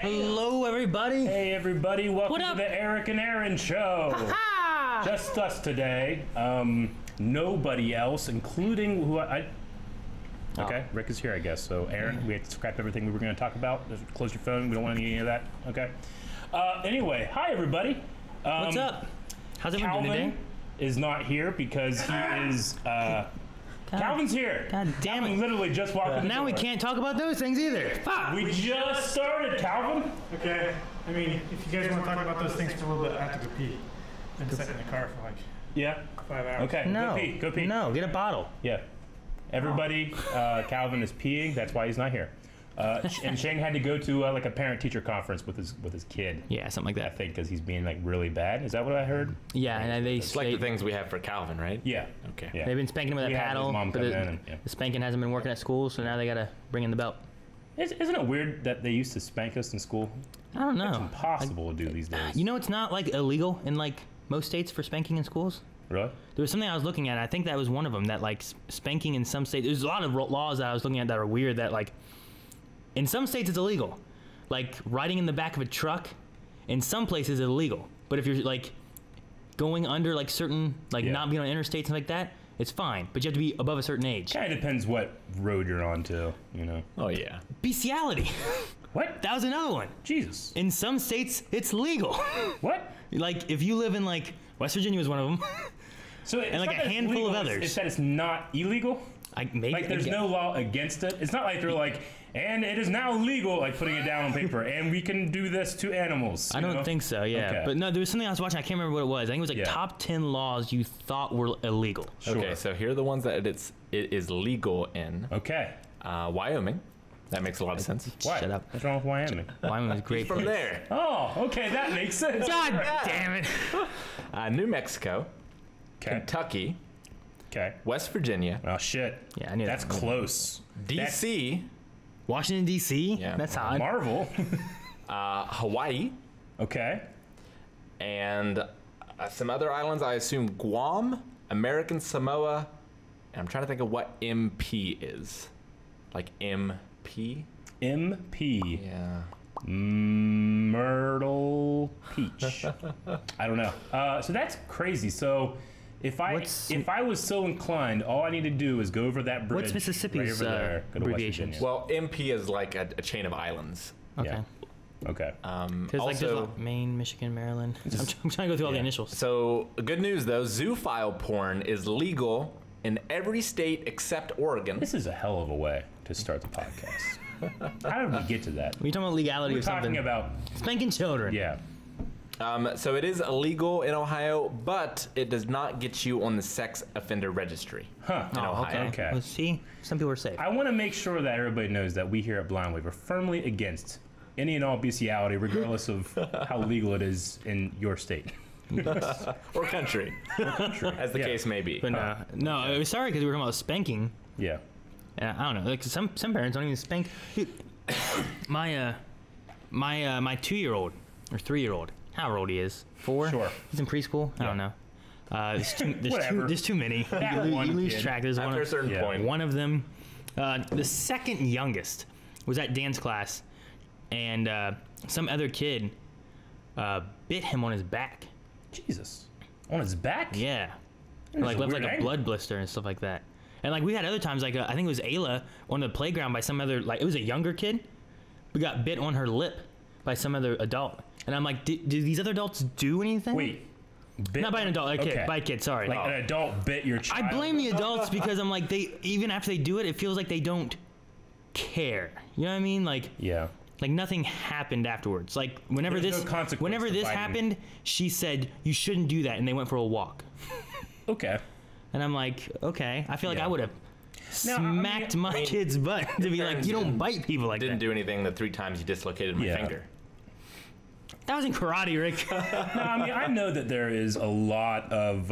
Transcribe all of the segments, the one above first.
Hello, everybody. Hey, everybody. Welcome What up? to the Eric and Aaron Show. Ha! Just us today. Nobody else, including who I... Okay, Rick is here, I guess. So, Aaron, we had to scrap everything we were going to talk about. Just close your phone. We don't want any of that. Okay. Anyway, hi, everybody. What's up? How's everyone doing today? Calvin is not here because he is... Calvin's here. God damn Calvin it. literally just walked in the Now door. we can't talk about those things either. Fuck. We just started, Calvin. Okay, I mean, if you guys want to talk about those things for a little bit, I have to go pee. Been sitting in the car for like Yeah. 5 hours. Okay. No. Go pee. Go pee. No, get a bottle. Yeah. Everybody, Calvin is peeing. That's why he's not here. And Shane had to go to like a parent-teacher conference with his kid. Yeah, something like I that. think because he's being like really bad. Is that what I heard? Yeah, and It's like the things we have for Calvin, right? Yeah. Okay. Yeah. they've been spanking him with We a had his paddle, mom but come in and, yeah. the spanking hasn't been working at school, so now they gotta bring in the belt. Isn't it weird that they used to spank us in school? I don't know. It's impossible to do these days. You know, it's not like illegal in like most states for spanking in schools. Really? There was something I was looking at. I think that was one of them. That like spanking in some states. There's a lot of laws that I was looking at that are weird. That like in some states it's illegal. Like riding in the back of a truck, in some places it's illegal. But if you're like going under like certain like not being on interstates and like that, it's fine. But you have to be above a certain age. Kind of depends what road you're on, too. You know. Oh, yeah. Bestiality. What? That was another one. Jesus. In some states it's legal. What? Like if you live in like West Virginia was one of them. So it's And, like, not a that it's handful of legal, others. It's that it's not illegal. Like there's no law against it. It's not like they're like, and it is now legal, like putting it down on paper, and we can do this to animals. I don't think so, yeah. Okay. But no, there was something I was watching, I can't remember what it was. I think it was like top 10 laws you thought were illegal. Sure. Okay, so here are the ones that it is legal in. Okay. Wyoming. That makes a lot of sense. Why? Shut up. What's wrong with Wyoming? Wyoming was a great. From place. there. Oh, okay, that makes sense. God damn it. New Mexico, Okay. Kentucky, Okay. West Virginia, Oh shit. Yeah, I knew That's that. close. D.C., Washington, D.C.? Yeah. That's odd. Marvel. Hawaii, Okay. and some other islands. I assume Guam, American Samoa, and I'm trying to think of what MP is. Like MP? MP. Yeah. Myrtle Peach. I don't know. So that's crazy. So if I was so inclined, all I need to do is go over that bridge. What's Mississippi's right over there, go to West abbreviation? Virginia. Well, MP is like a chain of islands. Okay. Yeah. Okay. Because like there's Also, like Maine, Michigan, Maryland. I'm trying to go through all the initials. so good news though, zoophile porn is legal in every state except Oregon. This is a hell of a way to start the podcast. How did we get to that? We're talking about legality We're of something. talking about, Spanking children. yeah. So it is illegal in Ohio, but it does not get you on the sex offender registry. Huh. In Ohio. Okay. Well, see, some people are safe. I want to make sure that everybody knows that we here at Blind Wave are firmly against any and all bestiality, regardless of how legal it is in your state. Or country, as the case may be. But no, I was sorry because we were talking about spanking. Yeah. And I don't know, like some parents don't even spank. Dude, my 2-year-old or 3-year-old, however old he is, 4. Sure. He's in preschool. I don't know. Whatever. There's too many. That you one lose kid. track. There's After a certain Yeah. point. one of them. The second youngest was at dance class, and some other kid bit him on his back. Jesus. On his back? Yeah. That's Like a left weird like a angle. blood blister and stuff like that. And like we had other times, like I think it was Ayla on the playground by some other, like it was a younger kid, who got bit on her lip by some other adult. And I'm like, do these other adults do anything? Wait. Bit Not by an adult, a kid, okay. by a kid, sorry. Like an adult bit your child? I blame the adults because I'm like, they, even after they do it, it feels like they don't care. You know what I mean? Like, Yeah. like nothing happened afterwards. Like whenever There's this no consequence whenever to this biting. happened, she said you shouldn't do that, and they went for a walk. Okay. And I'm like, okay. I feel like Yeah. I would have Now, I mean- smacked my kid's butt to be like, you don't bite people like Didn't that. do anything the 3 times you dislocated my Yeah. finger. That was in karate, Rick. No, I mean, I know that there is a lot of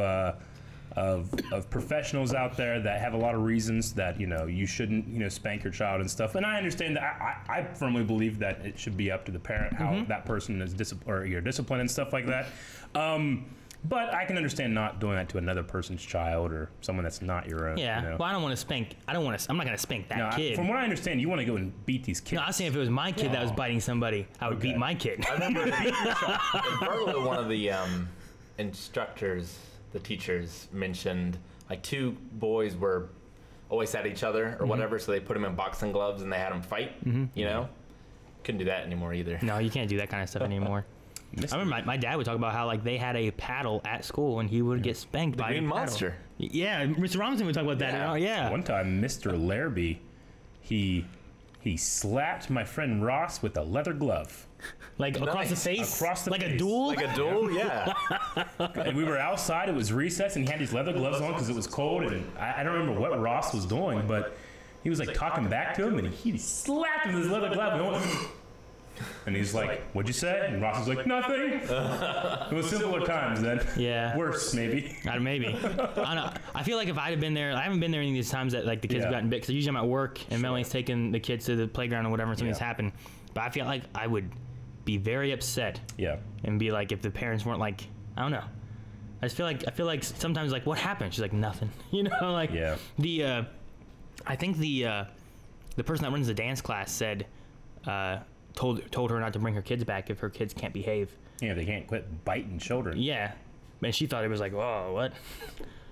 professionals out there that have a lot of reasons that, you know, you shouldn't, you know, spank your child and stuff. And I understand that. I firmly believe that it should be up to the parent how that person is or your discipline and stuff like that. But I can understand not doing that to another person's child or someone that's not your own. Yeah. You know? Well, I don't want to spank. I'm not going to spank that No, kid. from what I understand, you want to go and beat these kids. No, I was saying if it was my kid that was biting somebody, I would beat my kid. I remember in Berlin, one of the instructors, the teachers, mentioned like 2 boys were always at each other or whatever, so they put them in boxing gloves and they had them fight. You know, couldn't do that anymore either. No, you can't do that kind of stuff anymore. I remember my dad would talk about how like they had a paddle at school and he would get spanked by Green a paddle. Monster. Yeah, Mr. Robinson would talk about that. Yeah. Yeah. One time, Mr. Larrabee, he slapped my friend Ross with a leather glove. Like across the face? Across the like face. a duel? Like a duel, yeah. And we were outside, it was recess, and he had these leather gloves on because it was cold, and I don't remember what Ross was doing, but he was like talking back to him, and he slapped him with his leather glove, and he's like, "What'd you say?" And Ross was like, "Nothing." It was simpler times then. Yeah. Worse, maybe. Maybe. I don't know. I feel like if I had been there, I haven't been there any of these times that like the kids have gotten bit, because usually I'm at work and Melanie's taking the kids to the playground or whatever, and something's happened. But I feel like I would be very upset. Yeah. And be like, if the parents weren't like, I don't know. I feel like sometimes like, what happened? She's like, nothing. You know, like the I think the person that runs the dance class said told her not to bring her kids back if her kids can't behave. Yeah, they can't quit biting children. Yeah. And she thought it was like, whoa, what?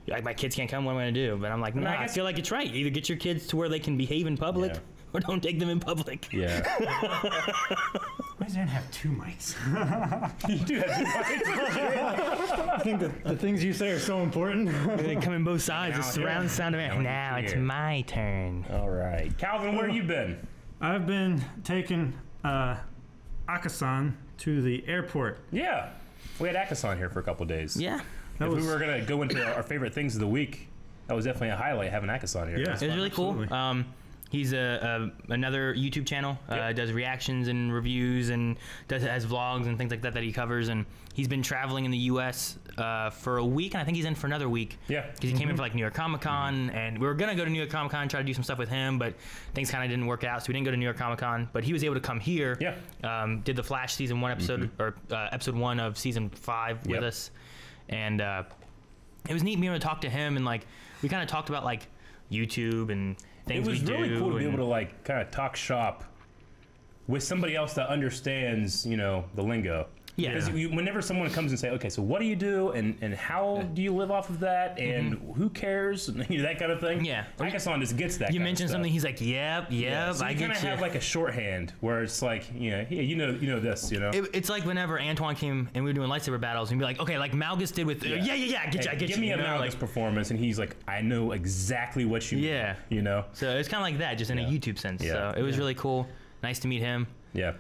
Like, my kids can't come, what am I going to do? But I'm like, no, I feel like it's right. Either get your kids to where they can behave in public or don't take them in public. Yeah. Why does Aaron have 2 mics? You do have 2 mics. I think the things you say are so important. They come in both sides. The surround sound of it. Now it's my turn. All right. Calvin, where you been? I've been taking Akasan to the airport. Yeah. We had Akasan here for a couple days. Yeah. If we were going to go into our favorite things of the week, that was definitely a highlight, having Akasan here. Yeah. It was really cool. He's another YouTube channel. Does reactions and reviews and has vlogs and things like that he covers. And he's been traveling in the U.S. For a week, and I think he's in for another week. Yeah. Because he came in for like New York Comic Con, and we were gonna go to New York Comic Con and try to do some stuff with him, but things kind of didn't work out, so we didn't go to New York Comic Con. But he was able to come here. Yeah. Did the Flash season 1 episode or episode 1 of season 5 with us, and it was neat being able to talk to him, and like we kind of talked about like YouTube and things we do. It was really cool to be able to like kind of talk shop with somebody else that understands, you know, the lingo. Yeah. Because whenever someone comes and say, okay, so what do you do, and how do you live off of that, and who cares, and you know, that kind of thing. Yeah. Akasan just gets that. You mentioned something, he's like, yep, so I kind of have like a shorthand where it's like, you know, hey, you know this, you know. It's like whenever Antoine came and we were doing lightsaber battles, and we'd be like, okay, like Malgus did with, I get you. Give me a Malgus performance, and he's like, I know exactly what you mean. You know. So it's kind of like that, just in a YouTube sense. So it was really cool. Nice to meet him. Yeah.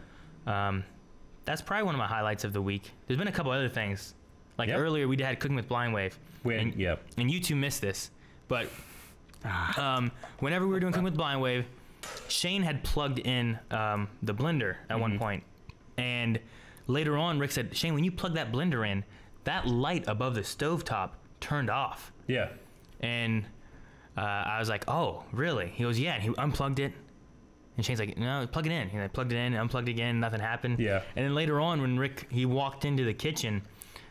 That's probably one of my highlights of the week. There's been a couple other things. Like earlier, we had Cooking with Blind Wave. And you two missed this. But whenever we were doing Cooking with Blind Wave, Shane had plugged in the blender at one point. And later on, Rick said, Shane, when you plug that blender in, that light above the stovetop turned off. Yeah. And I was like, oh, really? He goes, yeah. And he unplugged it. And Shane's like, no, plug it in. He like plugged it in, unplugged it again, nothing happened. Yeah. And then later on, when Rick, he walked into the kitchen,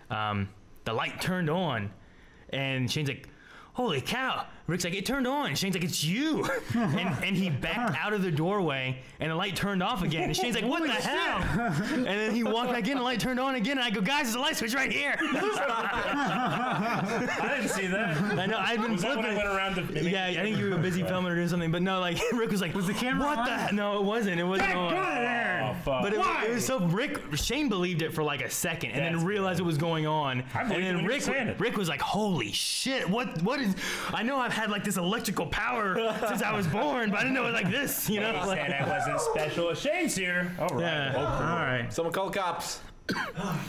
the light turned on, and Shane's like, holy cow. Rick's like, it turned on. Shane's like, it's you. and he backed out of the doorway, and the light turned off again. And Shane's like, what the hell? And then he walked back in, the light turned on again, and I go, guys, there's a light switch right here. I didn't see that. I know, I'd been flipping. When I went around I think you were busy filming or doing something, but no, like, Rick was like, was the camera what on? No, it wasn't. It wasn't on. Oh, fuck. But it was so, Shane believed it for like a second, and then realized what was going on. And then Rick was like, holy shit, what is, I know I've had like this electrical power since I was born, but I didn't know it was like this, you know? He said I wasn't special. Shane's here. All right. Yeah. All right. Someone call the cops.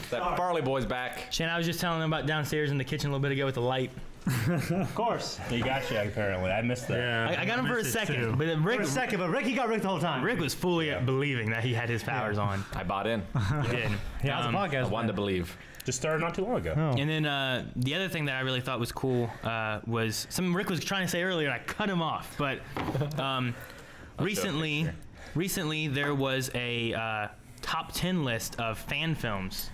That Farley boy's back. Shane, I was just telling him about downstairs in the kitchen a little bit ago with the light. Of course. He got you, apparently. I missed that. Yeah, I got him for a second. But Rick, he got Rick the whole time. Rick was fully believing that he had his powers on. I bought in. He did. Yeah, the podcast. I wanted to believe. Just started not too long ago. Oh. And then the other thing that I really thought was cool was something Rick was trying to say earlier, and I cut him off. But recently there was a top 10 list of fan films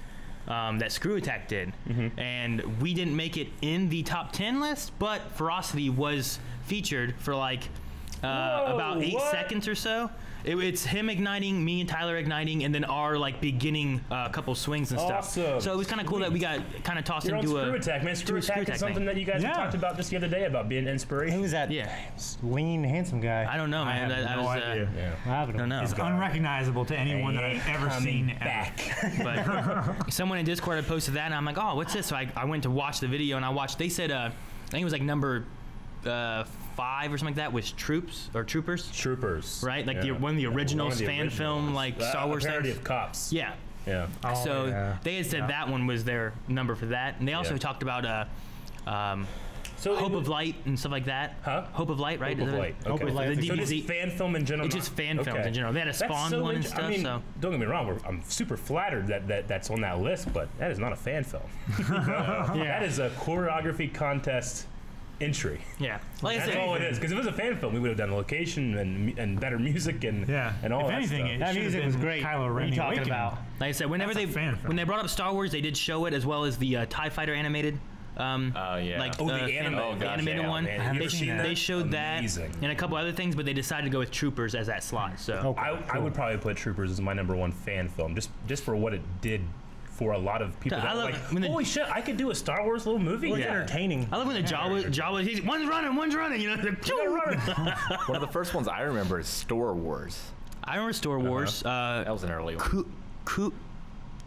that Screw Attack did, and we didn't make it in the top 10 list, but Ferocity was featured for like about 8 seconds or so. It's him igniting, me and Tyler igniting, and then our like beginning couple swings and stuff. Awesome. So it was kind of cool that we got kind of tossed You're into on Screw Attack, man. Screw Attack is something that you guys talked about just the other day about being inspiration. Who's that? Yeah. Lean, handsome guy. I don't know, man. have no idea. I don't know. He's unrecognizable to anyone that I've ever seen back. But someone in Discord had posted that, and I'm like, oh, what's this? So I went to watch the video, and I watched. They said, I think it was like number 5 or something like that was Troopers. Troopers. Right, like one of the originals, fan film, like Star Wars parody things. of Cops. Yeah. Yeah. So they had said that one was their number for that, and they also talked about Hope of Light and stuff like that. Huh? Hope of Light, right? Hope of Light. Okay. Hope of Light. So just fan film in general. It's just fan films in general. They had a Spawn one and stuff. I mean, so don't get me wrong. I'm super flattered that's on that list, but that is not a fan film. That is a choreography contest entry. yeah, like I That's said, all it is. Because if it was a fan film, we would have done location and better music and all if that anything, stuff. it That should have music been was great. Kylo What are Ren you talking Awakening. about? like I said, whenever That's a fan film. when they brought up Star Wars, they did show it as well as the TIE Fighter animated. Yeah. Like Oh, the fan- anime. Oh, the gosh, animated yeah, one. man. Have you They, ever seen that? they showed Amazing. that and a couple other things, but they decided to go with Troopers as that slot. So I would probably put Troopers as my #1 fan film, just for what it did for a lot of people. I That were love- like, when the- holy shit, I could do a Star Wars little movie. It's entertaining. I love when the Jawa, he's one's running, you know. One of the first ones I remember is Star Wars. I remember Star Wars. That was an early one.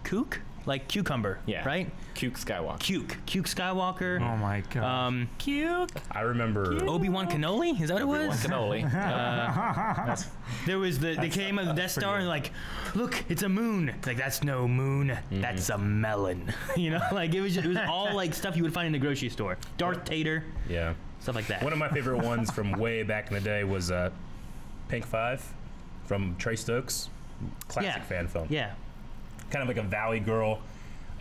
Kook, like cucumber. Yeah. Right. Cuke Skywalker. Kuke Skywalker. Oh my god. I remember. Obi-Wan Kenobi. Is that what it Obi-Wan was? Cannoli. There was they came of the Death Star and like, look, it's a moon. Like that's no moon. That's a melon. You know, like it was all like stuff you would find in the grocery store. Darth Tater, Yeah. stuff like that. One of my favorite ones from way back in the day was Pink 5 from Trey Stokes. Classic fan film. Yeah. Kind of like a Valley girl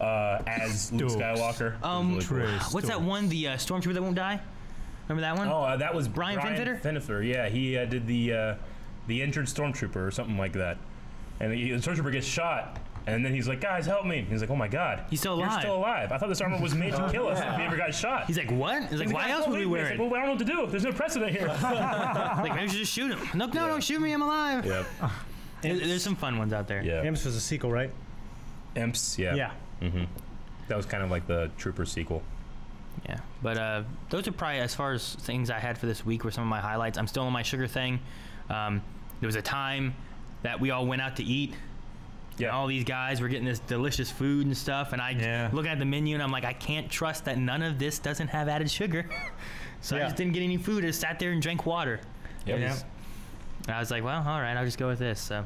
as Luke Stokes. Skywalker. It was really cool. What's that one? The Stormtrooper that won't die. Remember that one? Oh, that was Brian Finfitter? Finfitter, yeah. He did the injured Stormtrooper or something like that. And the Stormtrooper gets shot, and then he's like, guys, help me. He's like, oh my god. He's still You're alive. still alive. I thought this armor was made to kill us if we ever got shot. He's like, what? He's like, why else would we wear He's it? like, well, I don't know what to do. There's no precedent here. Like, maybe we should just shoot him. No, don't shoot me. I'm alive. Yep. There's some fun ones out there. Yeah. Imps was a sequel, right? Imps, yeah. Yeah. That was kind of like the Trooper sequel. Yeah, but those are probably, as far as things I had for this week, were some of my highlights. I'm still on my sugar thing. There was a time that we all went out to eat. Yeah. And all these guys were getting this delicious food and stuff, and I look at the menu and I'm like, I can't trust that none of this doesn't have added sugar. So I just didn't get any food. I just sat there and drank water. Yep. And I was like, well, all right, I'll just go with this. So,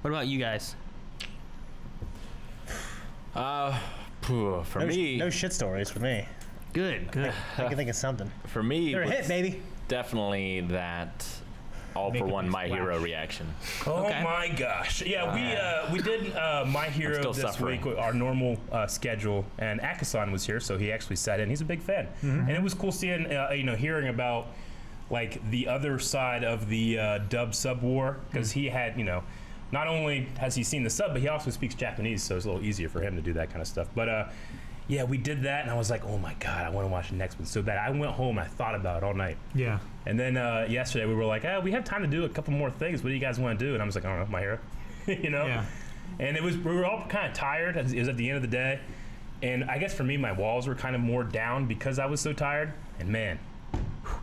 what about you guys? For me, No shit stories for me. Good. I can think of something. for me, They're a hit, was baby. definitely that All for One My Hero reaction. Oh Okay. my gosh! Yeah, we did My Hero still this suffering. week, our normal schedule, and Akasan was here, so he actually sat in. He's a big fan, and it was cool seeing, hearing about like the other side of the dub sub war, because he had, not only has he seen the sub, but he also speaks Japanese, so it's a little easier for him to do that kind of stuff. But yeah, we did that, and I was like, oh my god, I want to watch the next one so bad. I went home, I thought about it all night. Yeah. And then yesterday we were like, we have time to do a couple more things. What do you guys want to do? And I was like, I don't know, My Hero. Yeah. And we were all kind of tired. It was at the end of the day. And I guess for me, my walls were kind of more down because I was so tired. And man,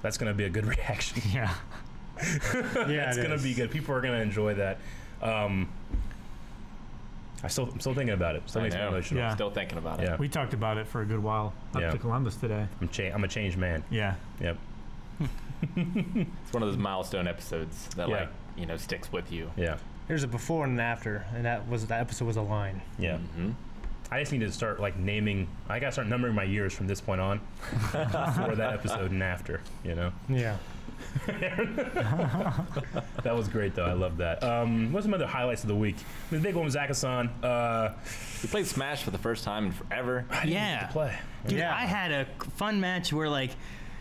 that's going to be a good reaction. Yeah. That's going to be good. People are going to enjoy that. I'm still thinking about it. Still I makes me know. emotional. Yeah. Still thinking about it. Yeah. We talked about it for a good while up Yeah. to Columbus today. I'm a changed man. Yeah. Yep. It's one of those milestone episodes that Yeah. sticks with you. Yeah. There's a before and an after, and that episode was a line. Yeah. Mm-hmm. I just need to start naming. I gotta start numbering my years from this point on, for that episode and after. Yeah. That was great though. I love that. What's some other highlights of the week? The big one was Akasan. We played Smash for the first time in forever. Yeah. Play. Dude, Yeah. I had a fun match where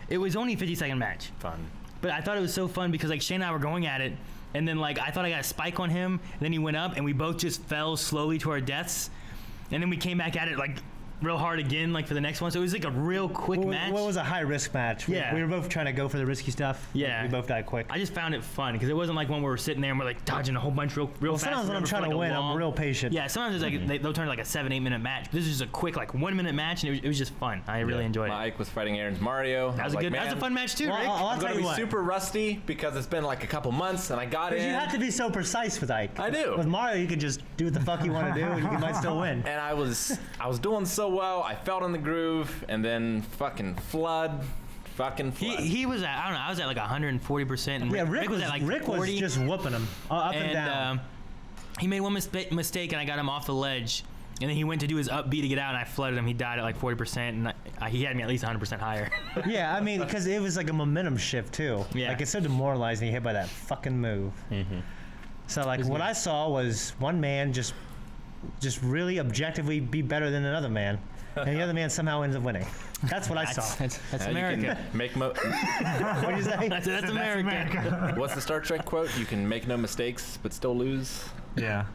it was only a 50-second match. Fun. But I thought it was so fun because Shane and I were going at it, and then I thought I got a spike on him, and then he went up, and we both just fell slowly to our deaths. and then we came back at it like real hard again, like for the next one. So it was like a real quick match. Well, it was a high risk match. Yeah. We were both trying to go for the risky stuff. Yeah. We both died quick. I just found it fun because it wasn't like when we were sitting there and we're like dodging a whole bunch real fast. Sometimes when I'm trying to win, I'm real patient. Yeah, sometimes it's like they'll turn like a 7-8 minute match. This is just a quick like 1 minute match, and it was just fun. I really enjoyed it. Mike was fighting Aaron's Mario. That was a good. That was a fun match too, Well, Rick. I'll I'm tell gonna you be what. super rusty because it's been like a couple months and I got in. You have to be so precise with Ike. I do. With Mario, you can just do what the fuck you want to do, and you might still win. And I was doing so well. I felt in the groove, and then fucking flood. He was at, I don't know, I was at like 140%, and Rick was at like 40. was just whooping him up and down. He made one mistake, and I got him off the ledge. And then he went to do his up B to get out, and I flooded him. He died at like 40%, and he had me at least 100% higher. Yeah, I mean, because it was like a momentum shift too. Yeah. Like it's so demoralizing. You hit by that fucking move. Mm-hmm. So like what I saw was one man just really objectively be better than another man, and the other man somehow ends up winning. That's what I saw. That's America. Make What did you say? That's America. What's the Star Trek quote? You can make no mistakes but still lose. Yeah.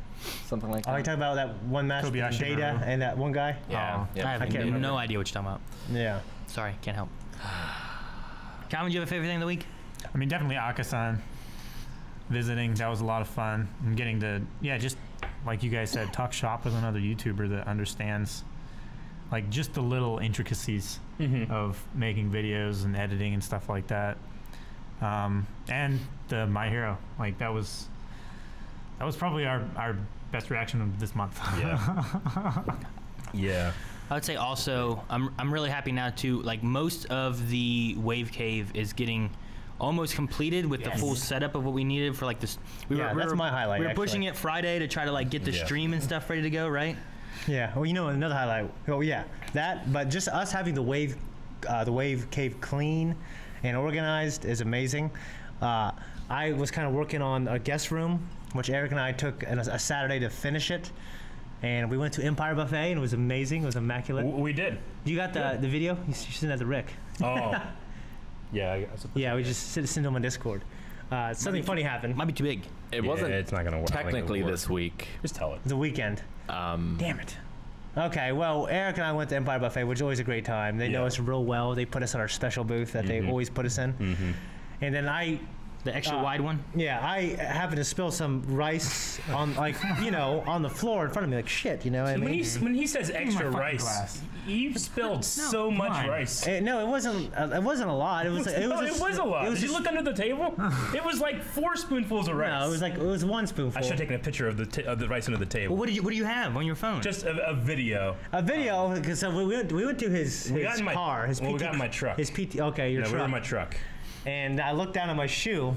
Something like Oh, that. you talking about that one match with Kobayashi Data Maru. and that one guy? Yeah. I have can't remember. no idea what you're talking about. Yeah. Sorry, can't help. Calvin, do you have a favorite thing of the week? I mean, definitely Akasan visiting. That was a lot of fun. And getting to, just like you guys said, talk shop with another YouTuber that understands like just the little intricacies of making videos and editing and stuff like that. And the My Hero, like that was probably our best reaction of this month. Yeah. Yeah. I would say also, I'm really happy now too. Like most of the Wave Cave is getting almost completed with the full setup of what we needed for like this. That's my highlight. We were pushing it Friday to try to like get the stream and stuff ready to go, right? Yeah. Well, another highlight. Oh yeah, that. But just us having the Wave Cave clean and organized is amazing. I was kind of working on a guest room, which Eric and I took a Saturday to finish it. And we went to Empire Buffet, and it was amazing. It was immaculate. We did. You got the video? You sent that to Rick. Oh. Yeah. Yeah, we just sent them on Discord. Something funny happened. Might be too big. It wasn't It's not gonna work. technically this week. Just tell it. The weekend. Damn it. Okay, well, Eric and I went to Empire Buffet, which is always a great time. They know us real well. They put us on our special booth that they always put us in. And then The extra wide one? Yeah, I happened to spill some rice on, on the floor in front of me, like shit, what I mean? When he says extra fucking rice, glass. you've spilled so much on. rice. No, it wasn't a lot. It was It was a lot. It was Did you look under the table? It was like 4 spoonfuls of rice. No, it was one spoonful. I should have taken a picture of the rice under the table. Well, what do you have on your phone? Just a video. A video, because we went to his got in my- car, his PT. well, we got in my truck. His PT. Okay, your No, we were truck. in my truck. And I looked down at my shoe,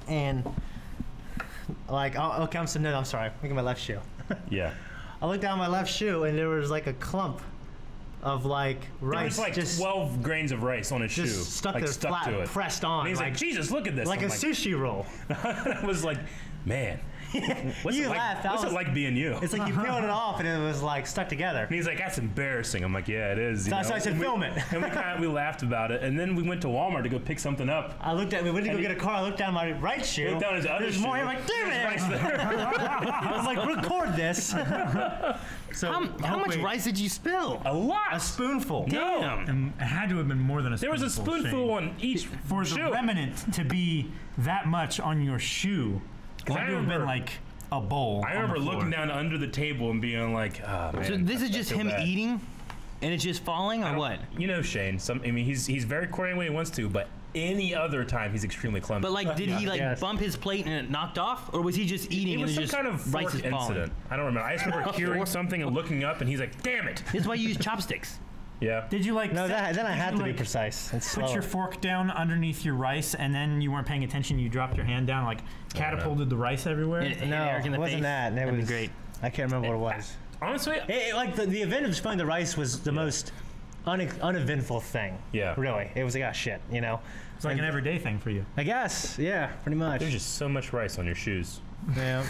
and I'm sorry. Look at my left shoe. Yeah. I looked down at my left shoe, and there was like a clump of like There rice, was like just 12 grains of rice on his shoe. stuck like there, stuck flat, to it. pressed on. And he's like, Jesus, look at this. like I'm a sushi roll. I was like, man. What's You it like, laughed. What's it like being you? It's like you peeled it off, and it was like stuck together. And he's like, that's embarrassing. I'm like, yeah, it is. So I said, And film it. And we lauged about it. And then we went to Walmart to go pick something up. We went to go get a car. I looked down my right shoe. Looked down his other There's shoe. more here. I'm like, damn it! Rice there. I was like, record this. So How much rice did you spill? A lot. A spoonful. Damn. And it had to have been more than a There was a spoonful on each For the shoe. remnant to be that much on your shoe, it had to have been like a bowl. I remember looking down under the table and being like, oh, man. So this is I just feel him bad. eating, and it's just falling, or what? You know Shane. He's very coordinated when he wants to, but any other time he's extremely clumsy. But like, did he like Yes. bump his plate and it knocked off, or was he just eating it was and some just kind of rice fork is falling? incident. I don't remember. I just remember hearing something and looking up, and he's like, damn it. This is why you use chopsticks. Yeah. Did you like? No, then I did had you, to be like, precise. It's Put slower. your fork down underneath your rice, and then you weren't paying attention. You dropped your hand down, like catapulted the rice everywhere. And No, Eric in the it wasn't face. that. It That'd be was great. I can't remember what it was. Honestly, Like the event of spilling the rice was the most uneventful thing. Yeah. Really, it was like shit. It's like an everyday thing for you. I guess. Yeah. Pretty much. there's just so much rice on your shoes. Yeah.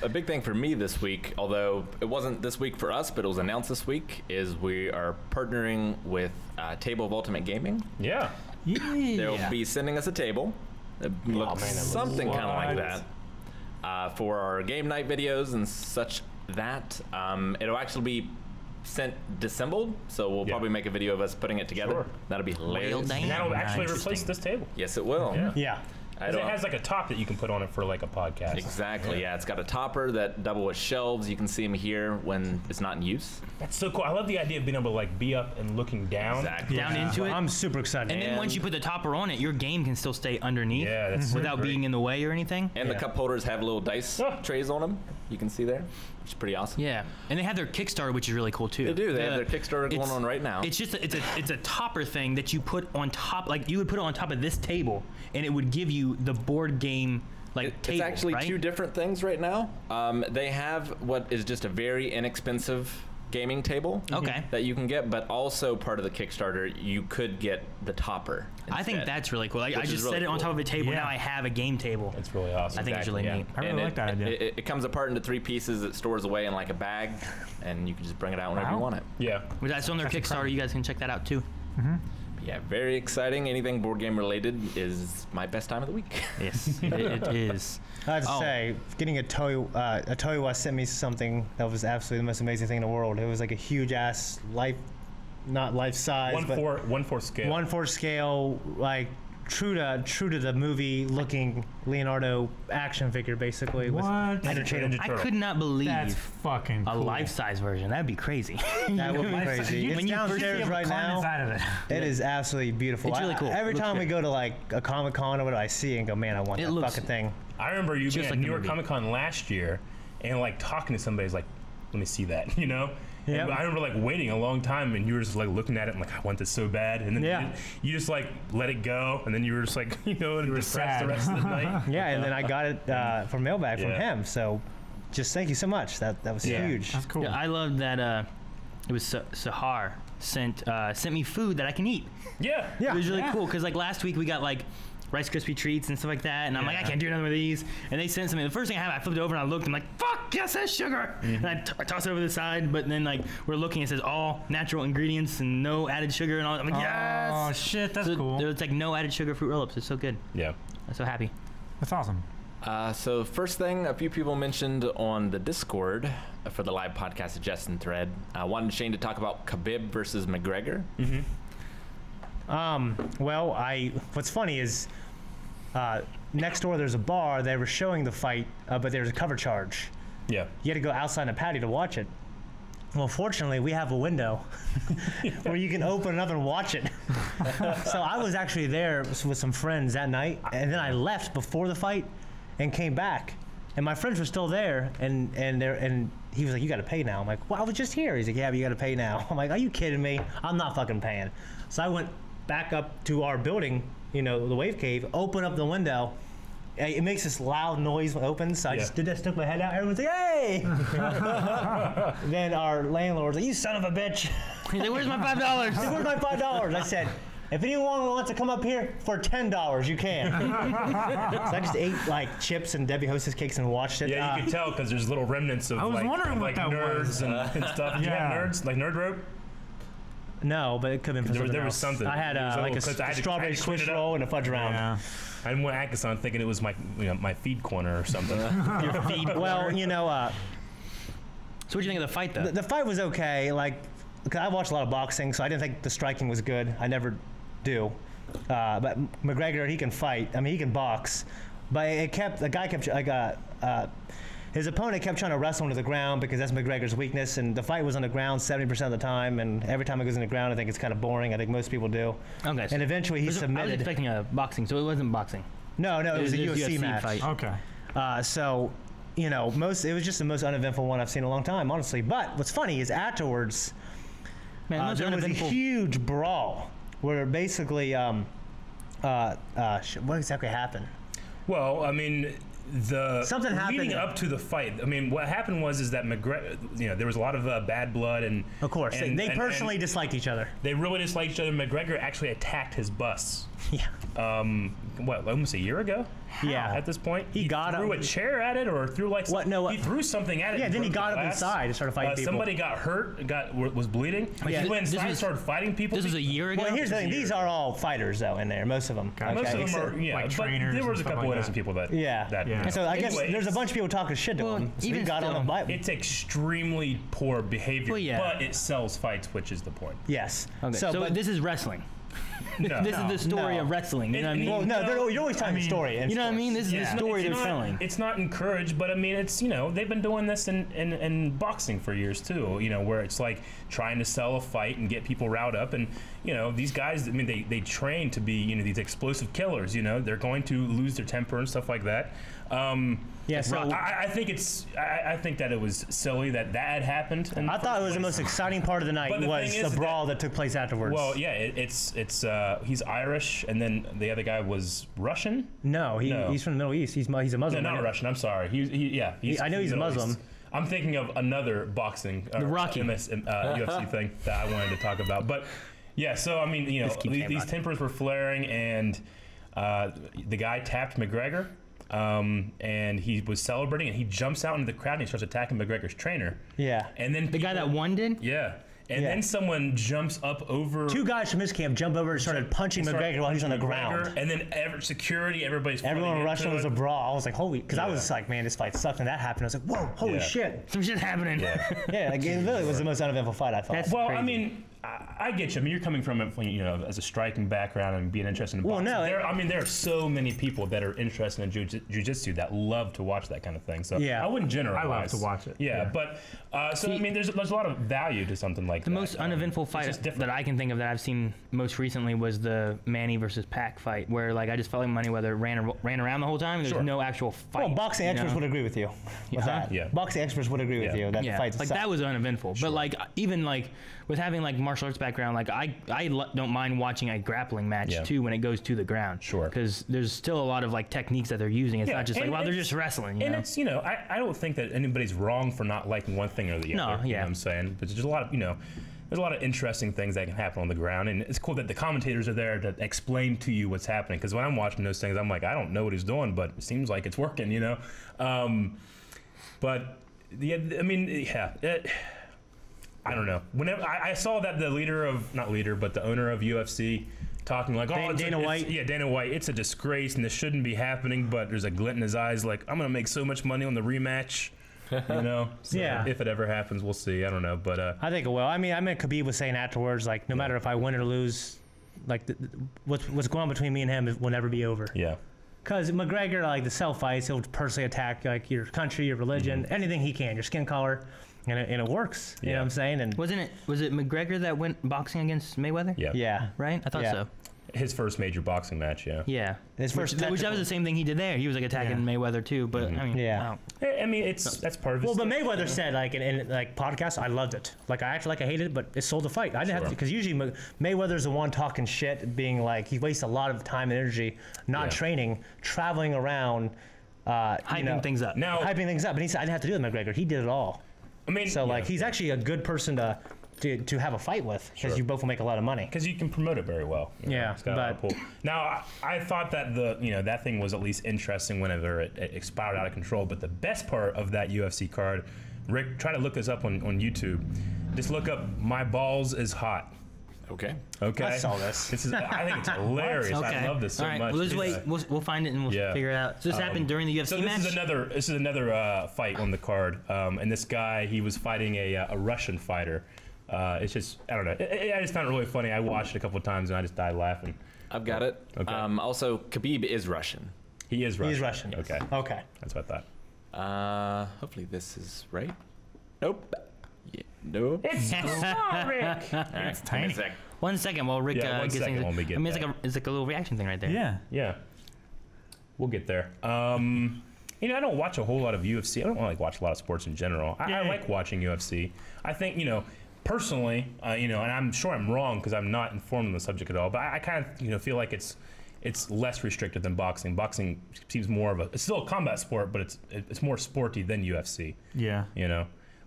A big thing for me this week, although it wasn't this week for us, but it was announced this week, is we are partnering with Table of Ultimate Gaming. Yeah. They'll be sending us a table. It looks something kind of like that for our game night videos and such that. It'll actually be sent disassembled, so we'll probably make a video of us putting it together. Sure. That'll be hilarious. Well, damn. And that'll actually Interesting. replace this table. Yes, it will. Yeah. Yeah. I It don't- has like a top that you can put on it for like a podcast. Exactly. Yeah, it's got a topper that double as shelves. You can see them here when it's not in use. That's so cool. I love the idea of being able to like be up and looking down. Exactly. Down into it. I'm super excited. And then once you put the topper on it, your game can still stay underneath Yeah, that's so without great. being in the way or anything. And the Yeah. cup holders have little dice Oh. trays on them. You can see there, which is pretty awesome. Yeah, and they have their Kickstarter, which is really cool too. They do. They have The- their Kickstarter going it's- on right now. It's just it's a topper thing that you put on top, like you would put it on top of this table, and it would give you the board game like table. It's actually right? two different things right now. They have what is just a very inexpensive gaming table Okay. that you can get, but also part of the Kickstarter, you could get the topper. I think instead. that's really cool. Like, I Which is just really set it on cool. top of a table. Yeah. Now I have a game table. It's really awesome. I think it's really Exactly, neat. I really And like that idea. It comes apart into 3 pieces. It stores away in like a bag, and you can just bring it out whenever you Wow. want it. Yeah. But that's on their Kickstarter. You guys can check that out too. Yeah, very exciting. Anything board game related is my best time of the week. Yes, it is. I have to Oh. say, getting a Toywa sent me something that was absolutely the most amazing thing in the world. It was like a huge ass not life size, but 1/4 scale. 1/4 scale, like true to the movie looking Leonardo action figure, basically. With What? interchangeable. I could not believe That's fucking a cool. life-size version. That'd be crazy. That would be Life-size. crazy. You- It's when you first downstairs see him right Climb now. inside of it. It is absolutely beautiful. It's really cool. Every It looks time we good. go to like a Comic-Con or whatever, I see it and go, man, I want It that looks- fucking thing. I remember you being Just at like New the York movie. Comic Con last year and like talking to somebody's like, let me see that, you know? Yep. And I remember like waiting a long time and you were just like looking at it and like, I want this so bad. And then Yeah. you just like let it go. And then you were just like, you know, and depressed sad. the rest of the night. Yeah, and then I got it from mailbag from Yeah. him. So just thank you so much. That was Yeah. huge. That's cool. Yeah, I love that. It was Sahar sent me food that I can eat. Yeah. Yeah. It was really Yeah. cool because like last week we got like Rice Krispie treats and stuff like that, and I'm like, I can't do another one of these. And they sent something. The first thing I have, I flipped it over and I looked. I'm like, fuck, yes, that's sugar. And I toss it over the side. But then like we're looking, it says all natural ingredients and no added sugar and all. I'm like, yes. Oh shit, that's So cool. It's like no added sugar fruit roll-ups. It's so good. Yeah. I'm so happy. That's awesome. So first thing, a few people mentioned on the Discord for the live podcast suggestion thread, wanted Shane to talk about Khabib versus McGregor. Well, what's funny is next door there's a bar. They were showing the fight, but there's a cover charge. Yeah. You had to go outside the patio to watch it. Well, fortunately, we have a window where you can open it up and watch it. So I was actually there with some friends that night, and then I left before the fight and came back, and my friends were still there, and he was like, "You got to pay now." I'm like, "Well, I was just here." He's like, "Yeah, but you got to pay now." I'm like, "Are you kidding me? I'm not fucking paying." So I went back up to our building, you know, the Wave Cave, open up the window. It makes this loud noise when it opens, so I Yeah. just did that, stuck my head out. Everyone's like, "Hey!" Then our landlord's like, "You son of a bitch! He's like, where's my $5? Where's my $5?" I said, "If anyone wants to come up here for $10, you can." So I just ate like chips and Debbie Hostess cakes and watched it. Yeah, you could tell because there's little remnants of I was like, wondering of, what like that nerds was. and stuff. Did you have Yeah. nerds? Like Nerd Rope? No, but it could have been for something There was else. something. I had There was a like a little clip. I had to- strawberry I had to clean swish it up. roll and a fudge round. Yeah. I didn't want Akasan thinking it was my, my feed corner or something. Your feed. Well, you know, So what do you think of the fight, though? the fight was okay. Like, 'cause I watched a lot of boxing, so I didn't think the striking was good. I never do. But McGregor, he can fight. I mean, he can box. But the guy kept his opponent kept trying to wrestle him to the ground because that's McGregor's weakness. And the fight was on the ground 70% of the time. And every time it goes on the ground, I think it's kind of boring. I think most people do. Okay. And eventually he I was submitted. expecting a boxing, so it wasn't boxing. No, it was a UFC match. fight. Okay. So, you know, it was just the most uneventful one I've seen in a long time, honestly. But what's funny is afterwards, Man, most there was a uneventful. huge brawl where basically, what exactly happened? Well, I mean, Something happened. leading up to the fight. I mean, what happened was that McGregor, there was a lot of bad blood and Of course, and, they and- personally and disliked each other. they really disliked each other. McGregor actually attacked his bus. Yeah. Almost a year ago? Yeah. At this point, He got threw him. a chair at it, or threw like What? No, he threw something at it. Yeah, and then he broke got the up glass. inside and started fighting people. Somebody got hurt, was bleeding. Yeah, He went this inside, was- started fighting people. This was a year ago. Well, here's the thing. These are all fighters, though, in there. Most of them. Most okay? of them are, yeah, like but trainers there was a and stuff couple like innocent that. people that. Yeah. That, Yeah. And so I guess Anyway, there's a bunch of people talking shit to Well, him. So he even got on still- the bike. It's extremely poor behavior, Well, yeah. but it sells fights, which is the point. Yes. Okay, So, so but, this is wrestling. No. This is the story No. of wrestling. You know what I mean? well, no, you're always telling the story. in you know what I mean? sports. This is the story they're telling. It's not encouraged, but I mean, it's, they've been doing this in boxing for years too, where it's like trying to sell a fight and get people riled up. And, these guys, I mean, they train to be, these explosive killers, they're going to lose their temper and stuff like that. Yeah, so I think I think that it was silly that had happened. in I thought it was the first most place. exciting part of the night But the was thing the is brawl that took place afterwards. Well, yeah, it's he's Irish, and then the other guy was Russian. no, he's from the Middle East. He's a Muslim. No, not right? Russian. I'm sorry. I know he's a Middle Muslim. East. I'm thinking of another boxing, Rocky. UFC thing that I wanted to talk about. But yeah, so I mean, these tempers were flaring, and the guy tapped McGregor, and he was celebrating, and he jumps out into the crowd and he starts attacking McGregor's trainer. Yeah. And then The guy that won did? yeah. And Yeah. then someone jumps up over. Two guys from his camp jumped over and started punching started McGregor while he was on the punching ground. McGregor, and then security, everybody's Everyone flooding in Russia into was a it. brawl. I was like, holy, because I Yeah. was like, man, this fight sucked. And that happened. I was like, whoa, holy Yeah. shit. Some shit happening. Yeah, like, it literally was the most uneventful fight, I thought. That's- Well, I crazy. mean, I get you. I mean, you're coming from as a striking background and being interested in boxing. no, there are so many people that are interested in jiu-jitsu that love to watch that kind of thing. So Yeah. I wouldn't generalize. I love to watch it. Yeah, Yeah. but I mean, there's a lot of value to something like The that. most uneventful it's fight just different. that I can think of that I've seen most recently was the Manny versus Pac fight, where like I just felt like Moneyweather ran around the whole time. There's Sure. no actual fight. well, boxing you experts know? would agree with you with that. Yeah. Boxing experts would agree with Yeah. you that Yeah, the fight like that was uneventful. But like even like with having like martial arts background, like I don't mind watching a grappling match Yeah. too when it goes to the ground. Sure. Because there's still a lot of like techniques that they're using. It's Yeah, not just like and wow, they're it's- just wrestling. You And know? it's I don't think that anybody's wrong for not liking one thing or the No, other. You yeah. know what I'm saying? But there's a lot of there's a lot of interesting things that can happen on the ground, and it's cool that the commentators are there to explain to you what's happening. Because when I'm watching those things, I'm like, I don't know what he's doing, but it seems like it's working, But yeah, I mean, yeah. I don't know. Whenever I saw that the the owner of UFC talking like, oh, Dana White. Yeah, Dana White. It's a disgrace, and this shouldn't be happening. But there's a glint in his eyes, like I'm gonna make so much money on the rematch. So Yeah. if it ever happens, we'll see. I don't know, but I think it will. I mean, Khabib was saying afterwards, like, no matter if I win or lose, like, what's going on between me and him will never be over. yeah, Because McGregor, like, the self fights, he'll personally attack, like, your country, your religion, anything he can, your skin color, and it works. You know Yeah. what I'm saying? And was it McGregor that went boxing against Mayweather? yeah, yeah. Right? I thought Yeah. so. His first major boxing match. Yeah. Yeah. His first which that was technical- the same thing he did there. He was like attacking Mayweather too, but I mean, Yeah. I mean, that's part of it. Well, but Mayweather said, like, in like podcasts, I loved it. Like, I actually, like, I hated it, but it sold the fight. I didn't have to, because usually Mayweather's the one talking shit, being like, he wastes a lot of time and energy not Yeah. training, traveling around, hyping things up. Now, hyping things up. And he said, I didn't have to do it with McGregor. He did it all. I mean, So, like, he's actually a good person to have a fight with, because Sure. you both will make a lot of money. because you can promote it very well. Yeah, it's got a lot of but- pull. Now, I thought that that thing was at least interesting whenever it spiraled out of control. But the best part of that UFC card, Rick, try to look this up on YouTube. Just look up "My balls is hot." Okay. Okay. I saw this. I think it's hilarious. Okay. I love this so All right. much. Well, let's It's, wait. We'll find it and we'll yeah. figure it out. So this happened during the UFC So this match. is another fight on the card, and this guy, he was fighting a Russian fighter. It's just, I don't know. I just found it really funny. I watched it a couple of times and I just died laughing. I've got it. Okay. Also, Khabib is Russian. He is Russian. He's Russian. Okay, Okay. that's what I thought. Hopefully this is right. Nope. Yeah. Nope. It's Rick. All right. It's Give me a tiny. sec. 1 second while Rick Yeah, 1 gets second things. when we get I mean, that. it's like a little reaction thing right there. Yeah. Yeah, we'll get there. I don't watch a whole lot of UFC. I don't like watch a lot of sports in general. I like watching UFC. I think personally, and I'm sure I'm wrong because I'm not informed on the subject at all. But I kind of feel like it's less restricted than boxing. Boxing seems more of it's still a combat sport, but it's more sporty than UFC. Yeah.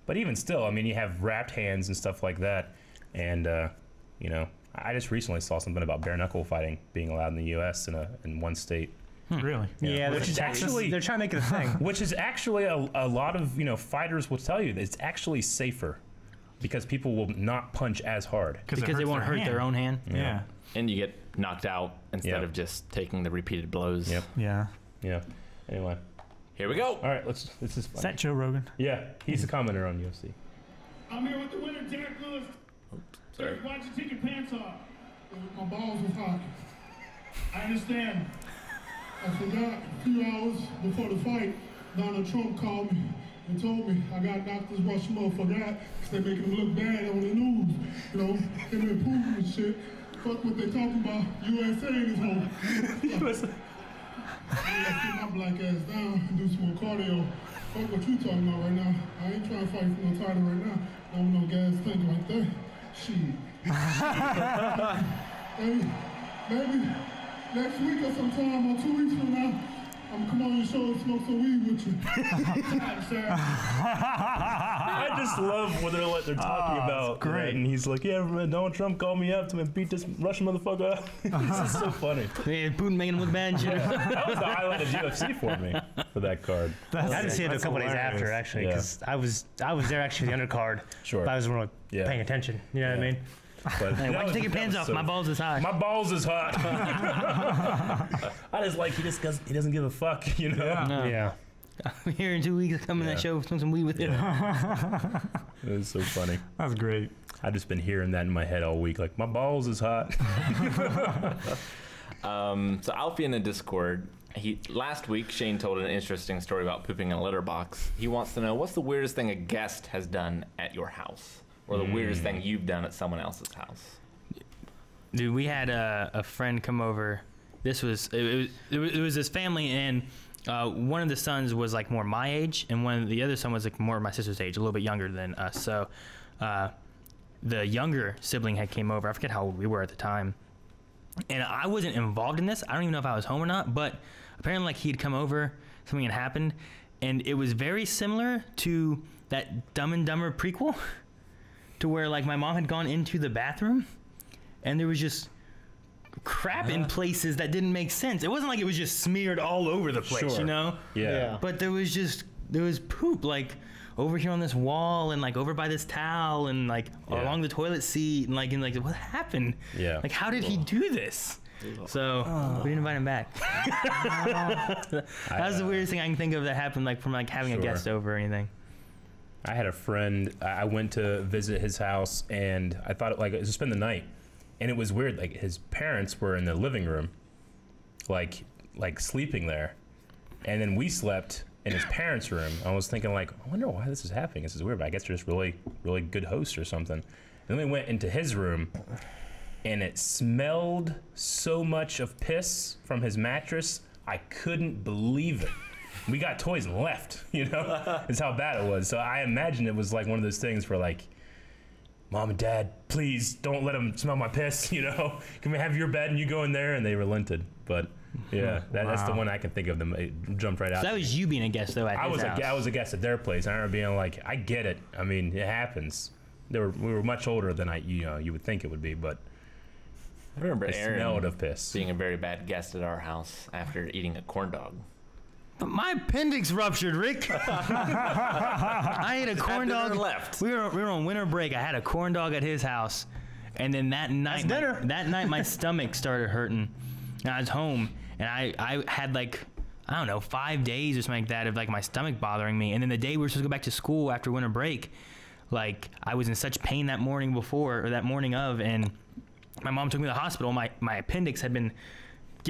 But even still, I mean, you have wrapped hands and stuff like that, and I just recently saw something about bare knuckle fighting being allowed in the U.S. in one state. Really? Yeah, Which is actually they're trying to make it a thing. which is actually a lot of fighters will tell you that it's actually safer because people will not punch as hard. Because they won't hurt their own hand. Yeah. And you get knocked out instead Yep. of just taking the repeated blows. Yep. Yeah. Yeah. Anyway, Here we go. all right. This is Is fun. that Joe Rogan? Yeah, he's a commenter on UFC. I'm here with the winner, Jack Lewis. Sorry. Why'd you take your pants off? My balls was hot. I understand. I forgot a few hours before the fight, Donald Trump called me and told me I got knocked this Russian motherfucker out because they making him look bad on the news. Him and Putin and shit. Fuck what they talking about. USA in this hole. I get my black ass down and do some more cardio. Fuck what you talking about right now. I ain't trying to fight for no title right now. I'm no gas tank like that. Shit. Maybe next week or sometime or 2 weeks from now, I'm gonna come on your show and smoke some weed with you. I just love what they're talking about. great. And he's like, yeah, man, Donald Trump called me up to beat this Russian motherfucker up. This is so funny. Yeah, Putin making him look bad and shit. That was the highlight of UFC for me for that card. I didn't see it a That's couple days hilarious. after, actually, Yeah. because I was there actually the undercard. Sure. But I wasn't really Yeah. paying attention. You know what I mean? But Hey, why'd you take your pants off? My balls is hot. My balls is hot. I just like he doesn't give a fuck, Yeah. No. Yeah. I'm here in 2 weeks. Come in Yeah. that show, smoke some weed with you. It was so funny. That's great. I've just been hearing that in my head all week. Like my balls is hot. So Alfie in the Discord, last week Shane told an interesting story about pooping in a litter box. He wants to know, what's the weirdest thing a guest has done at your house, or the weirdest thing you've done at someone else's house? Dude, we had a friend come over. It was this family, and one of the sons was like more my age, and one of the other son was like more my sister's age, a little bit younger than us. So the younger sibling had came over. I forget how old we were at the time, and I wasn't involved in this. I don't even know if I was home or not, but apparently like he'd come over, something had happened, and it was very similar to that Dumb and Dumber prequel, to where like my mom had gone into the bathroom and there was just crap in places that didn't make sense. It wasn't like it was just smeared all over the place, Sure. you know? Yeah. But there was poop like over here on this wall and like over by this towel and like Yeah. along the toilet seat and like what happened? Yeah. Like how did he do this? So we didn't invite him back. That was the weirdest thing I can think of that happened like from like having a Sure. guest over or anything. I had a friend. I went to visit his house, and I thought to spend the night, and it was weird. Like his parents were in the living room, like sleeping there, and then we slept in his parents' room. I was thinking like, I wonder why this is happening. This is weird. But I guess they're just really good hosts or something. And then we went into his room, and it smelled so much of piss from his mattress. I couldn't believe it. We got toys and left, is how bad it was. So I imagine it was like one of those things where like, Mom and Dad, please don't let him smell my piss, Can we have your bed and you go in there? And they relented. But yeah, that's the one I can think of. Them it jumped right out. So that was you being a guest though at his house. I was a guest at their place. I remember being like, I get it. I mean, it happens. We were much older than you would think it would be, but I remember it Aaron smelled of piss. being a very bad guest at our house after eating a corn dog. But my appendix ruptured, Rick. I ate a corn dinner dog. left. We were on winter break. I had a corn dog at his house, and then that night, my stomach started hurting. And I was home, and I had like, I don't know, 5 days or something like that of like my stomach bothering me. And then the day we were supposed to go back to school after winter break, like I was in such pain that morning of, and my mom took me to the hospital. My appendix had been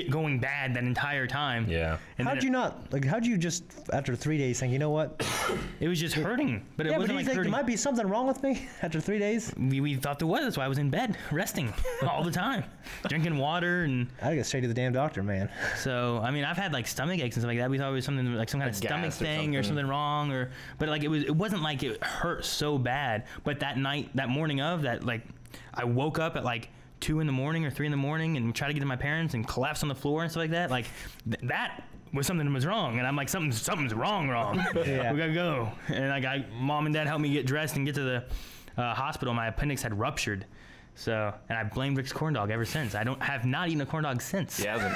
going bad that entire time. Yeah. And How'd you just, after 3 days, think, you know what? It was just hurting, but it Yeah, but wasn't do you like think there hurting. might be something wrong with me after 3 days? We thought there was. That's why I was in bed, resting all the time, drinking water, and I'd go straight to the damn doctor, man. so I mean, I've had like stomach aches and stuff like that. We thought it was something like some kind of Like stomach gas or thing or something wrong, but like it wasn't like it hurt so bad. But that morning of that, like I woke up at like 2 in the morning or 3 in the morning and tried to get to my parents and collapsed on the floor and stuff like that. Like that was something that was wrong, and I'm like, something's wrong. Yeah. We gotta go. And like Mom and Dad helped me get dressed and get to the hospital. My appendix had ruptured, So, and I blamed Rick's corn dog ever since. I have not eaten a corn dog since. He hasn't.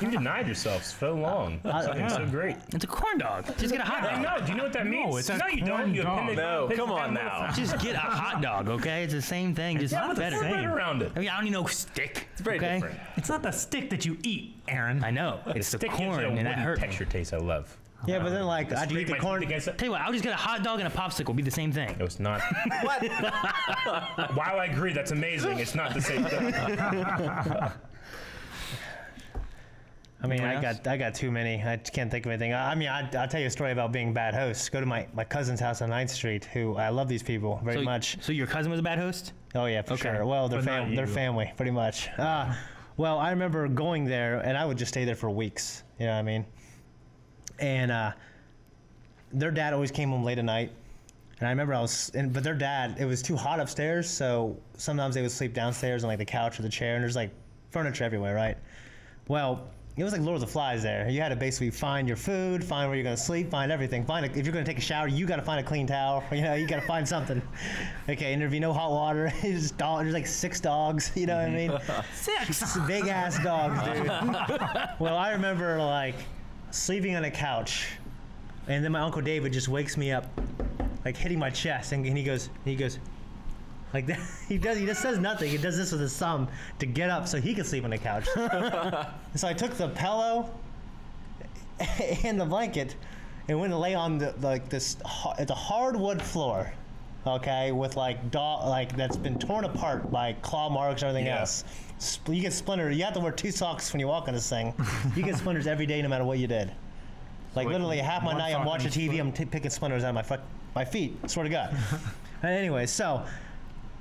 You denied yourself so long. Something so great. It's a corn dog. Just get a hot dog. No, do you know what that means? it's a no, you don't. corn You dog. appended- No, appended come on that now. little- Just get a hot dog, okay? It's the same thing. Just Yeah, with a better. bread around it. I mean, I don't need no stick. It's very okay? different. It's not the stick that you eat, Aaron. I know. It's the Stick gives corn, it a and that wooden hurt me. texture taste I love. Yeah, but then like I do eat Scrape the my corn. teeth against it. Tell you what, I'll just get a hot dog and a popsicle. Be the same thing. No, it's not. What? While I agree, that's amazing. It's not the same thing. I mean, Anyone I got too many. I can't think of anything. I mean, I'll tell you a story about being bad hosts. Go to my cousin's house on 9th Street, who I love these people very much. So your cousin was a bad host? Oh yeah, for Okay. sure. Well, But not they're you. family, pretty much. Well, I remember going there, and I would just stay there for weeks. You know what I mean? And their dad always came home late at night, and I remember but their dad, it was too hot upstairs, so sometimes they would sleep downstairs on like the couch or the chair, and there's like furniture everywhere, right? Well, it was like Lord of the Flies there. You had to basically find your food, find where you're gonna sleep, find everything. If you're gonna take a shower, you gotta find a clean towel. You know, you gotta find something. Okay, and there'd be no hot water. There's like 6 dogs. You know what I mean? 6. Big ass dogs, dude. Well, I remember like sleeping on a couch, and then my Uncle David just wakes me up, like hitting my chest, and he goes like that. He just says nothing. He does this with his thumb to get up so he can sleep on the couch. So I took the pillow and the blanket and went to lay on it's a hardwood floor, okay, with like that's been torn apart by claw marks and everything Yeah. else. You get splinters. You have to wear 2 socks when you walk on this thing. You get splinters every day, no matter what you did. Like literally half my one night I'm sock watching on each TV, I'm picking splinters out of my feet. Swear to God. And anyway, so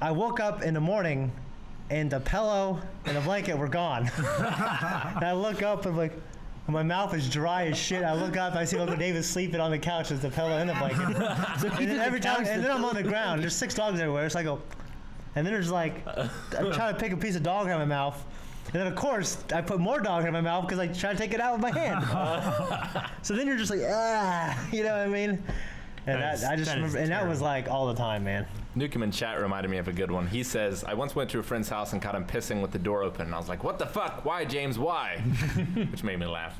I woke up in the morning, and the pillow and the blanket were gone. And I look up and like, my mouth is dry as shit. I look up, I see Uncle David sleeping on the couch with the pillow and the blanket. And then every time, and then I'm on the ground. There's 6 dogs everywhere. So I go, and then there's like, I'm trying to pick a piece of dog out of my mouth. And then of course I put more dog in my mouth because I try to take it out with my hand. So then you're just like, you know what I mean? And I just remember, and that was like all the time, man. Nukem in chat reminded me of a good one. He says, I once went to a friend's house and caught him pissing with the door open. And I was like, what the fuck? Why, James? Why? Which made me laugh.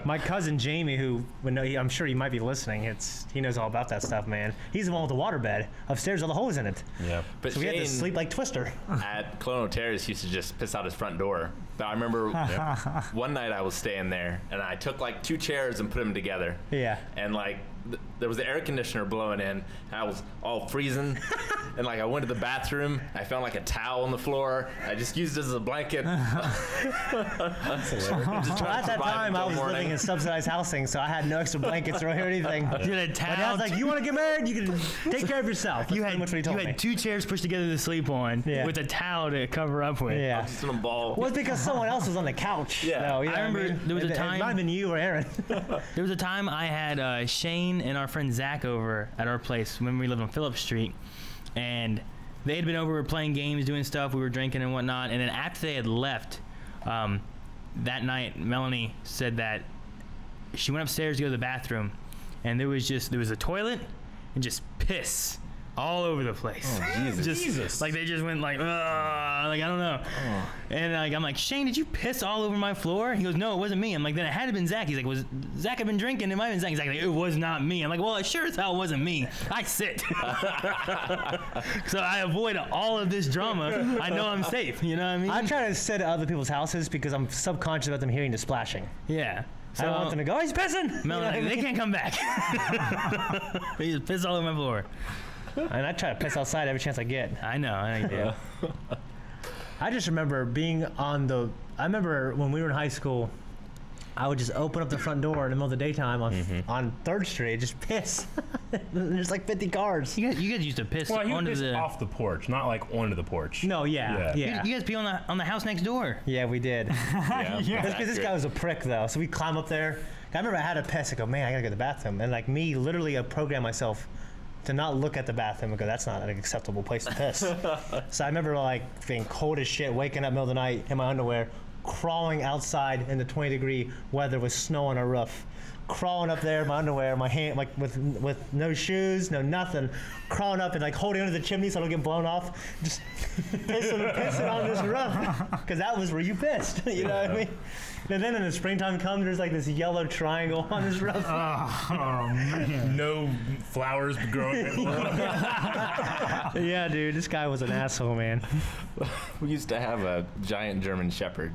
My cousin Jamie, who I'm sure he might be listening. He knows all about that stuff, man. He's the one with the waterbed upstairs, all the holes in it. Yeah. But So we had to Shane sleep like Twister. at Colonial Terrace used to just piss out his front door. But I remember one night I was staying there, and I took like 2 chairs and put them together. Yeah. And like, there was the air conditioner blowing in. And I was all freezing. And like, I went to the bathroom. I found like a towel on the floor. I just used it as a blanket. That's hilarious. Well, at that time, I until was morning. living in subsidized housing, so I had no extra blankets or anything. You had a My towel. dad's like, you want to get married? You can take care of yourself. That's you pretty had much what he told me. 2 chairs pushed together to sleep on Yeah. with a towel to cover up with. Yeah. Just in a ball. Well, it's because someone else was on the couch. Yeah. though, you know I what remember mean? there was a It time- might have been you or Aaron. There was a time I had Shane and our friend Zach over at our place when we lived on Phillips Street, and they had been over, we were playing games, doing stuff, we were drinking and whatnot, and then after they had left, that night Melanie said that she went upstairs to go to the bathroom, and there was a toilet and just piss all over the place. Oh, Jesus. Just like they just went like I don't know. And like I'm like, Shane, did you piss all over my floor? He goes, no, it wasn't me. I'm like, then it had to have been Zach. He's like, was Zach had been drinking? It might have been Zach. He's like, it was not me. I'm like, well, it sure as hell wasn't me. I sit. So I avoid all of this drama. I know I'm safe. You know what I mean? I try to sit at other people's houses because I'm subconscious about them hearing the splashing. Yeah. I don't want them to go, oh, he's pissing. You know what I They mean? can't come back. They just piss all over my floor. And I try to piss outside every chance I get. I know you do. I just remember being I remember when we were in high school, I would just open up the front door in the middle of the daytime on 3rd Street, just piss. There's like 50 cars. You guys used to piss Well, you onto pissed the. off the porch, not like onto the porch. No, yeah. You guys pee on the house next door. Yeah, we did. Yeah. That's because this guy was a prick, though. So we climb up there. I remember I had a piss. I go, man, I gotta go to the bathroom. And like me, literally, I programmed myself to not look at the bathroom and go, that's not an acceptable place to piss. So I remember like being cold as shit, waking up middle of the night in my underwear, crawling outside in the 20-degree weather with snow on our roof, crawling up there, my underwear, my hand, like with no shoes, no nothing, crawling up and like holding under the chimney so I don't get blown off, just pissing on this roof, because that was where you pissed. You know what I mean? And then in the springtime comes, there's like this yellow triangle on this roof. Oh man. No flowers growing. Yeah, dude, this guy was an asshole, man. We used to have a giant German Shepherd,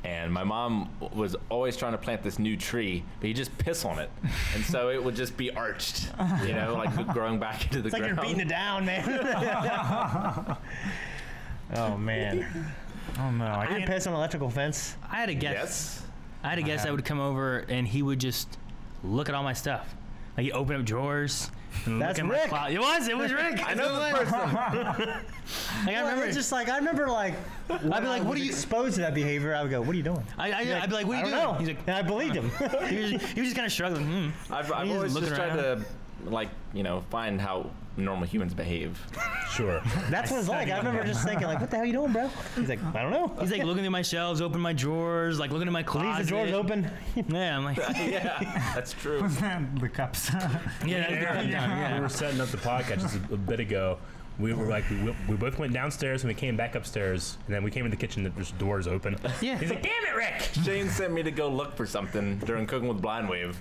and my mom was always trying to plant this new tree, but he'd just piss on it, and so it would just be arched, you know, like growing back into the It's like ground. you're beating it down, man. Oh man. Oh no, I didn't piss on an electrical fence. I had a guess. Yes. I had a guess that would come over and he would just look at all my stuff. Like he'd open up drawers. And That's look at Rick. My closet. It was Rick. I know the person. Like, I remember. It's just like I remember like. I'd be like, "What are you?" Exposed to that behavior? I would go, "What are you doing?" I'd be like, "What are you I doing?" don't know. He's like, and I believed him. he was just kind of struggling. I've He's always looking just tried around. to, like, you know, find how normal humans behave. Sure. That's what it's like. I remember just thinking, like, "What the hell are you doing, bro?" He's like, "I don't know." He's like looking at my shelves, open my drawers, like looking at my closet. Leave the drawers open. Yeah, I'm like, Yeah, that's true. the cups. yeah, that's a good time. We Yeah. were setting up the podcast just a bit ago. We were like, we both went downstairs and we came back upstairs, and then we came in the kitchen. There's doors open. Yeah. He's like, "Damn it, Rick!" Shane sent me to go look for something during Cooking with Blind Wave.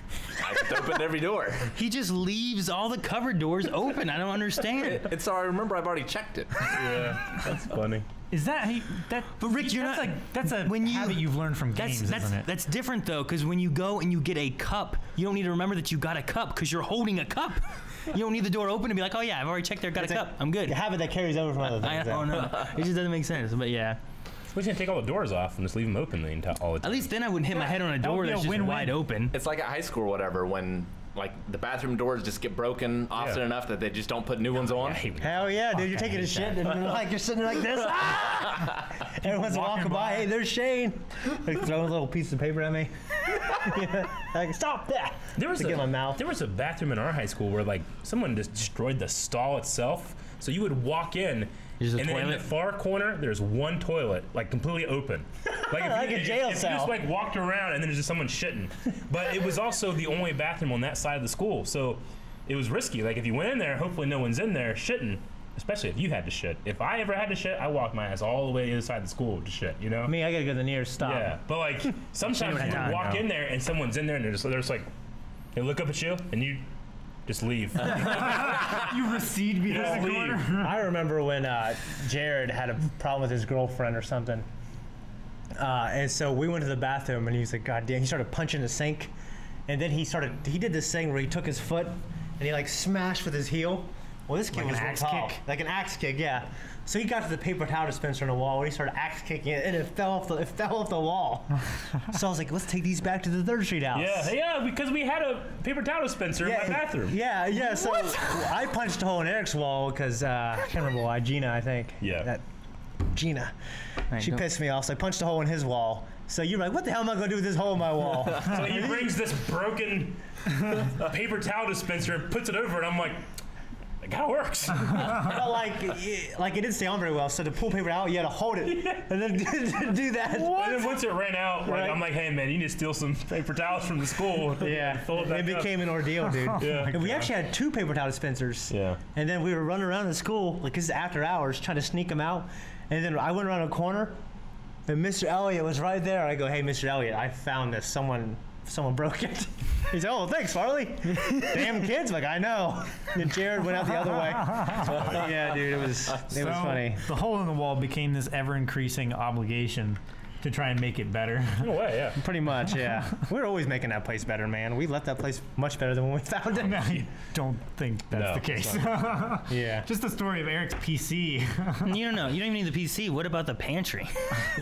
I just opened every door. He just leaves all the cupboard doors open. I don't understand. It's so I remember I've already checked it. Yeah, that's funny. Is that that? But Rick, you're that's not- like that's a when you- habit you've learned from games, isn't it? That's different though, because when you go and you get a cup, you don't need to remember that you got a cup because you're holding a cup. You don't need the door open to be like, oh yeah, I've already checked there, got a cup, I'm good. A habit that carries over from other I things. don't know. It just doesn't make sense. But yeah, We're just gonna take all the doors off and just leave them open all the time. at least then I wouldn't hit my head on a door be a that's just win-win. wide open. It's like at high school or whatever when like the bathroom doors just get broken often Yeah. enough that they just don't put new ones on. Hell yeah, dude! You're taking a shit and you're like you're sitting like this. Ah! Everyone's walking by. Hey, there's Shane. Like throwing a little piece of paper at me. Yeah. Like stop that. There was to get my mouth. There was a bathroom in our high school where like someone just destroyed the stall itself. So you would walk in, There's a and then in the toilet? far corner there's one toilet, like completely open, like, if Like you, a jail if cell. You just like walked around and then there's just someone shitting. But it was also the only bathroom on that side of the school, so it was risky. Like if you went in there, hopefully no one's in there shitting. Especially if you had to shit. If I ever had to shit, I walked my ass all the way inside the school to shit. You know. Me, I gotta go to the nearest stop. Yeah, but like sometimes would you have walk time, in there and someone's in there and they're just like, they look up at you and you just leave. You recede behind the leave. corner. I remember when Jared had a problem with his girlfriend or something. And so we went to the bathroom and he was like, God damn, he started punching the sink. And then he did this thing where he took his foot and he like smashed with his heel. Well, this kid Like was an real axe tall. kick? Like an axe kick, yeah. So he got to the paper towel dispenser on the wall and he started axe kicking it and it fell off the wall. So I was like, let's take these back to the 3rd Street house. Yeah, because we had a paper towel dispenser in my bathroom. Yeah. So I punched a hole in Eric's wall because I can't remember why. Gina, I think. Yeah. Gina. She don't- pissed me off, so I punched a hole in his wall. So you're like, what the hell am I going to do with this hole in my wall? So he brings this broken paper towel dispenser and puts it over, and I'm like, it kind of works. But like it didn't stay on very well. So to pull paper out, you had to hold it and then do that. And then once it ran out, like, Right. I'm like, hey man, you need to steal some paper towels from the school. Yeah, Fill it back it up. became an ordeal, dude. Yeah. And we actually had 2 paper towel dispensers. Yeah. And then we were running around the school, like this is after hours, trying to sneak them out. And then I went around a corner, and Mr. Elliott was right there. I go, hey, Mr. Elliott, I found this. Someone broke it. He said, oh, thanks, Farley. Damn kids. I'm like, I know. And Jared went out the other way. Yeah, dude, it was funny. The hole in the wall became this ever-increasing obligation to try and make it better. In a way, yeah. Pretty much, yeah. We're always making that place better, man. We left that place much better than when we found it. I don't think that's No, the case. Yeah. Just the story of Eric's PC. You don't know. You don't even need the PC. What about the pantry?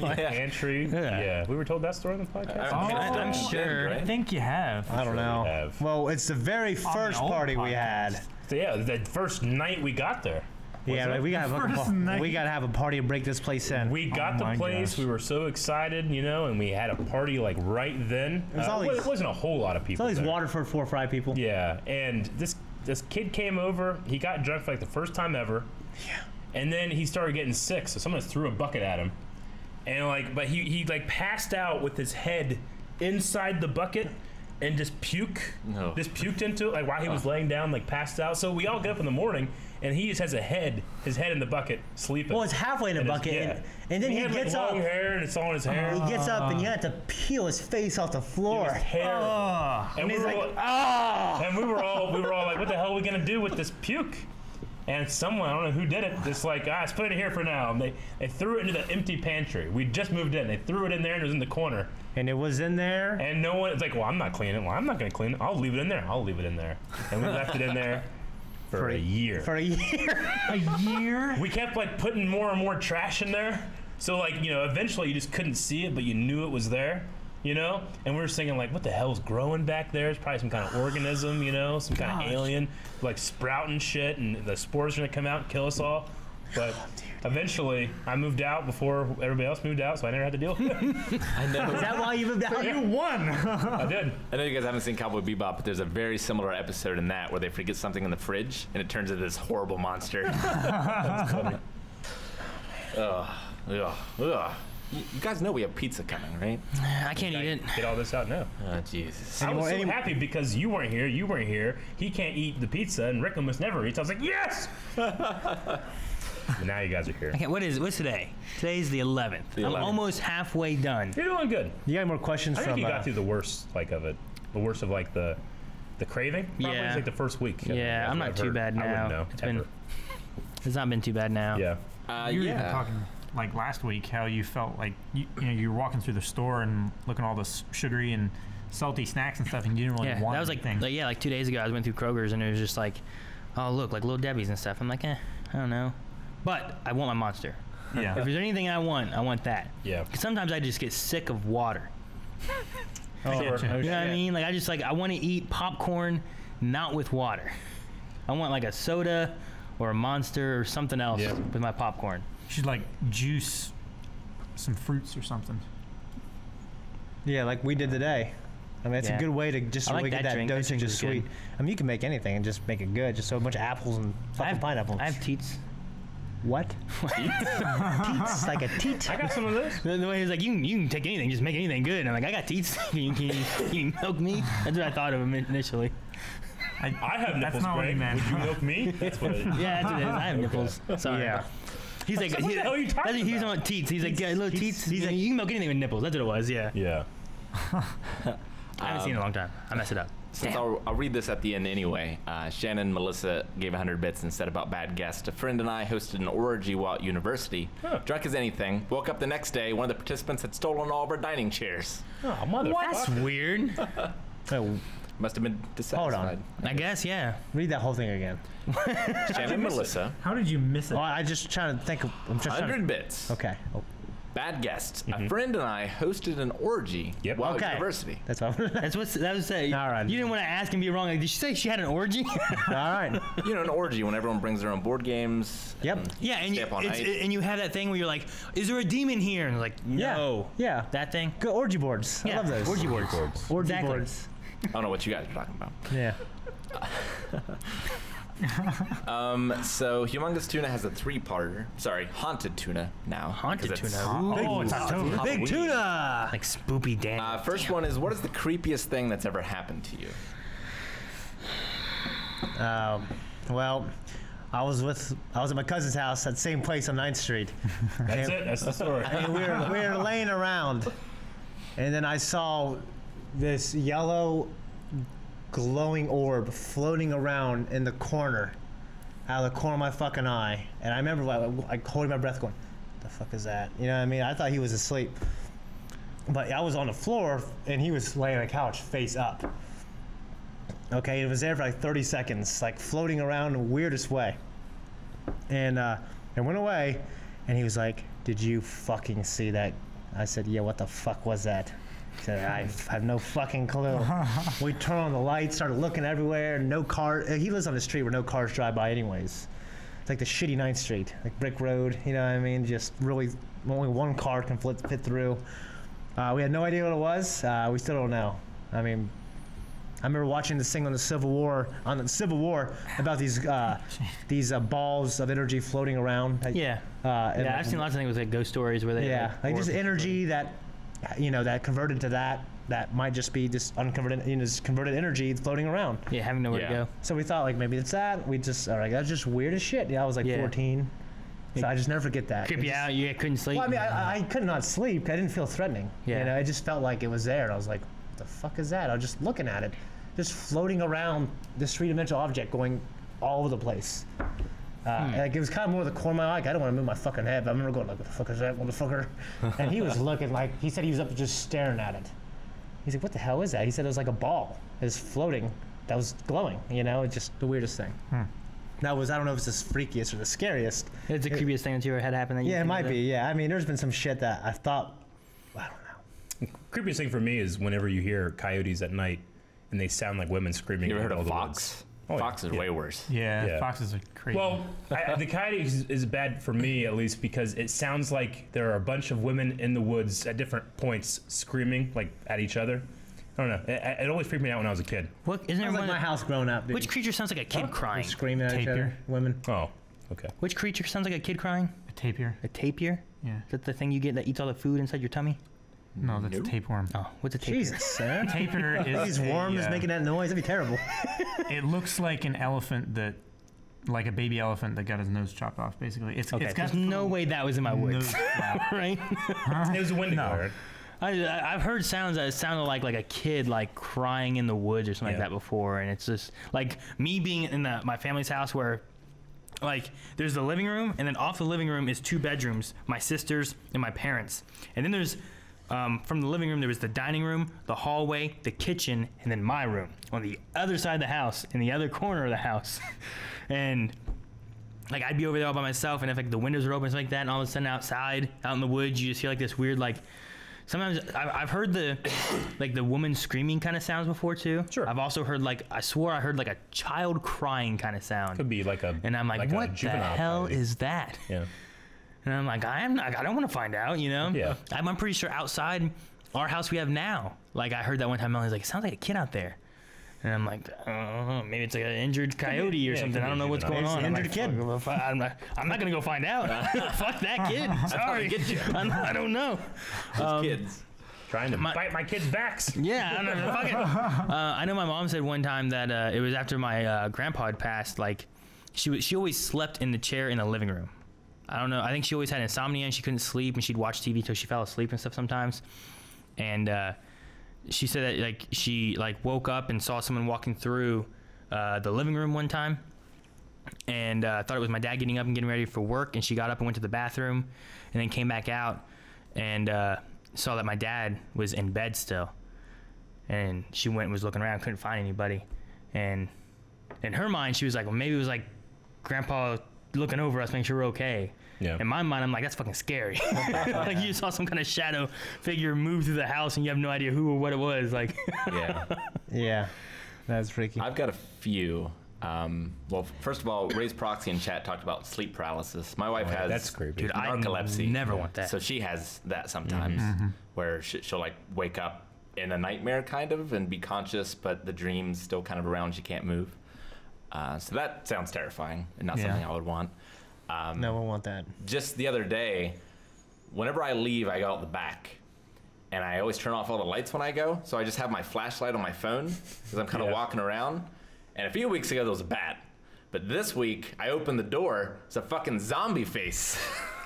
Pantry. Yeah. Yeah. We were told that story on the podcast. I'm sure. I think you have. I don't Sure we know. have. Well, it's the very first old party we podcast. had. So yeah, the first night we got there. Yeah, it? we gotta First night. have a party to break this place in. We got Oh the my place. gosh. We were so excited, you know, and we had a party like right then. was all these- it wasn't a whole lot of It's people. all these there. Waterford 4 or 5 people. Yeah, and this kid came over. He got drunk for like the first time ever. Yeah. And then he started getting sick, so someone threw a bucket at him, and like, but he like passed out with his head inside the bucket, and just puke. No. Just puked into it, like while he was laying down, like passed out. So we all get up in the morning, and he just has his head in the bucket, sleeping. Well, it's halfway in the bucket, and then he had gets like up. long hair, and it's all in his hair. He gets up, and you had to peel his face off the floor. His hair. And he's like, And we were all like, what the hell are we gonna do with this puke? And someone, I don't know who did it, just like, let's put it here for now. And they threw it into the empty pantry. We just moved in. They threw it in there, and it was in the corner. And it was in there. And no one, it's like, well, I'm not cleaning it. Well, I'm not gonna clean it. I'll leave it in there. And we left it in there for a year. For a year. A year? We kept like putting more and more trash in there. So like, eventually you just couldn't see it, but you knew it was there. And we were thinking like, what the hell's growing back there? It's probably some kind of organism, some kind of alien, like sprouting shit, and the spores are gonna come out and kill us all. But eventually, I moved out before everybody else moved out, so I never had to deal with it. I know. Is that why you moved out? You won. I did. I know you guys haven't seen Cowboy Bebop, but there's a very similar episode in that where they forget something in the fridge and it turns into this horrible monster. That's funny. Ugh. You guys know we have pizza coming, right? I can't eat it. Get all this out now. Oh, Jesus. I was so happy because you weren't here. You weren't here. He can't eat the pizza, and Rick almost never eats. I was like, yes! But now you guys are here. What's today? Today's the 11th. The I'm 11th. almost halfway done. You're doing good. You got any more questions I think from? you got through the worst of it. The worst of like the craving. Probably Yeah. was like the first week. Yeah, That's I'm what not I've too heard. bad I wouldn't now. know. It's not been too bad now. Yeah. You were even talking like last week how you felt like you were walking through the store and looking at all the sugary and salty snacks and stuff, and you didn't really want that was anything. like 2 days ago. I went through Kroger's and it was just like, oh look, like Little Debbie's and stuff. I'm like, I don't know, but I want my Monster. Yeah. If there's anything I want that. Yeah. 'Cause sometimes I just get sick of water. Oh, Sure. shit. You know what I mean? Like I want to eat popcorn, not with water. I want like a soda or a Monster or something else with my popcorn. You should like juice some fruits or something. Yeah, like we did today. I mean, it's a good way to just I like really get that that drink. That dosage drink of is sweet. good. I mean, you can make anything and just make it good. Just so a bunch of apples and fucking pineapples. I have teats. What? Teats? Like a teat? I got some of this. The way he's like, you can take anything, just make anything good. And I'm like, I got teats. Can you milk me? That's what I thought of him initially. I have nipples, That's not what he Greg. meant. Would you milk me? That's what it is. Yeah, that's what it is. I have nipples. Sorry. Yeah. He's like, What the hell are you talking he's about? on teats. He's like, yeah, little teats. He's He's like, you can milk anything with nipples. That's what it was. Yeah. Yeah. I haven't seen it in a long time. I messed it up. Since I'll read this at the end anyway. Shannon Melissa gave 100 bits and said about bad guests. A friend and I hosted an orgy while at university. Drunk as anything. Woke up the next day. One of the participants had stolen all of our dining chairs. Oh, motherfucker. That's weird. Oh, Must have been dissatisfied. hold on. I guess, yeah. Read that whole thing again. Shannon Melissa. How did you miss it? Well, I just trying to think. I'm just trying 100 bits. to. Okay. Oh, Bad guests. A friend and I hosted an orgy while at Okay. university. that's all. That was say. All right. You didn't want to ask and be wrong. Like, did she say she had an orgy? All right. You know, an orgy when everyone brings their own board games. Yep. Yeah, and Stay up all night. and you have that thing where you're like, is there a demon here? And like, no. Yeah. That thing? Good orgy boards. I Yeah, love those. orgy boards. Orgy Exactly. boards. I don't know what you guys are talking about. Yeah. So Humongous Tuna has a 3-parter. Sorry, Haunted Tuna now. Haunted because it's- tuna. Ooh. Oh, it's October. Halloween. Big tuna. Like spoopy Dan. First one is, what is the creepiest thing that's ever happened to you? Well, I was at my cousin's house at the same place on 9th Street. That's it. That's the story. And we were laying around, and then I saw this yellow glowing orb floating around in the corner, out of the corner of my fucking eye. And I remember like holding my breath going, the fuck is that? You know what I mean? I thought he was asleep. But I was on the floor, and he was laying on the couch face up. Okay, it was there for like 30 seconds, like floating around in the weirdest way. And it went away, and he was like, did you fucking see that? I said, yeah, what the fuck was that? He said, I have no fucking clue. We turned on the lights, started looking everywhere, no car. He lives on the street where no cars drive by anyways. It's like the shitty 9th Street, like brick road, you know what I mean? Just really, only one car can fit through. We had no idea what it was. We still don't know. I mean, I remember watching this thing on the Civil War, about these balls of energy floating around. Yeah. I've seen lots of things with like ghost stories where they. Yeah, like just energy that, that converted to that. that might just be this unconverted, this converted energy floating around. Yeah, having nowhere to go. So we thought like maybe it's that. We just all right, that's just weird as shit. Yeah, I was like 14, so I just never forget that. Creep you out. You couldn't sleep. Well, I mean, I could not sleep. I didn't feel threatening. Yeah. You know, it just felt like it was there. And I was like, what the fuck is that? I was just looking at it, just floating around this three-dimensional object, going all over the place. Like it was kind of more the corner of my eye. Like, I don't want to move my fucking head, but I remember going like, what the fuck is that, motherfucker? And he was looking like, he said he was up just staring at it. He's like, what the hell is that? He said it was like a ball. It was floating. That was glowing. You know, it's just the weirdest thing. That was, I don't know if it's the freakiest or the scariest. It's the creepiest thing that you ever had happen. That you Yeah, it might be. Yeah, I mean, there's been some shit that I thought, I don't know. Creepiest thing for me is whenever you hear coyotes at night and they sound like women screaming. You ever heard all of the fox? woods. Oh, Fox is way worse. Yeah, foxes are crazy. Well, the coyote is bad for me, at least, because it sounds like there are a bunch of women in the woods at different points screaming, like, at each other. I don't know. It always freaked me out when I was a kid. What isn't there Sounds like one? my house growing up, dude. Which creature sounds like a kid crying? Screaming at each other, Tapir. women. Oh, okay. Which creature sounds like a kid crying? a tapir. A tapir? Yeah. Is that the thing you get that eats all the food inside your tummy? No, that's Nope. a tapeworm. Oh, what's a tapir? Jesus, Sam. Tapir is These worms a, making that noise. That'd be terrible. It looks like an elephant that, like a baby elephant that got his nose chopped off. Basically, it's Okay, it's got there's no way that was in my woods, nose flap. right? It was a window. No. I've heard sounds that sounded like a kid like crying in the woods or something like Yeah. that before, and it's just like me being in my family's house where like there's the living room, and then off the living room is 2 bedrooms, my sister's and my parents, and then there's from the living room there was the dining room, the hallway, the kitchen, and then my room on the other side of the house, in the other corner of the house, and like I'd be over there all by myself, and if like the windows were open and stuff like that, and all of a sudden outside out in the woods you just hear like this weird like. Sometimes I've heard the like the woman screaming kind of sounds before too. Sure. I've also heard like I swore I heard like a child crying kind of sound. Could be like a. And I'm like, a what the juvenile hell coyote. is that? Yeah. And I'm like, I don't want to find out, you know? Yeah. I'm pretty sure outside our house we have now. Like I heard that one time, Melanie's like, it sounds like a kid out there. And I'm like, I don't know, maybe it's like an injured coyote or yeah, it something. could I be don't know what's going juvenile. on. I'm Injured like, kid. fuck, I'm not gonna go find out. Fuck that kid. Sorry. get you. I don't know. Those kids. Trying to bite my kids' backs. Yeah, I don't know. Fuck it. I know my mom said one time that it was after my grandpa had passed. Like, she always slept in the chair in the living room. I don't know. I think she always had insomnia and she couldn't sleep, and she'd watch TV till she fell asleep and stuff sometimes. And she said that like she like woke up and saw someone walking through the living room one time, and thought it was my dad getting up and getting ready for work. And she got up and went to the bathroom, and then came back out and saw that my dad was in bed still. And she went and was looking around, couldn't find anybody. And in her mind, she was like, well, maybe it was like Grandpa looking over us, making sure we're okay. Yeah. In my mind, I'm like, that's fucking scary. Like you saw some kind of shadow figure move through the house and you have no idea who or what it was. Like, Yeah. Yeah, that's freaky. I've got a few. Well, first of all, Ray's Proxy in chat talked about sleep paralysis. My wife has That's creepy. dude, I narcolepsy. never want that. So she has that sometimes, where she'll like wake up in a nightmare kind of and be conscious, but the dream's still kind of around. She can't move. So that sounds terrifying and not Yeah. something I would want. No one want that. Just the other day, whenever I leave, I go out the back. And I always turn off all the lights when I go. So I just have my flashlight on my phone because I'm kind of Yeah. walking around. And a few weeks ago, that was bad. But this week, I opened the door. It's a fucking zombie face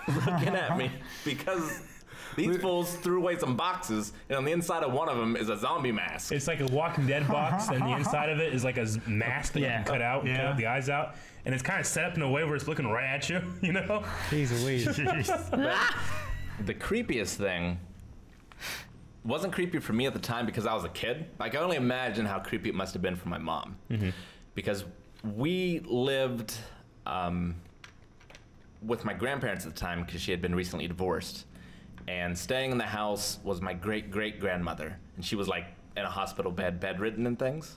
looking at me because these fools threw away some boxes. And on the inside of one of them is a zombie mask. It's like a Walking Dead box, and the inside of it is like a mask that Yeah. you can cut out and cut Yeah. out the eyes out. And it's kind of set up in a way where it's looking right at you, you know? Jeez Louise. The creepiest thing wasn't creepy for me at the time because I was a kid. I can only imagine how creepy it must have been for my mom. Because we lived with my grandparents at the time because she had been recently divorced. And staying in the house was my great-great-grandmother. And she was like in a hospital bed, bedridden and things.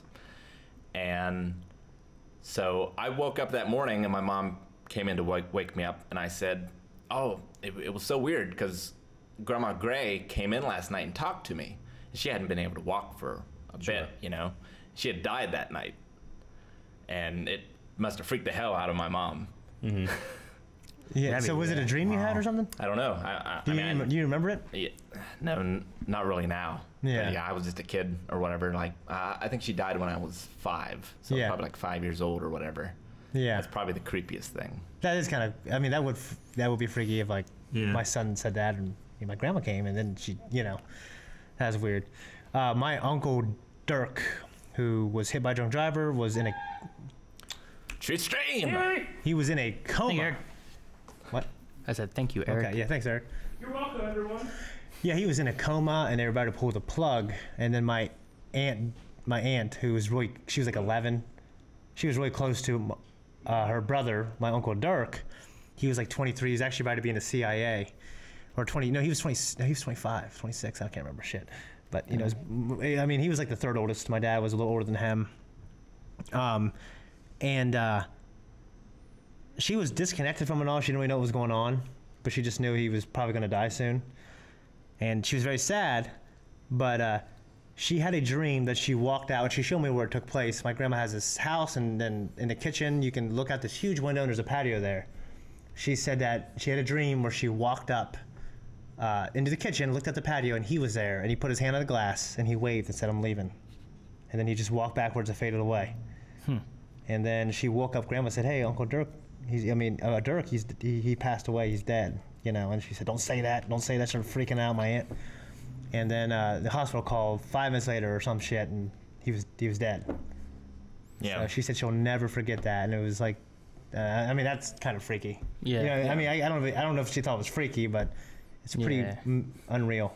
And so I woke up that morning and my mom came in to wake me up. And I said, oh, it was so weird because Grandma Gray came in last night and talked to me. She hadn't been able to walk for a bit, you know. She had died that night. And it must have freaked the hell out of my mom. Yeah. So was it a dream you had or something? I don't know. I Do you, mean, do you remember it? yeah, no, not really now. Yeah. But yeah, I was just a kid or whatever. Like, I think she died when I was 5. So Yeah. probably like 5 years old or whatever. Yeah. That's probably the creepiest thing. That is kind of. I mean, that would be freaky if like Yeah. my son said that and my grandma came and then she, that's weird. My uncle Dirk, who was hit by a drunk driver, was in a True stream. he was in a coma. Eric. What? I said thank you, Eric. Okay. Yeah. Thanks, Eric. You're welcome, everyone. Yeah, he was in a coma and they were about to pull the plug, and then my aunt, who was she was like 11, she was really close to her brother, my uncle Dirk. He was like 23. He was actually about to be in the CIA, or 20. No, he was 20. No, he was 25, 26. I can't remember shit. But he was like the third oldest. My dad was a little older than him. She was disconnected from it all. She didn't really know what was going on, but she just knew he was probably going to die soon. And she was very sad, but she had a dream that she walked out, and she showed me where it took place. My grandma has this house, and then in the kitchen, you can look out this huge window, and there's a patio there. She said that she had a dream where she walked up into the kitchen, looked at the patio, and he was there, and he put his hand on the glass, and he waved and said, "I'm leaving." And then he just walked backwards and faded away. And then she woke up, Grandma said, "Hey, Uncle Dirk, Dirk, he passed away, he's dead." And she said, don't say that, she's freaking out, my aunt. And then the hospital called 5 minutes later or some shit, and he was dead. Yeah. So she said she'll never forget that, and it was like, that's kind of freaky. Yeah. I don't know if she thought it was freaky, but it's pretty unreal,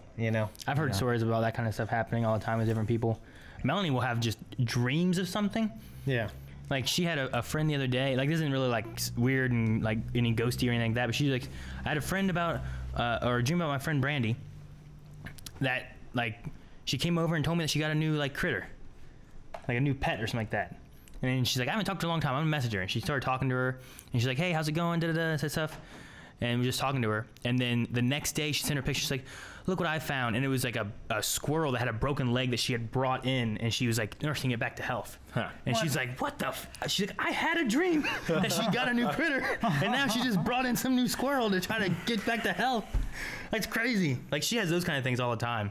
I've heard stories about that kind of stuff happening all the time with different people. Melanie will have just dreams of something. Yeah. Like, she had a friend the other day, like, this isn't really, like, weird and, like, any ghosty or anything like that, but she's like, I had a friend or a dream about my friend Brandy that, like, she came over and told me that she got a new, like, critter, like a new pet or something like that. And then she's like, I haven't talked to her in a long time, I'm gonna message her. And she started talking to her, and she's like, hey, how's it going, da-da-da, that stuff. And we were just talking to her. And then the next day, she sent her picture, she's like, look what I found. And it was like a squirrel that had a broken leg that she had brought in, and she was like nursing it back to health. And she's like, what the she's like, I had a dream that she got a new critter, and now she just brought in some new squirrel to try to get back to health. That's crazy. Like, she has those kind of things all the time.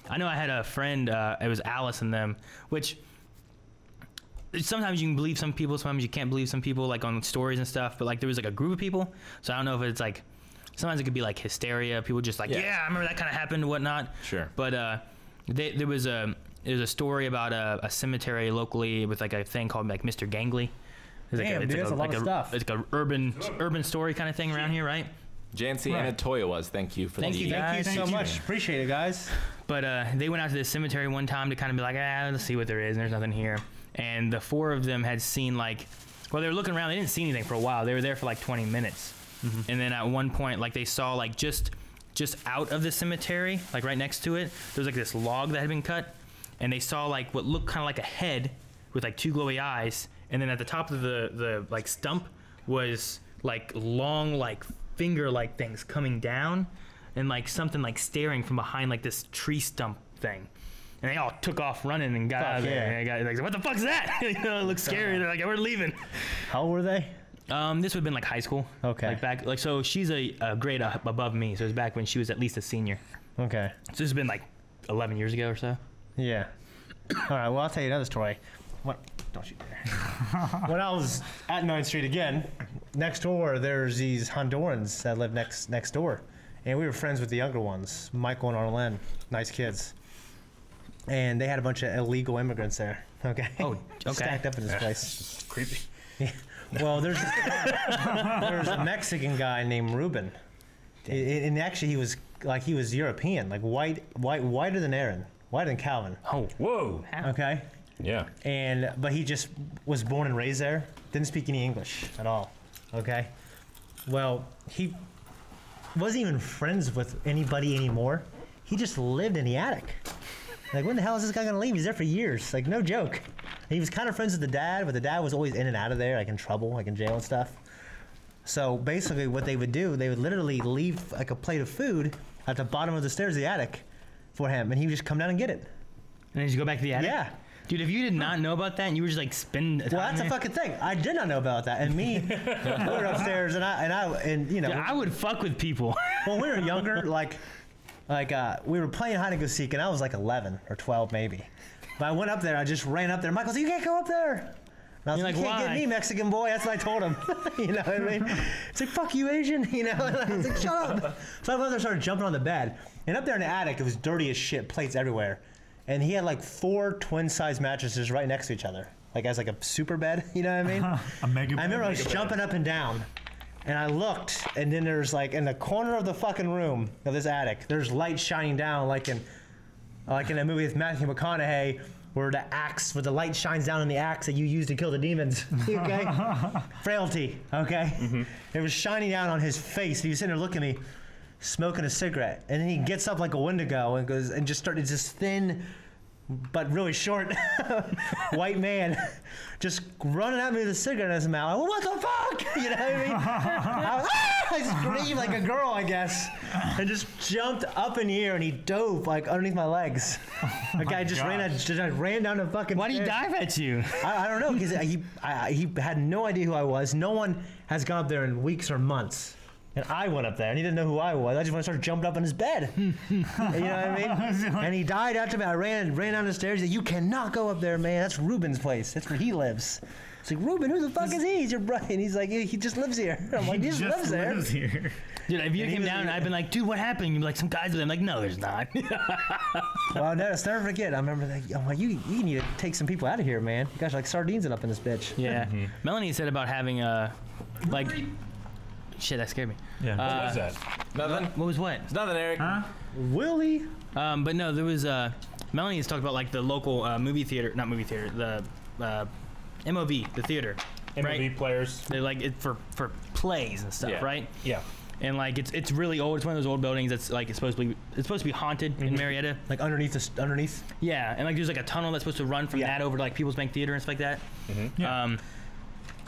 I know I had a friend, it was Alice and them, which sometimes you can believe some people, sometimes you can't believe some people, like on stories and stuff, but like there was like a group of people, so I don't know if it's like, sometimes it could be like hysteria, people just like, yeah I remember that kind of happened and whatnot. Sure. But there was a story about a cemetery locally with like a thing called like Mr. Gangley. There's a lot of stuff. It's like a urban story kind of thing around here, right? Jancy and Atoya was. Thank you for Thank you, guys. Thank you so much. Appreciate it, guys. But they went out to this cemetery one time to kind of be like, let's see what there is, and there's nothing here. And the 4 of them had seen like, well, they were looking around, they didn't see anything for a while. They were there for like 20 minutes. And then at one point, like they saw like just out of the cemetery, like right next to it, there was like this log that had been cut, and they saw like what looked kind of like a head with like 2 glowy eyes, and then at the top of the like stump was like long like finger like things coming down, and like something like staring from behind like this tree stump thing. And they all took off running and got out of there. And they got like, what the fuck's that? It looks scary. They're like, we're leaving. How old were they? This would have been like high school. Okay. Like back, like, so she's a grade above me, so it was back when she was at least a senior. Okay. So this has been like 11 years ago or so. Yeah. All right. Well, I'll tell you another story. Don't you dare. When I was at 9th Street again, next door, there's these Hondurans that live next door, and we were friends with the younger ones, Michael and Arlen, nice kids. And they had a bunch of illegal immigrants there. Okay. Oh, okay. Stacked up in this place. Creepy. Yeah. Well, there's a Mexican guy named Ruben, and actually he was European, like whiter than Aaron, whiter than Calvin. Oh, Whoa. Okay. Yeah. But he just was born and raised there. Didn't speak any English at all. Okay. Well, he wasn't even friends with anybody anymore. He just lived in the attic. Like, when the hell is this guy gonna leave? He's there for years. Like, no joke. He was kind of friends with the dad, but the dad was always in and out of there, like in trouble, like in jail and stuff. So basically what they would do, they would literally leave like a plate of food at the bottom of the stairs of the attic for him, and he would just come down and get it. and then you go back to the attic? Yeah. Dude, if you did not know about that and you were just like spending time Well, that's there, a fucking thing. I did not know about that. And me, we were upstairs, and you know. dude, I would fuck with people. When we were younger, like like we were playing hide and go seek, and I was like 11 or 12 maybe. But I went up there. I just ran up there. Michael's like, you can't go up there. And I was like, you can't get me, Mexican boy. That's what I told him. You know what I mean? It's like, fuck you, Asian. You know? And I was like, shut up. So I went up there and started jumping on the bed. And up there in the attic, it was dirty as shit, plates everywhere. And he had like 4 twin-size mattresses right next to each other. Like as like a super bed, you know what I mean? A mega. I remember I was jumping up and down. And I looked, and then there's like in the corner of the fucking room of this attic, there's light shining down like in that movie with Matthew McConaughey, where the light shines down on the axe that you use to kill the demons. Okay? Frailty, okay? Mm-hmm. It was shining down on his face. He was sitting there looking at me, smoking a cigarette. And then he gets up like a Wendigo and goes and just started this thin but really short white man just running at me with a cigarette in his mouth. Well, what the fuck? You know what I mean? I screamed like a girl, I guess, and just jumped up in the air, and he dove like underneath my legs. The guy just ran down the fucking Why did he dive at you? I don't know, because he had no idea who I was. No one has gone up there in weeks or months. And I went up there, and he didn't know who I was. I just went and started jumping up in his bed. You know what I mean? And he died after me. I ran down the stairs. He said, you cannot go up there, man. That's Ruben's place. That's where he lives. It's like, Ruben, who the fuck is he? He's your brother. And he's like, he just lives here. I'm like, he just lives there. Dude, if you came down and I'd been like, dude, what happened? You'd be like, some guys with him. I'm like, no, there's not. Well, I'll never forget. I remember that. I'm like, you need to take some people out of here, man. You guys are like sardines up in this bitch. Yeah. Mm-hmm. Melanie said about having like... Shit, that scared me. Yeah. What was that? Nothing. What was what? It's nothing, Eric. Huh? Willie. But no, there was Melanie has talked about like the local movie theater, not movie theater, the MOV, the theater. MOV right? players. They like it for plays and stuff, Yeah. right? Yeah. And like it's really old. It's one of those old buildings that's like it's supposed to be haunted in Marietta. Like underneath. Yeah, and like there's like a tunnel that's supposed to run from that over to like People's Bank Theater and stuff like that. Mm-hmm. Yeah.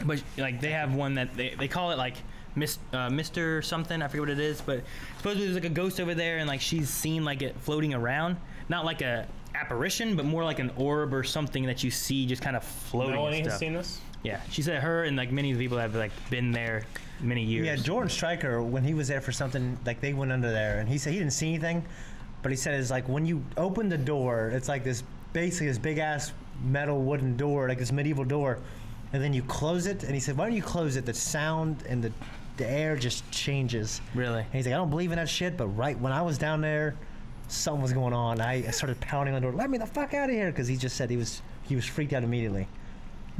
But like they have one that they call it like Mr. something, I forget what it is, but supposedly there's like a ghost over there, and like she's seen like it floating around, not like a apparition, but more like an orb or something that you see just kind of floating. Melanie and has stuff. seen this? Yeah, she said her and like many of the people that have like been there many years. Yeah, Jordan Stryker, when he was there for something, like they went under there, and he said he didn't see anything, but he said it's like when you open the door, it's like basically this big ass metal wooden door, like this medieval door, and then you close it, and he said, why don't you close it? The sound and the air just changes. Really? And he's like, I don't believe in that shit, but right when I was down there, something was going on. I started pounding on the door, let me the fuck out of here, because he just said he was freaked out immediately.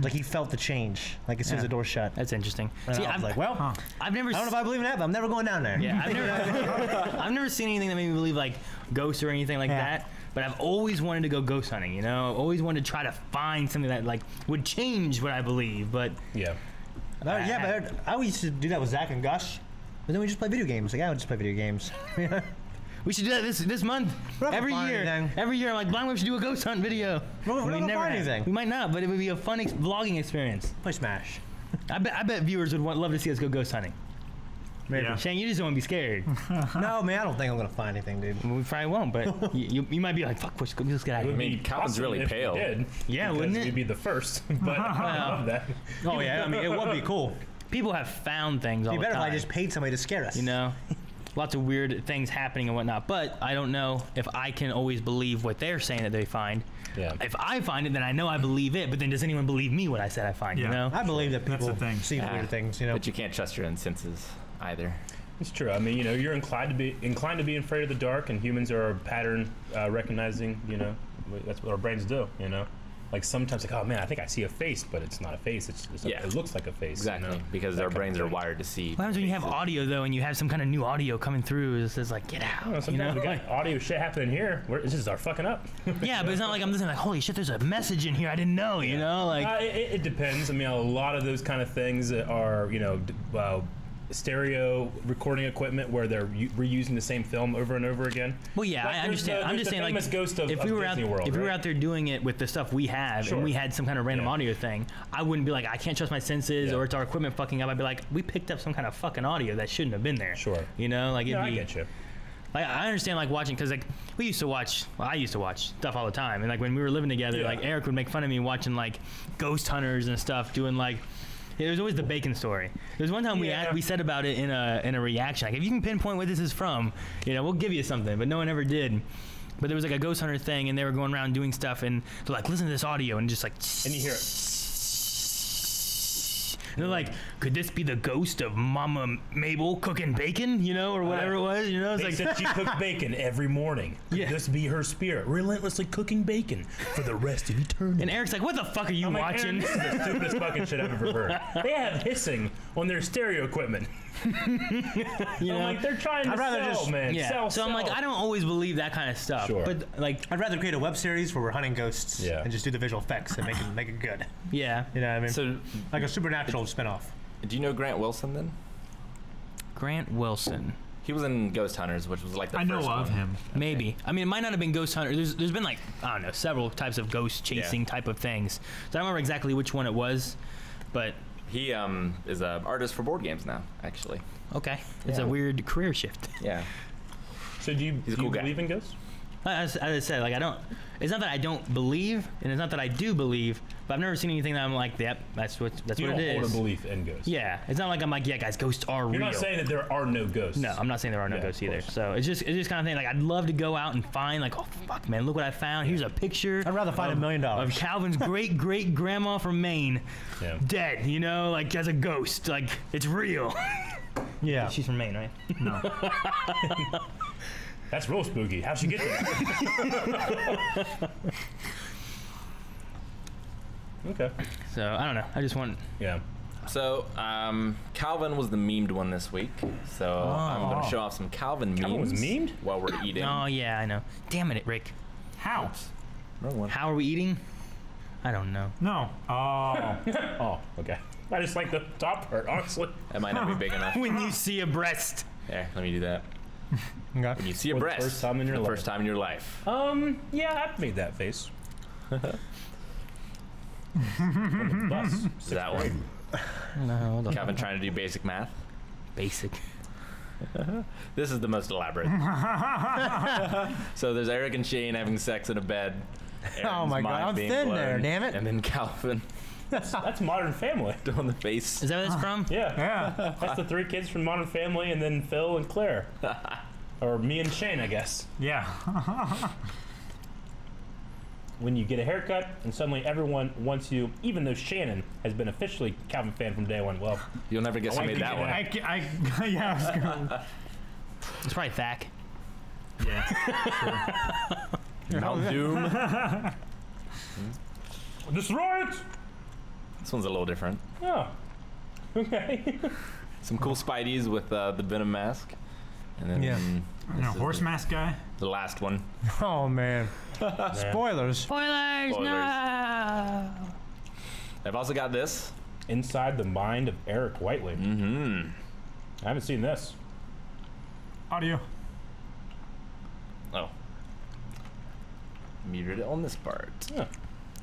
Like he felt the change, like as soon as the door shut. That's interesting. And See, I was like, well, I've never. I don't know if I believe in that, but I'm never going down there. Yeah, I've never seen anything that made me believe like ghosts or anything like that. But I've always wanted to go ghost hunting. You know, I've always wanted to try to find something that like would change what I believe. But Yeah. But I used to do that with Zach and Gus, but then we just play video games. Like I would just play video games. we should do that this month. We're not Every gonna find year, anything. every year, I'm like, Blind Web should do a ghost hunt video. We're not We gonna never find have. anything. We might not, but it would be a fun vlogging experience. Play Smash. I bet viewers would love to see us go ghost hunting. Maybe. Yeah. Shane, you just don't want to be scared. No, man, I don't think I'm gonna find anything, dude. We probably won't, but you might be like, fuck, let's get out of I here. mean, Calvin's awesome really if we pale. did, Yeah, because wouldn't it? We'd be the first. But I love that. Oh yeah, I mean it would be cool. People have found things all It'd be the better time. if I just paid somebody to scare us. You know, lots of weird things happening and whatnot. But I don't know if I can always believe what they're saying that they find. Yeah. If I find it, then I know I believe it. But then does anyone believe me what I said I find? Yeah. You know? I believe that That's people the thing. see weird things. You know. But you can't trust your own senses either. It's true. I mean, you know, you're inclined to be afraid of the dark, and humans are pattern recognizing. You know, that's what our brains do. You know, like sometimes like, oh man, I think I see a face, but it's not a face. It looks like a face. Exactly, You know? because That our kind of brains are thing. wired to see. What happens when you have audio though, and you have some kind of new audio coming through? It's like get out. Well, You sometimes know? we got audio shit happening here. This is our fucking up. Yeah, but it's not like I'm listening like, holy shit, there's a message in here I didn't know. You know, like It depends. I mean, a lot of those kind of things are, you know, stereo recording equipment where they're reusing the same film over and over again. well, yeah, Like, I there's understand. the- I'm there's just the saying, like, famous ghost of if we were Disney out, World, if we were right? out there doing it with the stuff we have, Sure. and we had some kind of random Yeah. audio thing, I wouldn't be like, I can't trust my senses, Yeah. or it's our equipment fucking up. I'd be like, we picked up some kind of fucking audio that shouldn't have been there. Sure. You know, like it'd Yeah, be. I get you. Like I understand like watching because like I used to watch stuff all the time, and like when we were living together, Yeah. like Eric would make fun of me watching like ghost hunters and stuff, doing like Yeah, there's always the bacon story. There's one time we said about it in a reaction. Like, if you can pinpoint where this is from, we'll give you something. But no one ever did. But there was like a ghost hunter thing, and they were going around doing stuff, and they're like, listen to this audio, and just like, And you hear it. and they're like, could this be the ghost of Mama Mabel cooking bacon, or whatever it was, It's They like, said she cooked bacon every morning. Could Yeah. this be her spirit, relentlessly cooking bacon for the rest of eternity? and Eric's like, what the fuck are you I'm like, watching? Aaron, this is the stupidest fucking shit I've ever heard. They have hissing on their stereo equipment. I'm like, they're trying to I'd rather sell, just- man. Yeah. Sell, So I'm like, sell. I don't always believe that kind of stuff. Sure. But like, I'd rather create a web series where we're hunting ghosts Yeah. and just do the visual effects and make it good. yeah. You know what I mean? So, Like a supernatural spinoff. do you know Grant Wilson then? Grant Wilson. He was in Ghost Hunters, which was like the I know first of one. him. Maybe. I mean, it might not have been Ghost Hunter. There's been like, I don't know, several types of ghost chasing Yeah. type of things. So I don't remember exactly which one it was, but He is an artist for board games now, actually. okay. It's Yeah. a weird career shift. Yeah. So do you He's a cool guy. believe in ghosts? As I said, like, it's not that I don't believe, and it's not that I do believe, but I've never seen anything that I'm like, yep, that's what You it don't hold a is. belief in ghosts. Yeah. It's not like I'm like, yeah, guys, ghosts are You're real. not saying that there are no ghosts. No, I'm not saying there are no Yeah, ghosts of either. course. So it's just kind of thing. Like, I'd love to go out and find, like, oh fuck, man, look what I found. Here's a picture. I'd rather find $1 million. Of Calvin's great great grandma from Maine, Yeah. dead. Like as a ghost. Like, it's real. Yeah. She's from Maine, right? No. That's real spooky. How'd she get there? Okay. So I don't know. I just want. Yeah. So, Calvin was the memed one this week. So, I'm going to show off some Calvin memes. Calvin was memed? While we're eating. Oh yeah, I know. Damn it, Rick. How? Wrong one. How are we eating? I don't know. No. Oh. Oh, okay. I just like the top part, honestly. That might not be big enough. When you see a breast. There, let me do that. Okay. When you see a For the breast. first time in your the life. first time in your life. Yeah, I've made that face. Bus. That one. No, the Calvin trying to do basic math. basic. This is the most elaborate. So there's Eric and Shane having sex in a bed. Oh my Aaron's God, mind I'm being thin blown, there, damn it. And then Calvin That's Modern Family. on the face. Is that where that's from? Yeah. Yeah. That's the three kids from Modern Family, and then Phil and Claire. Or me and Shane, I guess. Yeah. When you get a haircut and suddenly everyone wants you, even though Shannon has been officially Calvin fan from day one. Well, You'll never guess who I made that one. Yeah. I was gonna, It's probably Thack. yeah. Mount Doom. destroy it! This one's a little different. Oh. Okay. Some cool Spideys with the Venom mask. And then Yeah. No, horse mask guy. the last one. Oh man. Spoilers. Spoilers! Spoilers. No. I've also got this. Inside the Mind of Eric Whiteley. Mm-hmm. I haven't seen this. Audio. Oh. Muted it on this part. Yeah.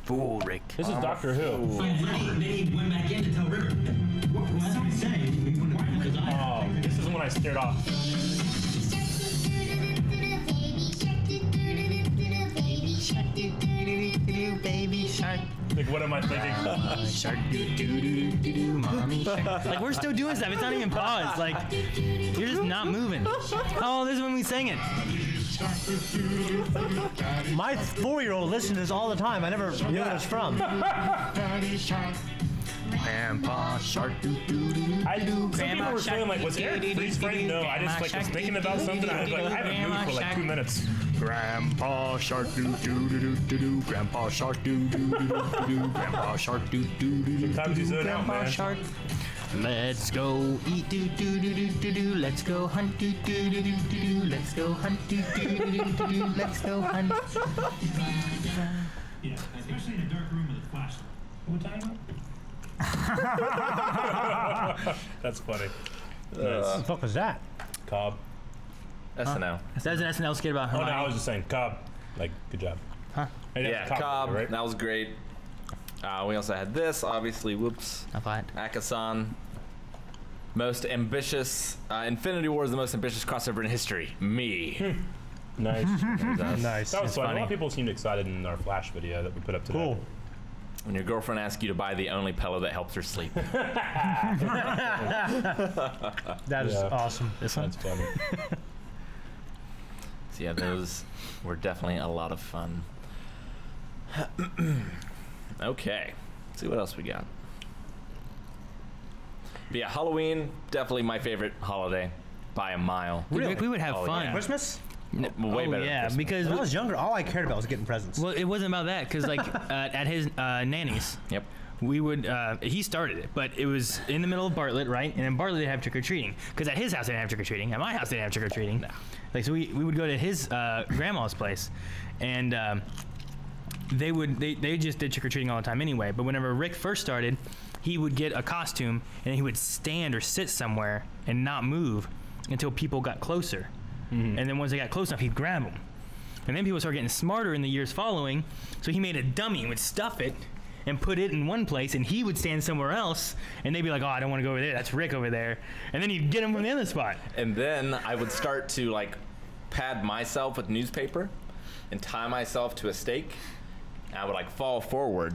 Fool, Rick. This is Doctor Who. Oh, this is when I stared off. Baby shark, Like, what am I thinking? shark, doo doo doo doo doo, mommy shark. Like, we're still doing stuff. It's not even paused. Like, you're just not moving. Oh, this is when we sang it. My 4-year-old listens to this all the time. I never knew what it was from. Grandpa shark, doo doo doo doo. Some people were saying, like, was Eric freeze frame? No, I just like was thinking about something. I was like, I haven't moved for like 2 minutes. Grandpa shark, doo doo doo doo doo doo. Grandpa shark, doo doo doo doo doo. Grandpa shark, doo doo doo doo. Sometimes you zone out, Grandpa man. shark. Let's go eat doo doo doo doo doo doo. Let's go hunt doo doo doo doo doo doo. Let's go hunt doo doo doo doo doo doo. Let's go hunt. Yeah, especially in a dark room with a flashlight. What are we talking about? That's funny. What the fuck was that? Cobb. SNL. That was an SNL skit about Oh, no, Hermione. I was just saying Cobb. Like, good job. Huh? Hey, that's Yeah, Cobb. right? That was great. We also had this, obviously. Whoops. Not bad. Akasan. Most ambitious. Infinity War is the most ambitious crossover in history. Me. Nice. Nice. That was fun. A lot funny. of people seemed excited in our Flash video that we put up today. Cool. When your girlfriend asks you to buy the only pillow that helps her sleep. That is awesome. This one? That's funny. So yeah, those were definitely a lot of fun. Okay, let's see what else we got. But yeah, Halloween, definitely my favorite holiday by a mile. Really? We would have Oh, fun. yeah. Christmas? Way better. Yeah, than Christmas. because When I was younger, all I cared about was getting presents. well, it wasn't about that because like at his nanny's, Yep. we would he started it, but it was in the middle of Bartlett, right? And in Bartlett they have trick or treating because at his house they didn't have trick or treating. At my house they didn't have trick or treating. Like so we would go to his grandma's place, and they just did trick or treating all the time anyway. But whenever Rick first started, he would get a costume and he would stand or sit somewhere and not move until people got closer. And then once they got close enough, he'd grab them. And then people started getting smarter in the years following, so he made a dummy and would stuff it and put it in one place, and he would stand somewhere else, and they'd be like, oh, I don't want to go over there, that's Rick over there. And then he'd get him from the other spot. And then I would start to like pad myself with newspaper and tie myself to a stake. And I would like fall forward,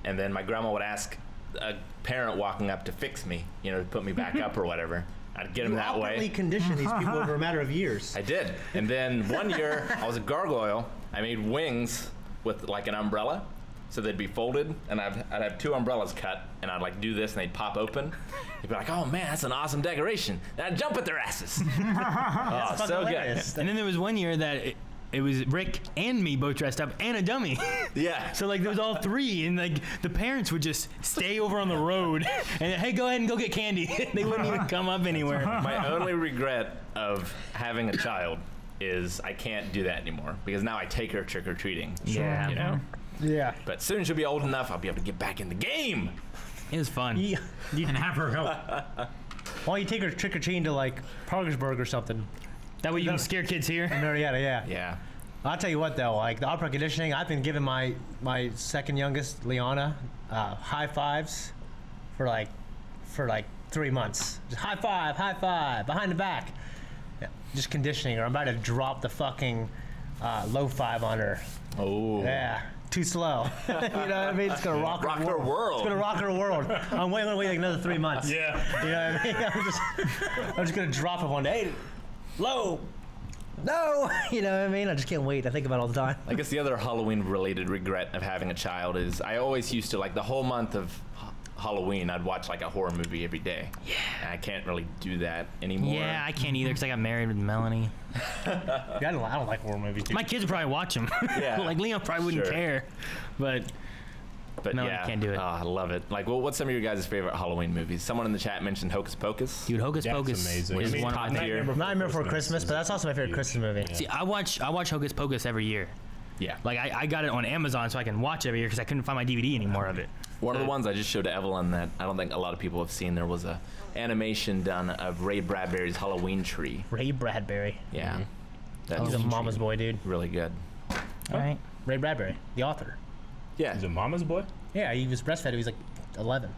and then my grandma would ask a parent walking up to fix me, you know, to put me back up or whatever. I'd get him You that operantly way. conditioned these people over a matter of years. I did. And then one year, I was a gargoyle. I made wings with like an umbrella. So they'd be folded, and I'd have two umbrellas cut, and I'd like do this, and they'd pop open. They'd be like, oh man, that's an awesome decoration. And I'd jump at their asses. Oh, so good. Hilarious. And then there was one year that it was Rick and me both dressed up and a dummy. Yeah. So like there was all three, and like the parents would just stay over on the road and hey, go ahead and go get candy. They wouldn't even come up anywhere. My only regret of having a child is I can't do that anymore because now I take her trick or treating. Yeah. You know. Yeah. But as soon as she'll be old enough, I'll be able to get back in the game. It was fun. You And have her help. Why don't you take her trick or treating to like Parkersburg or something? That way you can scare kids here. Marietta, yeah. Yeah. I'll tell you what though, like the opera conditioning, I've been giving my second youngest, Liana, high fives for like 3 months. Just high five, behind the back. Yeah, just conditioning her. I'm about to drop the fucking low five on her. Oh. Yeah. Too slow. You know what I mean? It's gonna rock her world. It's gonna rock her world. I'm gonna wait like another 3 months. Yeah. You know what I mean? I'm just gonna drop it one day. Low. No. You know what I mean? I just can't wait. I think about it all the time. I guess the other Halloween-related regret of having a child is I always used to, like, the whole month of Halloween, I'd watch, like, a horror movie every day. Yeah. And I can't really do that anymore. Yeah, I can't either because I got married with Melanie. I don't like horror movies. Dude. My kids would probably watch them. Yeah. Like Leon probably wouldn't Sure. care, but But No, yeah, I can't do it. I love it. Like, well, what's some of your guys' favorite Halloween movies? Someone in the chat mentioned Hocus Pocus. dude, Hocus That's Pocus amazing. is I mean, one of my top favorites. tier. Nightmare Before Christmas, is but that's also my favorite huge. Christmas movie. See, I watch Hocus Pocus every year. Yeah. Like I got it on Amazon so I can watch every year because I couldn't find my DVD anymore of it. One of the ones I just showed to Evelyn that I don't think a lot of people have seen. There was a animation done of Ray Bradbury's Halloween tree. Ray Bradbury. Yeah. That's He's a mama's boy, dude. really good. All right. Ray Bradbury, the author. Yeah. Is it Mama's Boy? Yeah, he was breastfed. He was like 11.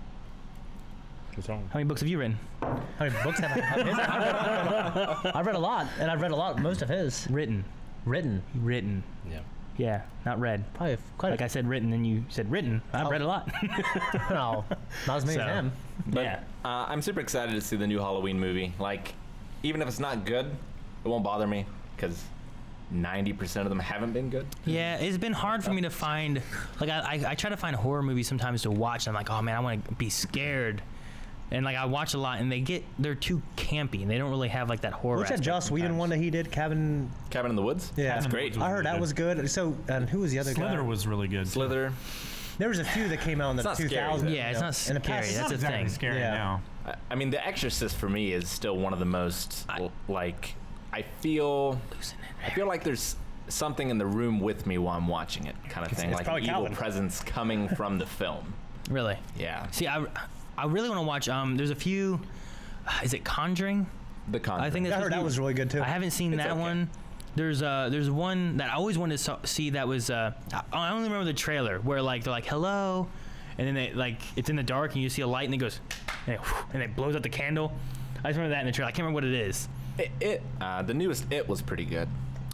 What's wrong? How many books have you written? How many books have I? I've read a lot, and I've read a lot, most of his. Written. Written. Yeah. Yeah, not read. Probably quite Like I said written, and you said written. I've read a lot. no, not as many So. as him. But Yeah. I'm super excited to see the new Halloween movie. Like, even if it's not good, it won't bother me because 90% of them haven't been good. Yeah, it's been hard for me to find. Like I try to find horror movies sometimes to watch. And I'm like, oh man, I want to be scared. And like I watch a lot, and they're too campy, and they don't really have like that horror. What's that aspect Joss Whedon sometimes. one that he did? Cabin. Cabin in the Woods? Yeah. That's Cabin in the great. Woods I heard that good. was good. So, and who was the other Slither guy? was really good. Slither. There was a few that came out in the It's not scary, 2000s. though. Yeah, it's not In the scary. past, That's Not the exactly thing. scary Yeah. now. I mean, The Exorcist for me is still one of the most like I feel like there's something in the room with me while I'm watching it, kind of thing, it's like an probably evil Calvin. presence coming from the film. Really? Yeah, See, I really want to watch. There's a few. Is it Conjuring? The Conjuring. I think that's I heard supposed to that be- was really good too. I haven't seen It's that okay. one. There's one that I always wanted to see that was I only remember the trailer where like they're like hello, and then they like it's in the dark and you see a light and it goes and it blows out the candle. I just remember that in the trailer. I can't remember what it is. The newest It was pretty good.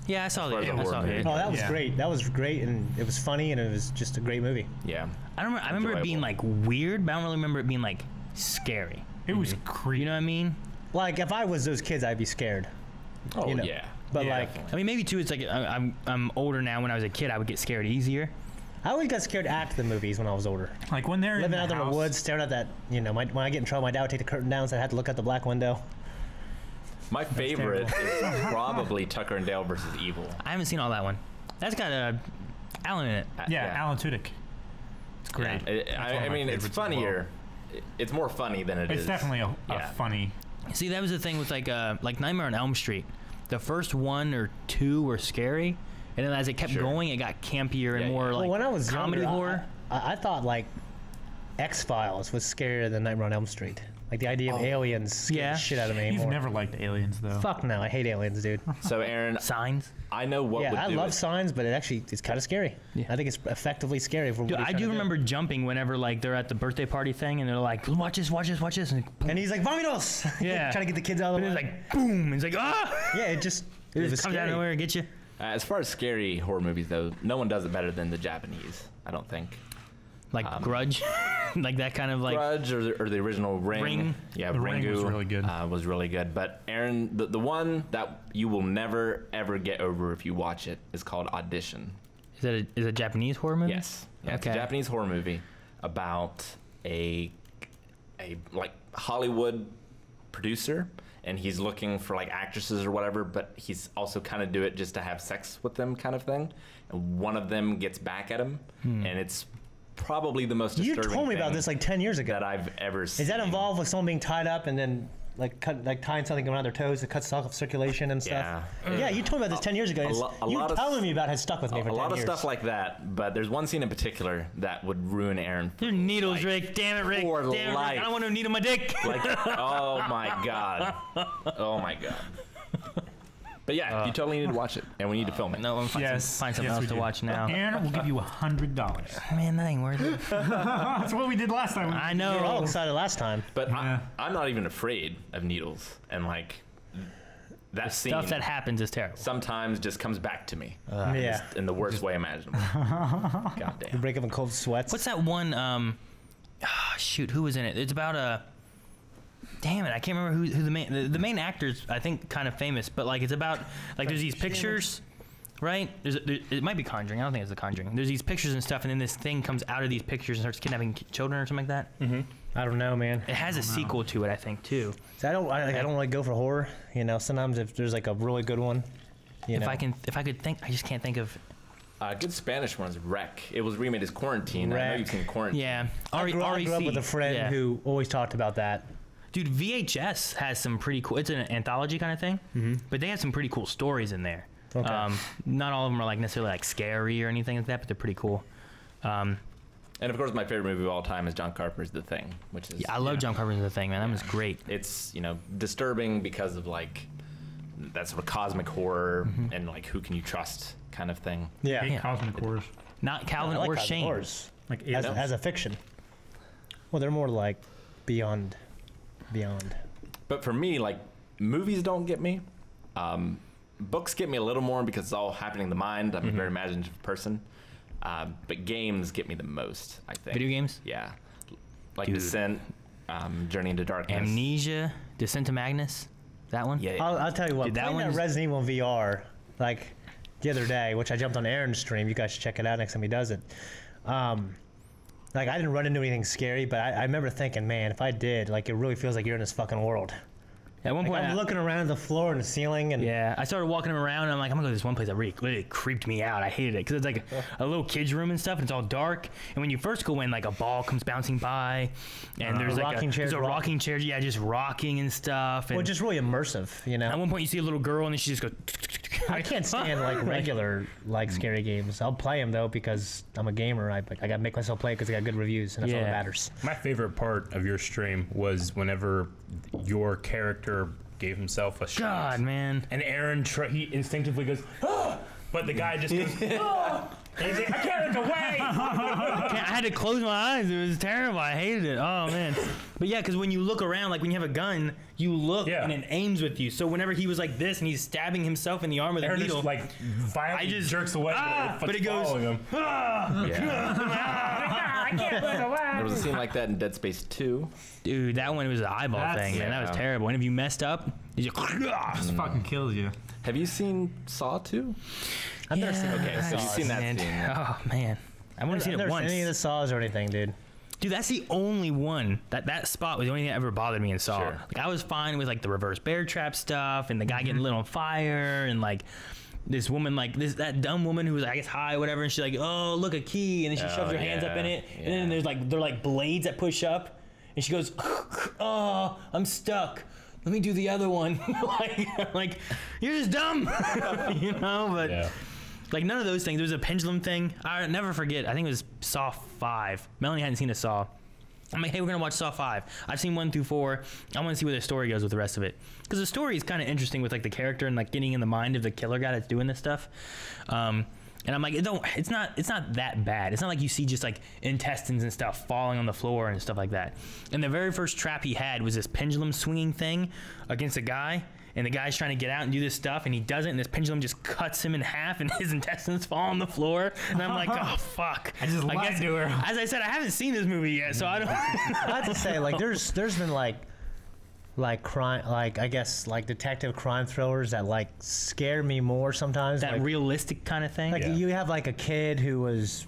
Yeah, I saw far it. as a I saw horror it. movie. Oh, that was Yeah. great. That was great, and it was funny, and it was just a great movie. Yeah. I remember it being like weird, but I don't really remember it being like scary. It was creepy. You know what I mean? Like, if I was those kids, I'd be scared. Oh, You know. yeah. But Yeah. like, I mean, maybe too. It's like I'm older now. When I was a kid, I would get scared easier. I always got scared at the movies when I was older. Like when they're Living in out the there in house, the woods, staring at that, you know, when I get in trouble, my dad would take the curtain down, so I had to look out the black window. My favorite is probably Tucker and Dale versus Evil. I haven't seen all that one. That's got Alan in it. Yeah, Yeah. Alan Tudyk. It's great. I mean, it's funnier. It's more funny than it is. It's definitely a Yeah. funny. See, that was the thing with like Nightmare on Elm Street. The first 1 or 2 were scary, and then as it kept Sure. going, it got campier and Yeah, more yeah. like Well, when I was comedy younger, horror. I thought like X-Files was scarier than Nightmare on Elm Street. Like the idea of aliens scared Yeah. the shit out of me You've anymore. never liked aliens, though. Fuck no, I hate aliens, dude. So, Aaron, Signs. I know what Yeah, would I do love it. Signs, but it's kind of scary. Yeah. I think it's effectively scary. For what Dude, he's I trying do to remember jumping whenever like they're at the birthday party thing, and they're like, "Watch this, watch this, watch this," and And he's like, "Vaminos!" Yeah. trying to get the kids out of but the it's way. like boom. It's like ah. Yeah, it It was just comes out scary. of nowhere and get you. As far as scary horror movies, though, no one does it better than the Japanese, I don't think. Like Grudge, like that kind of like. Grudge or the original Ring. Ring. Yeah, The Ring was Ringu, really good. Was really good. But Aaron, the one that you will never ever get over if you watch it is called Audition. Is it a Japanese horror movie? Yes. Yeah, It's a Okay. Japanese horror movie about a like Hollywood producer, and he's looking for like actresses or whatever, but he's also kind of do it just to have sex with them kind of thing. And one of them gets back at him, and it's probably the most You disturbing told me about thing this like 10 years ago. that I've ever seen. Is that involved with someone being tied up and then like tying something around their toes that cuts off circulation and stuff? Yeah. Yeah, you told me about this 10 years ago. a lo- a You lot of telling me about it has stuck with me for a 10 lot of years. stuff like that, but there's one scene in particular that would ruin Aaron. There's needles, Rick. Damn it, Rick. For Damn it, Rick. life. I don't want no needle in my dick. Like, oh my god, oh my god. But yeah, you totally need to watch it, and we need to film it. No, I'm find Yes, something yes, else we to do. watch now. Aaron will give you $100. Man, that ain't worth it. That's what we did last time. I We were all know. excited last time. But Yeah. I'm not even afraid of needles, and like that scene Stuff that happens is terrible. sometimes just comes back to me Yeah. in the worst way imaginable. God damn. Break up in cold sweats. What's that one? Shoot, who was in it? It's about a. Damn it, I can't remember who the main actor's. I think kind of famous, but like it's about like there's these pictures, right? It might be Conjuring. I don't think it's The Conjuring. There's these pictures and stuff, and then this thing comes out of these pictures and starts kidnapping children or something like that. I don't know, man. It has a sequel to it, I think, too. So I don't really go for horror. You know, sometimes if there's like a really good one, you know. If I could think, I just can't think of. Good Spanish one is Wreck. It was remade as Quarantine. I know Wreck. you've seen Quarantine. Yeah, I grew up with a friend yeah. who always talked about that. Dude, VHS has some pretty cool. It's an anthology kind of thing, but they have some pretty cool stories in there. Okay. Not all of them are like necessarily like scary or anything like that, but they're pretty cool. And of course, my favorite movie of all time is John Carpenter's The Thing, which is Yeah, I love John Carpenter's The Thing, man. That was great. It's disturbing because of like that sort of cosmic horror and like who can you trust kind of thing. Yeah. Hate cosmic horrors. Not Calvin I like or Cosmic Shane. Horrors Like as a fiction. Well, they're more like beyond. But for me, like movies don't get me. Books get me a little more because it's all happening in the mind. I'm a very imaginative person. But games get me the most, I think. Video games? Yeah. Like Dude. Descent, Journey into Darkness. Amnesia, Descent to Magnus, that one. Yeah. I'll tell you what. Dude, that Playing that one's- Resident Evil in VR, like the other day, which I jumped on Aaron's stream. You guys should check it out next time he does it. Like I didn't run into anything scary, but I remember thinking, man, if I did, like it really feels like you're in this fucking world. At one Like, point, I'm looking around at the floor and the ceiling, and yeah, I started walking around, and I'm like, I'm gonna go to this one place that really creeped me out. I hated it because it's like a little kid's room and stuff, and it's all dark. And when you first go in, like a ball comes bouncing by, and there's like rocking chairs there's a rock. rocking chair, yeah, just rocking and stuff. And well, just really immersive, you know. at one point, you see a little girl, and then she just goes. I can't stand like regular like scary games. I'll play them though because I'm a gamer. I gotta make myself play because they got good reviews, and that's all that Yeah. matters. My favorite part of your stream was whenever your character gave himself a shot. God, man. And Aaron, he instinctively goes, ah! But the guy just goes, ah! And he's like, I can't look away. I had to close my eyes. It was terrible. I hated it. Oh man. But yeah, because when you look around, like when you have a gun, you look and it aims with you. So whenever he was like this and he's stabbing himself in the arm with a Aaron needle, just like violently jerks away. but it goes. Him. I can't look away. There was a scene like that in Dead Space 2. Dude, that one was an eyeball thing, man. That was terrible. And if you messed up, you just fucking kills you. Have you seen Saw 2? I've never seen. Okay, so you've seen that man. scene. Yeah. Oh man, I've only seen it never once. seen any of the Saws or anything, dude. Dude, that's the only one that spot was the only thing that ever bothered me in Saw. Sure. Like I was fine with like the reverse bear trap stuff and the guy getting lit on fire and like this woman like that dumb woman who was I guess high or whatever and she's like, oh look, a key, and then she shoves her hands up in it and then there's like they're like blades that push up and she goes, oh, I'm stuck. Let me do the other one. like you're just dumb. You know, but like none of those things. There was a pendulum thing. I'll never forget. I think it was Saw 5. Melanie hadn't seen a Saw. I'm like, hey, we're gonna watch Saw 5. I've seen 1 through 4. I want to see where the story goes with the rest of it, because the story is kind of interesting with like the character and like getting in the mind of the killer guy that's doing this stuff. And I'm like, it's not that bad. It's not like you see just like intestines and stuff falling on the floor and stuff like that. And the very first trap he had was this pendulum swinging thing against a guy. And the guy's trying to get out and do this stuff, and he doesn't, and this pendulum just cuts him in half, and his intestines fall on the floor. And I'm like, oh, fuck. I just lied to her. As I said, I haven't seen this movie yet, so I don't... I have to say, like, there's been, like crime, like, I guess, like, detective crime thrillers that, like, scare me more sometimes. That like, realistic kind of thing? Like, you have, like, a kid who was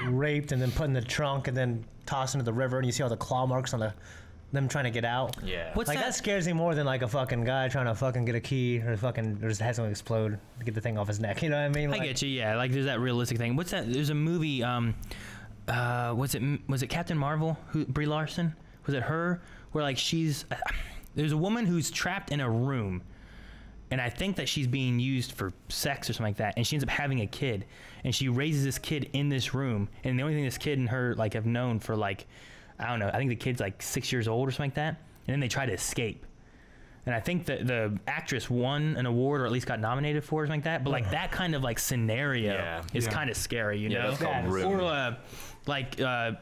raped and then put in the trunk and then tossed into the river, and you see all the claw marks on them trying to get out. Yeah. What's like that scares me more than like a fucking guy trying to fucking get a key or his head's gonna explode to get the thing off his neck. You know what I mean? Like, I get you. Yeah, like there's that realistic thing. What's that? There's a movie. Was it Captain Marvel? Brie Larson? Was it her? Where like there's a woman who's trapped in a room, and I think that she's being used for sex or something like that, and she ends up having a kid, and she raises this kid in this room, and the only thing this kid and her like have known for like, I don't know, I think the kid's like 6 years old or something like that, and then they try to escape. And I think that the actress won an award or at least got nominated for it or something like that. But like that kind of like scenario is kind of scary, you know? That's called Room. Or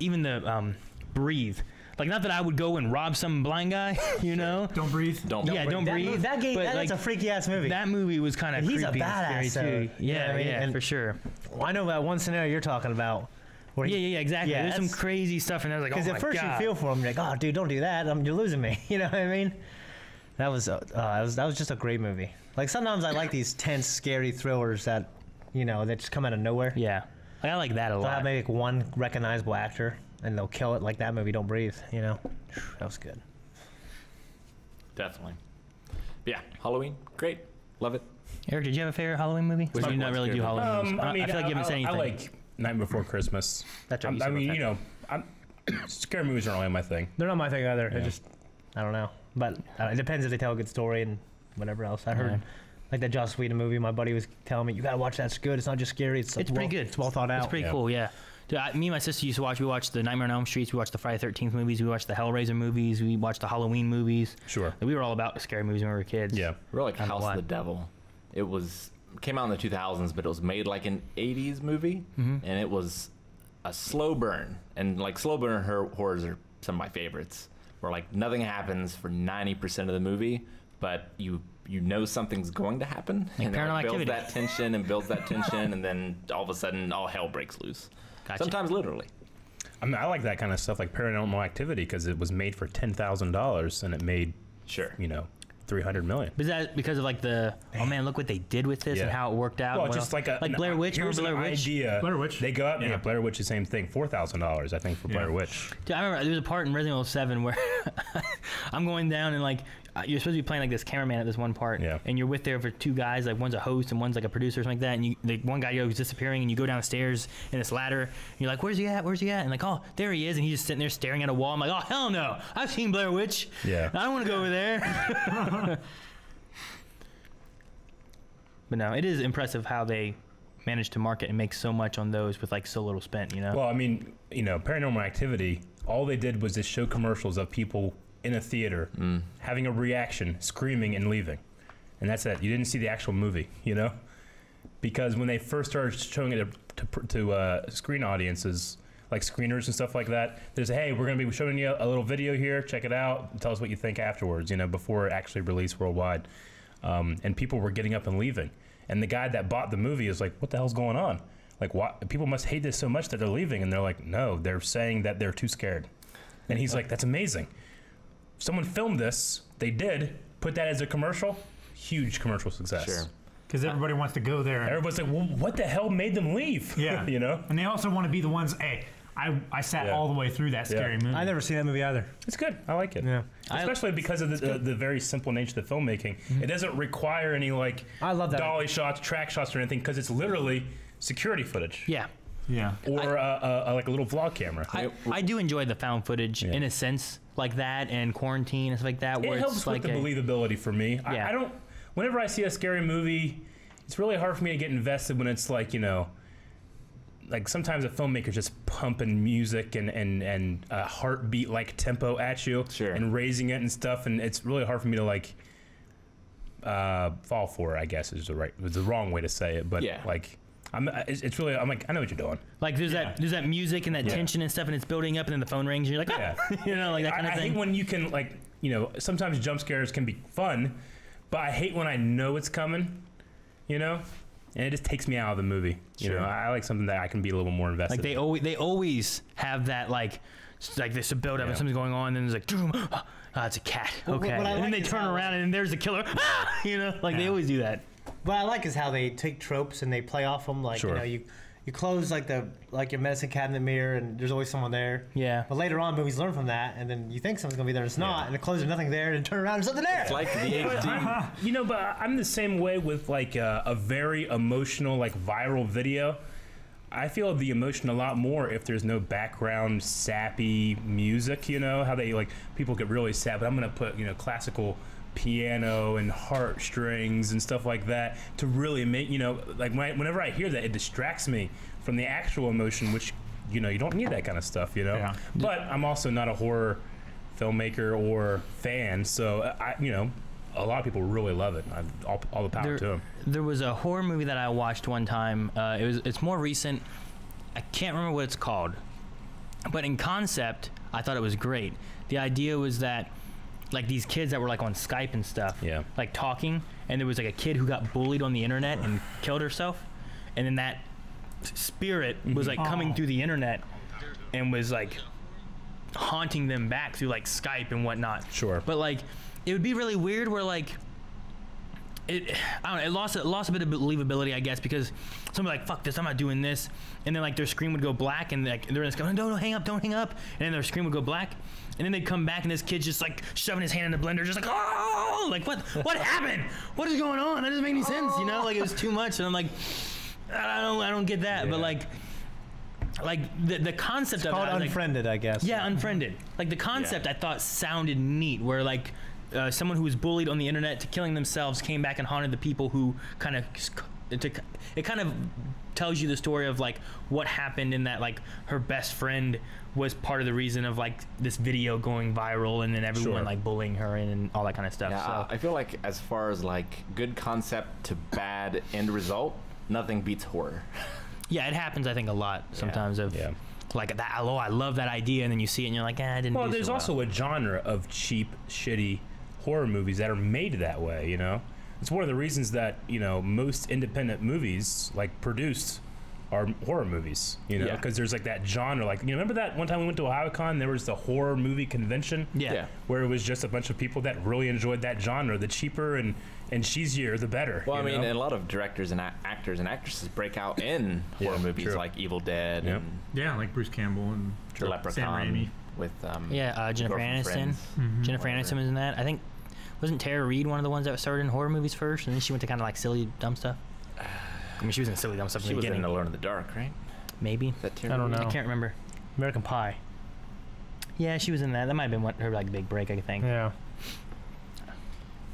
even the Breathe. Like, not that I would go and rob some blind guy, you know? Don't breathe. Don't breathe. That's a freaky ass movie. That movie was kind of creepy. He's a badass, and scary too. Yeah, for sure. Well, I know that one scenario you're talking about. Where exactly. Yeah, there's some crazy stuff, and I was like, oh my god. Because at first you feel for him, you're like, oh, dude, don't do that. You're losing me. You know what I mean? That was just a great movie. Like sometimes I like these tense, scary thrillers that, you know, that just come out of nowhere. Yeah, I like that a lot. They'll have maybe like one recognizable actor, and they'll kill it like that movie. Don't Breathe. You know, that was good. Definitely. But yeah, Halloween, great, love it. Eric, did you have a favorite Halloween movie? Or do you not really do Halloween movies? I feel like you haven't said anything. I like Night Before Christmas. That's what I mean, you know, scary movies aren't really my thing. They're not my thing either. Yeah. I don't know. But it depends if they tell a good story and whatever else. I heard like that Joss Whedon movie. My buddy was telling me, you gotta watch that. It's good. It's not just scary. It's pretty good. It's well thought out. It's pretty cool. Yeah. Dude, me and my sister used to watch. We watched the Nightmare on Elm Street. We watched the Friday 13th movies. We watched the Hellraiser movies. We watched the Halloween movies. Sure. We were all about scary movies when we were kids. Yeah. We were like House of the Devil. It came out in the 2000s, but it was made like an 80s movie, and it was a slow burn. And like slow burn horrors are some of my favorites, where like nothing happens for 90% of the movie, but you know something's going to happen, like and Paranormal it builds Activity. that tension and builds that tension, and then all of a sudden all hell breaks loose. Gotcha. Sometimes literally. I mean, I like that kind of stuff, like Paranormal Activity, because it was made for $10,000 and it made, you know, $300 million. Is that because of like oh man, look what they did with this and how it worked out? Well, just like Blair Witch. Here's Blair an Witch? idea. Blair Witch. They go out. Yeah, Blair Witch, the same thing. $4,000, I think, for Blair Witch. Dude, I remember there was a part in Resident Evil 7 where I'm going down and like you're supposed to be playing like this cameraman at this one part, and you're with there for two guys, like one's a host and one's like a producer or something like that, and the one guy goes disappearing, and you go downstairs in this ladder, and you're like, where's he at? And like, oh, there he is, and he's just sitting there staring at a wall. I'm like, oh hell no, I've seen Blair Witch. Yeah, I don't want to go over there. But no, it is impressive how they managed to market and make so much on those with like so little spent, you know? Well, I mean, you know, Paranormal Activity, all they did was just show commercials of people in a theater having a reaction, screaming and leaving. And that's it. You didn't see the actual movie, you know? Because when they first started showing it to screen audiences, like screeners and stuff like that. There's hey, we're gonna be showing you a little video here. Check it out. Tell us what you think afterwards. You know, before it actually released worldwide. And people were getting up and leaving. And the guy that bought the movie is like, what the hell's going on? Like, what? People must hate this so much that they're leaving. And they're like, no, they're saying that they're too scared. And he's like, that's amazing. Someone filmed this. They did. Put that as a commercial. Huge commercial success. Sure. Because everybody wants to go there. Everybody's like, well, what the hell made them leave? Yeah. You know? And they also want to be the ones, hey, I sat all the way through that scary movie. I never seen that movie either. It's good. I like it. Yeah. Especially because of the very simple nature of the filmmaking. It doesn't require any like I love that. dolly shots, track shots, or anything because it's literally security footage. Yeah. Or like a little vlog camera. I do enjoy the found footage in a sense like that and quarantine and stuff like that. Where It helps it's with like the believability for me. Yeah. I don't. Whenever I see a scary movie, it's really hard for me to get invested when it's like, you know, like sometimes a filmmaker's just pumping music and heartbeat like tempo at you and raising it and stuff, and it's really hard for me to like fall for it, I guess is the wrong way to say it, but like it's really, I'm like, I know what you're doing. Like there's that music and that tension and stuff, and it's building up, and then the phone rings, and you're like, you know, like that kind of thing. I hate when you can, like, you know, sometimes jump scares can be fun, but I hate when I know it's coming, you know, and it just takes me out of the movie. You know, I like something that I can be a little more invested. Like they always have that like there's a build up and something's going on, and then there's like, it's a cat. Okay, and then they turn around and there's the killer. You know, like they always do that. What I like is how they take tropes and they play off them. Like, you know, you close like your medicine cabinet mirror and there's always someone there. Yeah. But later on, movies learn from that, and then you think something's gonna be there, and it's not, and it closes, nothing there, and turn around, there's something there. It's like the HD. You know, but I'm the same way with like a very emotional, like viral video. I feel the emotion a lot more if there's no background sappy music. You know how they like people get really sad, but I'm gonna put, you know, classical piano and heartstrings and stuff like that to really make, you know, like whenever I hear that, it distracts me from the actual emotion, which, you know, you don't need that kind of stuff, you know. But I'm also not a horror filmmaker or fan, so I, you know, a lot of people really love it. All the power to them. There was a horror movie that I watched one time. It's more recent. I can't remember what it's called, but in concept, I thought it was great. The idea was that like these kids that were like on Skype and stuff, like talking, and there was like a kid who got bullied on the internet and killed herself, and then that spirit was like coming through the internet and was like haunting them back through like Skype and whatnot. But like it would be really weird where like I don't know, it lost a bit of believability, I guess, because somebody like, fuck this, I'm not doing this, and then like their screen would go black, and like they're just going, no, hang up, don't hang up, and then their screen would go black, and then they'd come back, and this kid's just like shoving his hand in the blender, just like, oh, like what happened? What is going on? That doesn't make any sense, you know? Like it was too much, and I'm like, I don't get that, but like the concept of it, called Unfriended, I guess. Yeah, Unfriended. Like the concept I thought sounded neat, where like someone who was bullied on the internet to killing themselves came back and haunted the people who kind of it kind of tells you the story of like what happened in that, like her best friend was part of the reason of like this video going viral, and then everyone like bullying her and all that kind of stuff. Yeah, so I feel like as far as like good concept to bad end result, nothing beats horror. Yeah, it happens, I think, a lot sometimes of like that. Oh, I love that idea, and then you see it and you're like, I didn't. Well, do there's so also well. a genre of cheap, shitty horror movies that are made that way, you know. It's one of the reasons that, you know, most independent movies like produced are horror movies, you know, because there's like that genre. Like, you know, remember that one time we went to OhioCon, there was the horror movie convention, where it was just a bunch of people that really enjoyed that genre. The cheaper and cheesier, the better. Well, I mean, and a lot of directors and actors and actresses break out in horror movies like Evil Dead and like Bruce Campbell and Leprechaun Sam Raimi. with Jennifer Aniston. Jennifer Aniston was in that. I think wasn't Tara Reid one of the ones that started in horror movies first, and then she went to kind of like silly dumb stuff. I mean, she was in silly dumb stuff. She was in Alone in the Dark, right? Maybe. That I don't know. I can't remember. American Pie. Yeah, she was in that. That might have been her like big break, I think. Yeah.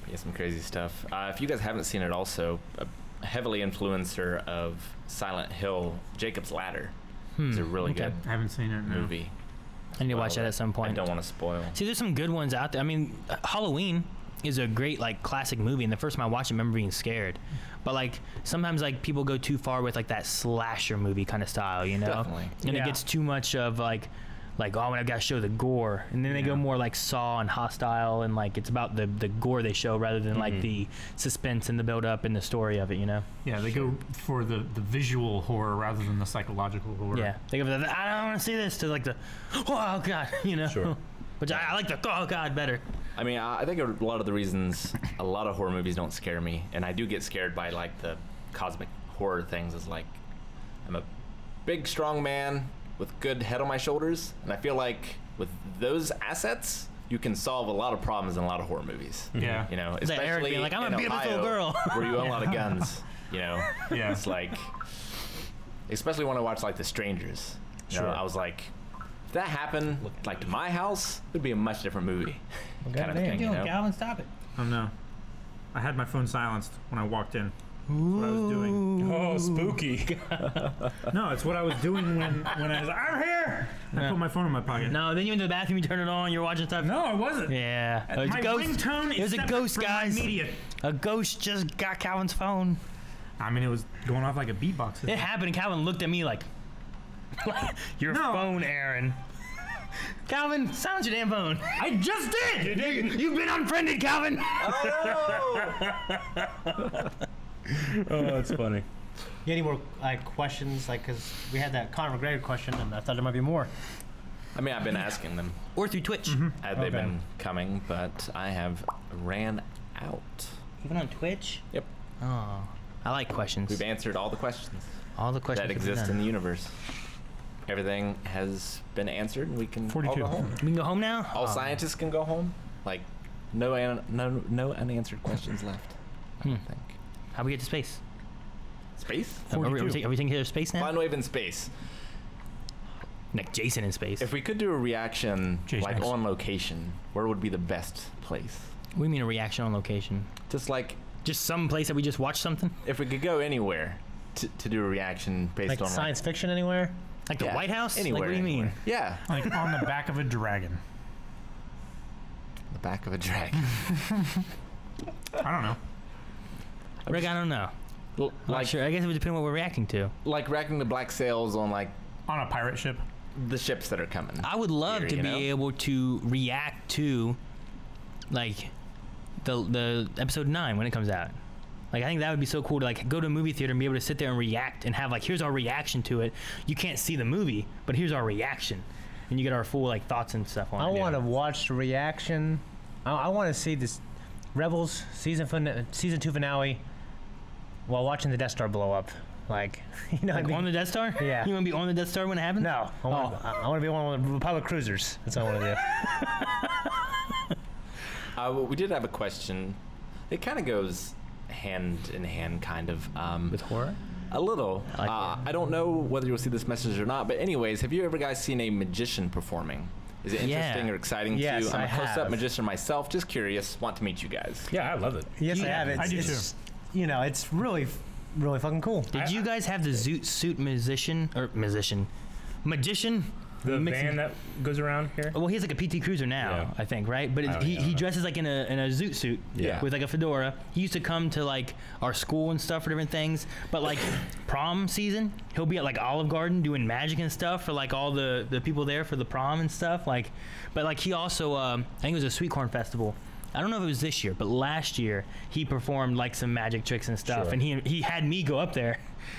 Yeah, some crazy stuff. If you guys haven't seen it, also a heavily influencer of Silent Hill, Jacob's Ladder. It's a really good I haven't seen it. No. movie. I need to watch that at some point. I don't want to spoil. See, there's some good ones out there. I mean, Halloween is a great like classic movie, and the first time I watched it, I remember being scared. But like sometimes like people go too far with like that slasher movie kind of style, you know? Definitely. And Yeah. it gets too much of like oh, I gotta show the gore, and then they go more like Saw and Hostile, and like it's about the gore they show rather than like the suspense and the build up and the story of it, you know? Yeah, they go for the visual horror rather than the psychological horror. Yeah, they go from the, I don't want to see this to like the oh god, you know? Sure. Which I like the oh god better. I mean, I think a lot of the reasons a lot of horror movies don't scare me, and I do get scared by like the cosmic horror things, is like I'm a big, strong man with good head on my shoulders, and I feel like with those assets, you can solve a lot of problems in a lot of horror movies. Yeah. You know, That Eric especially being like, I'm a in beautiful Ohio, girl. where you own a lot of guns. You know, Yeah. it's like, especially when I watch like The Strangers. You know, Sure. I was like, if that happened like to my house, it'd be a much different movie. Kind of goddamn. thing, you know? Calvin, stop it. Oh no. I had my phone silenced when I walked in. That's what I was doing. Oh, spooky. No, it's what I was doing when I was like, I'm here! And I put my phone in my pocket. No, then you went to the bathroom, you turn it on, you're watching stuff. No, I wasn't. Yeah. It was My a ghost. ringtone It is was a separate ghost, from my guys. media. A ghost just got Calvin's phone. I mean, it was going off like a beatbox. It happened, and Calvin looked at me like, your No. phone, Aaron. Calvin, silence your damn phone. I just did! You've been unfriended, Calvin. Oh, that's funny. You any more like questions? Like, cause we had that Conor McGregor question, and I thought there might be more. I mean, I've been asking them Or through Twitch. had they Okay. been coming, but I have ran out. Even on Twitch? Yep. Oh, I like questions. We've answered all the questions All the questions that have been exist in done. the universe. Everything has been answered, and we can all 42. go home. We can go home now? All Oh. scientists can go home. Like, no unanswered questions left. I don't think. How we get to space? Space? Are we 42. taking care of space now? Fun wave in space. Like Jason in space. If we could do a reaction Jeez, like thanks. on location, where would be the best place? What do you mean a reaction on location? Just like Just some place that we just watched something? if we could go anywhere to do a reaction based Like on science fiction anywhere? Like the yeah, White House? Anywhere. Like, what do you mean? anywhere. Yeah, Like on the back of a dragon. the back of a dragon. I don't know. Rick, I don't know. L- Not like sure. I guess it would depend on what we're reacting to. like reacting to black sails on like On a pirate ship. the ships that are coming. I would love Here, to you be know? able to react to, like, the episode 9 when it comes out. Like, I think that would be so cool to like go to a movie theater and be able to sit there and react and have like, here's our reaction to it. You can't see the movie, but here's our reaction, and you get our full like thoughts and stuff on I it. want to watch the reaction. I want to see this Rebels season 2 finale while watching the Death Star blow up. Like, you know, what I Like mean? on the Death Star? Yeah. You want to be on the Death Star when it happens? No, I want to be one of the Republic cruisers. That's what I want to do. Well, we did have a question. It kind of goes hand in hand, kind of. With horror? A little. I like I don't know whether you'll see this message or not, but anyways, have you ever guys seen a magician performing? Is it interesting Yeah. or exciting Yes, to you? I'm I a close-up have. magician myself. Just curious. Want to meet you guys. Yeah, I love it. Yes, I Yeah, have. I do It's, you know, it's really fucking cool. Did you guys have the suit magician? The Mixing- van that goes around here. Well, he has like a PT Cruiser now, Yeah. I think, right? But I he don't know. dresses like in a zoot suit Yeah. with like a fedora. He used to come to like our school and stuff for different things. But like prom season, he'll be at like Olive Garden doing magic and stuff for like all the people there for the prom and stuff. Like, but like he also, I think it was a sweet corn festival. I don't know if it was this year, but last year he performed like some magic tricks and stuff, Sure. and he had me go up there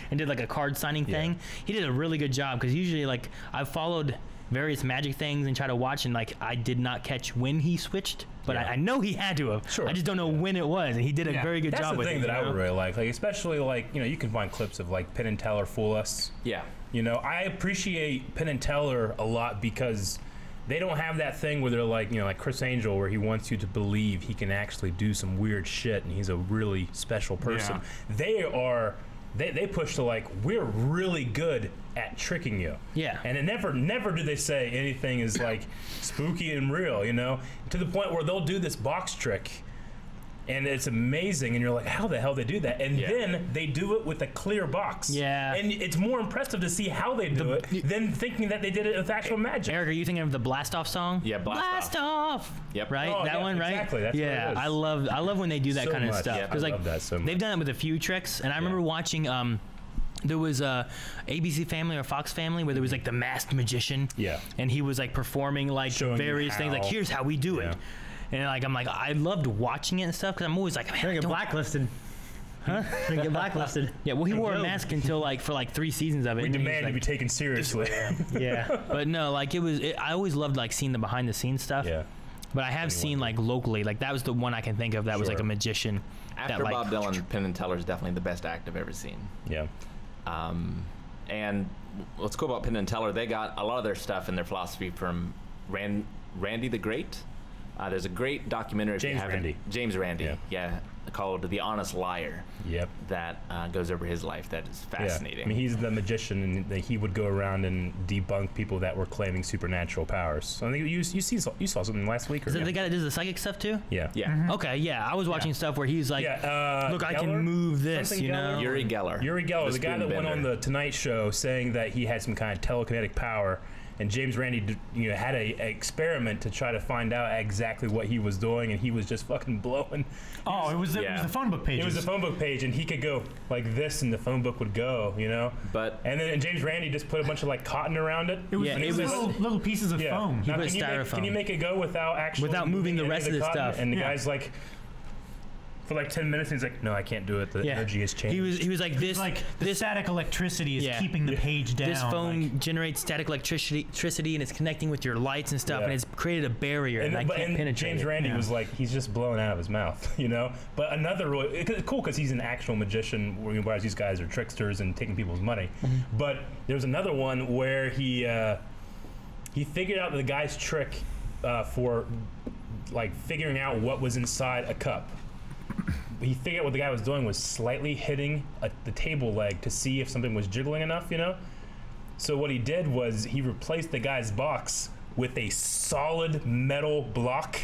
and did like a card signing thing. He did a really good job because usually like I've followed various magic things and try to watch, and like I did not catch when he switched, but Yeah. I know he had to have. Sure. I just don't know when it was, and he did a Yeah. very good That's job the with thing it. that I you would know? really like, especially like you can find clips of like Penn and Teller fool us. Yeah. You know, I appreciate Penn and Teller a lot because they don't have that thing where they're like, like Chris Angel, where he wants you to believe he can actually do some weird shit and he's a really special person. They push to like, we're really good at tricking you. Yeah. And it never do they say anything is like spooky and real, to the point where they'll do this box trick and it's amazing, and you're like, how the hell they do that? And then they do it with a clear box. Yeah. And it's more impressive to see how they do it than thinking that they did it with actual magic. Eric, are you thinking of the Blast Off song? Yeah, Blast Off. Yep. Right, Oh, that yeah, one, right? exactly, that's what yeah, it is. I love when they do that So kind of much. stuff Yeah, because I like love that so they've much. done it with a few tricks, and I remember watching there was a ABC Family or Fox Family where there was like the masked magician. Yeah. And he was like performing like Showing you various things, like how. here's how we do Yeah. it. And like I loved watching it and stuff because I'm always like, man, You're gonna get don't- blacklisted. Huh? You're gonna get blacklisted. Yeah, well, he wore a Joe. mask until like for like 3 seasons of it. We and then he's demand to like- be taken seriously. Yeah. But no, like I always loved like seeing the behind the scenes stuff. Yeah. But I have seen like locally, like that was the one I can think of that was like a Sure. magician. After that, like, Bob Dylan, Penn and Teller is definitely the best act I've ever seen. Yeah. And what's cool about Penn and Teller, they got a lot of their stuff and their philosophy from Randy the Great. There's a great documentary. If you James haven't- Randi. James Randi. Yeah. Yeah. Called The Honest Liar. Yep. That goes over his life. That is fascinating. Yeah. I mean, he's the magician, and he would go around and debunk people that were claiming supernatural powers. So I think you saw something last week. Or Is it the guy that does the psychic stuff too? Yeah. yeah. Okay, yeah. I was watching stuff where he's like, look, I can Geller? move this, Something you know? Geller? Uri Geller. Uri Geller, the guy that went on spoonbender. the Tonight Show saying that he had some kind of telekinetic power, and James Randi, had a experiment to try to find out exactly what he was doing, and he was just fucking blowing. Oh, it was the phone book pages. It was the phone book page, and he could go like this, and the phone book would go, But And then James Randi just put a bunch of like cotton around it. It was, Yeah, it it was was- little pieces of foam. Now, put can you styrofoam. make it go without actually Without moving the any rest of the cotton? stuff. And the Yeah. guy's like, for like 10 minutes, he's like, no, I can't do it. The Yeah. energy has changed. He was like this. Like the static electricity is Yeah. keeping the page down. This phone like- generates static electricity and it's connecting with your lights and stuff, Yeah. and it's created a barrier, and I can't penetrate James it. Randi Yeah. was like, he's just blowing out of his mouth, But another really it's cool because he's an actual magician, whereas these guys are tricksters and taking people's money. But there's another one where he figured out the guy's trick for like figuring out what was inside a cup. He figured out what the guy was doing was slightly hitting the table leg to see if something was jiggling enough, So what he did was he replaced the guy's box with a solid metal block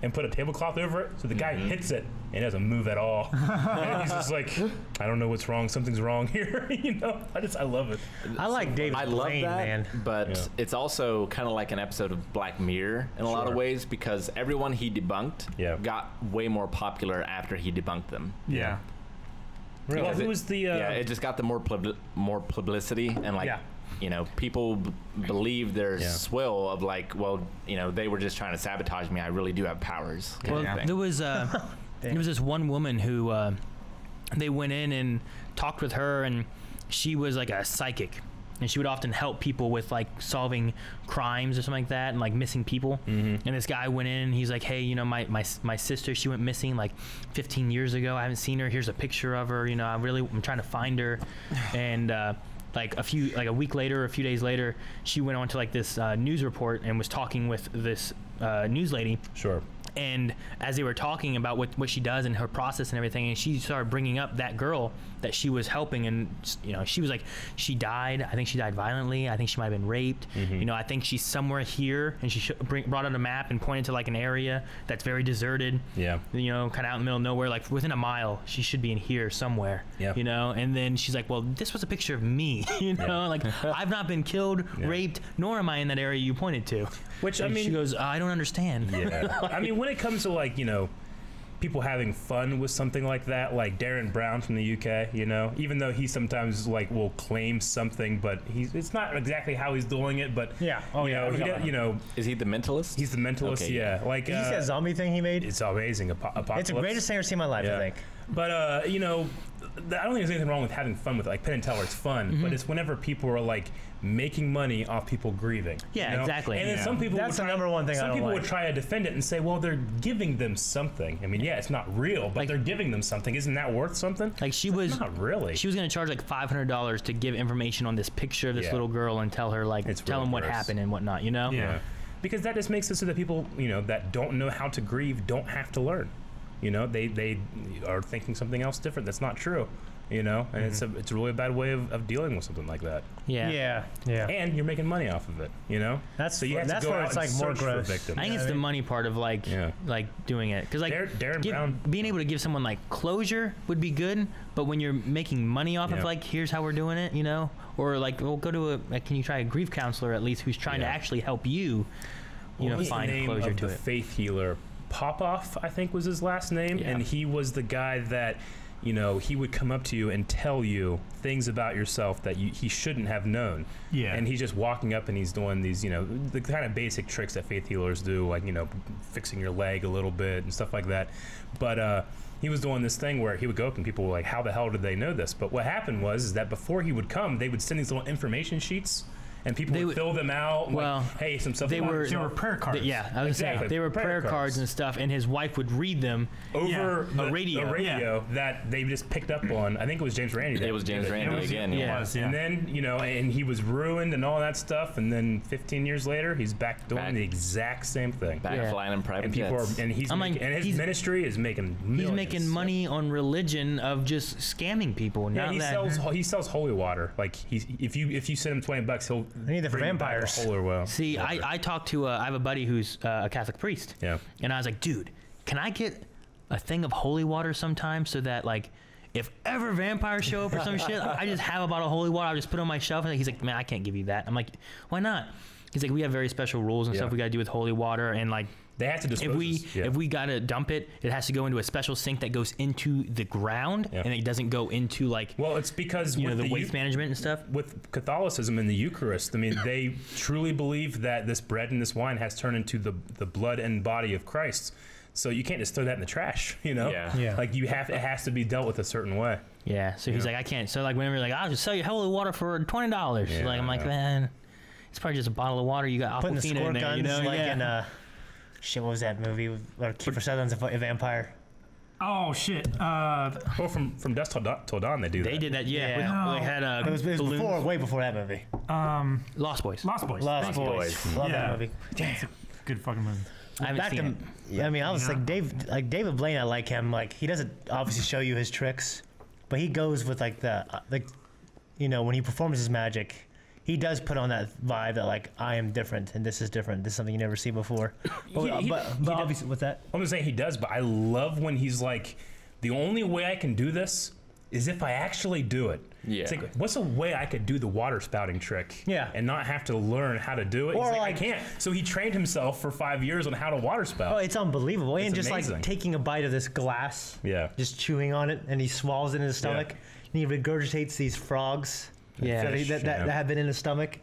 and put a tablecloth over it. So the guy hits it and it doesn't move at all. And he's just like, I don't know what's wrong. Something's wrong here. I love it. I like David I love Blaine, that, man. but Yeah. it's also kind of like an episode of Black Mirror in a lot of Sure. ways because everyone he debunked got way more popular after he debunked them. yeah. Really? Well, Because who was the? yeah, it just got the more publicity and like. Yeah. People believe there's Yeah. swill of like, well, they were just trying to sabotage me. I really do have powers. kind Well, of thing. there was this one woman who they went in and talked with her, and she was like a psychic, and she would often help people with like solving crimes or something like that, and like missing people. And this guy went in, and he's like, hey, my sister, she went missing like 15 years ago. I haven't seen her. Here's a picture of her. I'm trying to find her, and. Like a week later, or a few days later, she went on to like this news report and was talking with this news lady. Sure. And as they were talking about what she does and her process and everything, and she started bringing up that girl that she was helping, and she was like, she died. I think she died violently. I think she might have been raped. I think she's somewhere here, and she brought out a map and pointed to like an area that's very deserted. Yeah. Kind of out in the middle of nowhere, like within a mile. She should be in here somewhere. Yeah. And then she's like, well, this was a picture of me. Like I've not been killed, raped, nor am I in that area you pointed to. Which And I mean, she goes, I don't understand. Yeah. I mean, when it comes to like, people having fun with something like that, like Darren Brown from the UK, even though he sometimes like will claim something, but it's not exactly how he's doing it, but Yeah. Oh, he yeah. got, Is he the mentalist? he's the mentalist, Okay, yeah. Like Did you see that zombie thing he made? it's amazing. Apocalypse. It's the greatest thing I've ever seen in my life, I think. But I don't think there's anything wrong with having fun with it. Like Penn and Teller, it's fun, but it's whenever people are like making money off people grieving. Yeah, exactly. And then some people That's would the try, number one thing I Some don't people like. would try to defend it and say, well, they're giving them something. I mean, yeah, it's not real, but they're giving them something. Isn't that worth something? Like she was Not really. She was going to charge like $500 to give information on this picture of this Yeah. little girl and tell her like It's tell real them what gross. happened and whatnot. Yeah. Because that just makes it so that people, that don't know how to grieve don't have to learn. They are thinking something else different that's not true. you know, and it's a really bad way of dealing with something like that. Yeah. And you're making money off of it, you know. That's you have that's to go where out it's and like more search for gross. victims. I think it's the money part of like doing it, because like Darren Brown, being able to give someone like closure would be good, but when you're making money off of like, here's how we're doing it, you know, or like, we'll go to can you try a grief counselor at least who's trying to actually help you, find closure to the it. faith healer Popoff, I think was his last name, and he was the guy that, you know, he would come up to you and tell you things about yourself that he shouldn't have known. Yeah. And he's just walking up and he's doing these, you know, the kind of basic tricks that faith healers do, like, you know, fixing your leg a little bit and stuff like that. But he was doing this thing where he would go up and people were like, how the hell did they know this? But what happened was that before he would come, they would send these little information sheets. And people would fill them out. And well, like, hey, some stuff. They were prayer cards. I was saying they were prayer cards and stuff, and his wife would read them over a radio that they just picked up on. I think it was James Randi. It was James Randi again. And then, you know, and he was ruined and all that stuff. And then 15 years later, he's back doing the exact same thing. Back flying in private jets. And he's making, and his ministry is making millions. He's making money on religion of just scamming people. Yeah, he sells holy water. Like if you send him $20, he'll. I need it for vampires. See, I talked to I have a buddy who's a Catholic priest. Yeah. And I was like, dude, can I get a thing of holy water sometime so that like if ever vampires show up or some shit, I just have a bottle of holy water. I'll just put it on my shelf. And he's like, man, I can't give you that. I'm like, why not? He's like, we have very special rules and stuff we got to do with holy water, and like they have to dispose if we gotta dump it, it has to go into a special sink that goes into the ground, and it doesn't go into like. Well, it's because you know the waste management and stuff. With Catholicism and the Eucharist, I mean, they truly believe that this bread and this wine has turned into the blood and body of Christ. So you can't just throw that in the trash, you know? Yeah. Like it has to be dealt with a certain way. Yeah. So he's like, I can't. So like whenever you're like, I'll just sell you holy water for $20. Yeah, like I'm like, man, it's probably just a bottle of water. You got Putting the Aquafina in squirt there, guns you know? like in shit. What was that movie? Where Kiefer Sutherland's a vampire. Oh shit! Well, from dusk till dawn, they do that. They did that, yeah. Yeah. They had It was balloons. way before that movie. Lost Boys. Lost Boys. Lost Boys. Love that movie. Damn. It's a good fucking movie. I haven't Back seen to, it. I mean, I was like David Blaine. I like him. Like he doesn't obviously show you his tricks, but he goes with like you know, when he performs his magic, he does put on that vibe that like I am different and this is different. This is something you never see before. But obviously, what's that? I'm just saying he does, but I love when he's like, the only way I can do this is if I actually do it. Yeah. It's like, what's a way I could do the water spouting trick? Yeah. And not have to learn how to do it? Or He's like, like- I can't. So he trained himself for 5 years on how to water spout. Oh, it's unbelievable. And just amazing. like taking a bite of this glass, just chewing on it, and he swallows it in his stomach, and he regurgitates these frogs that have been in his stomach.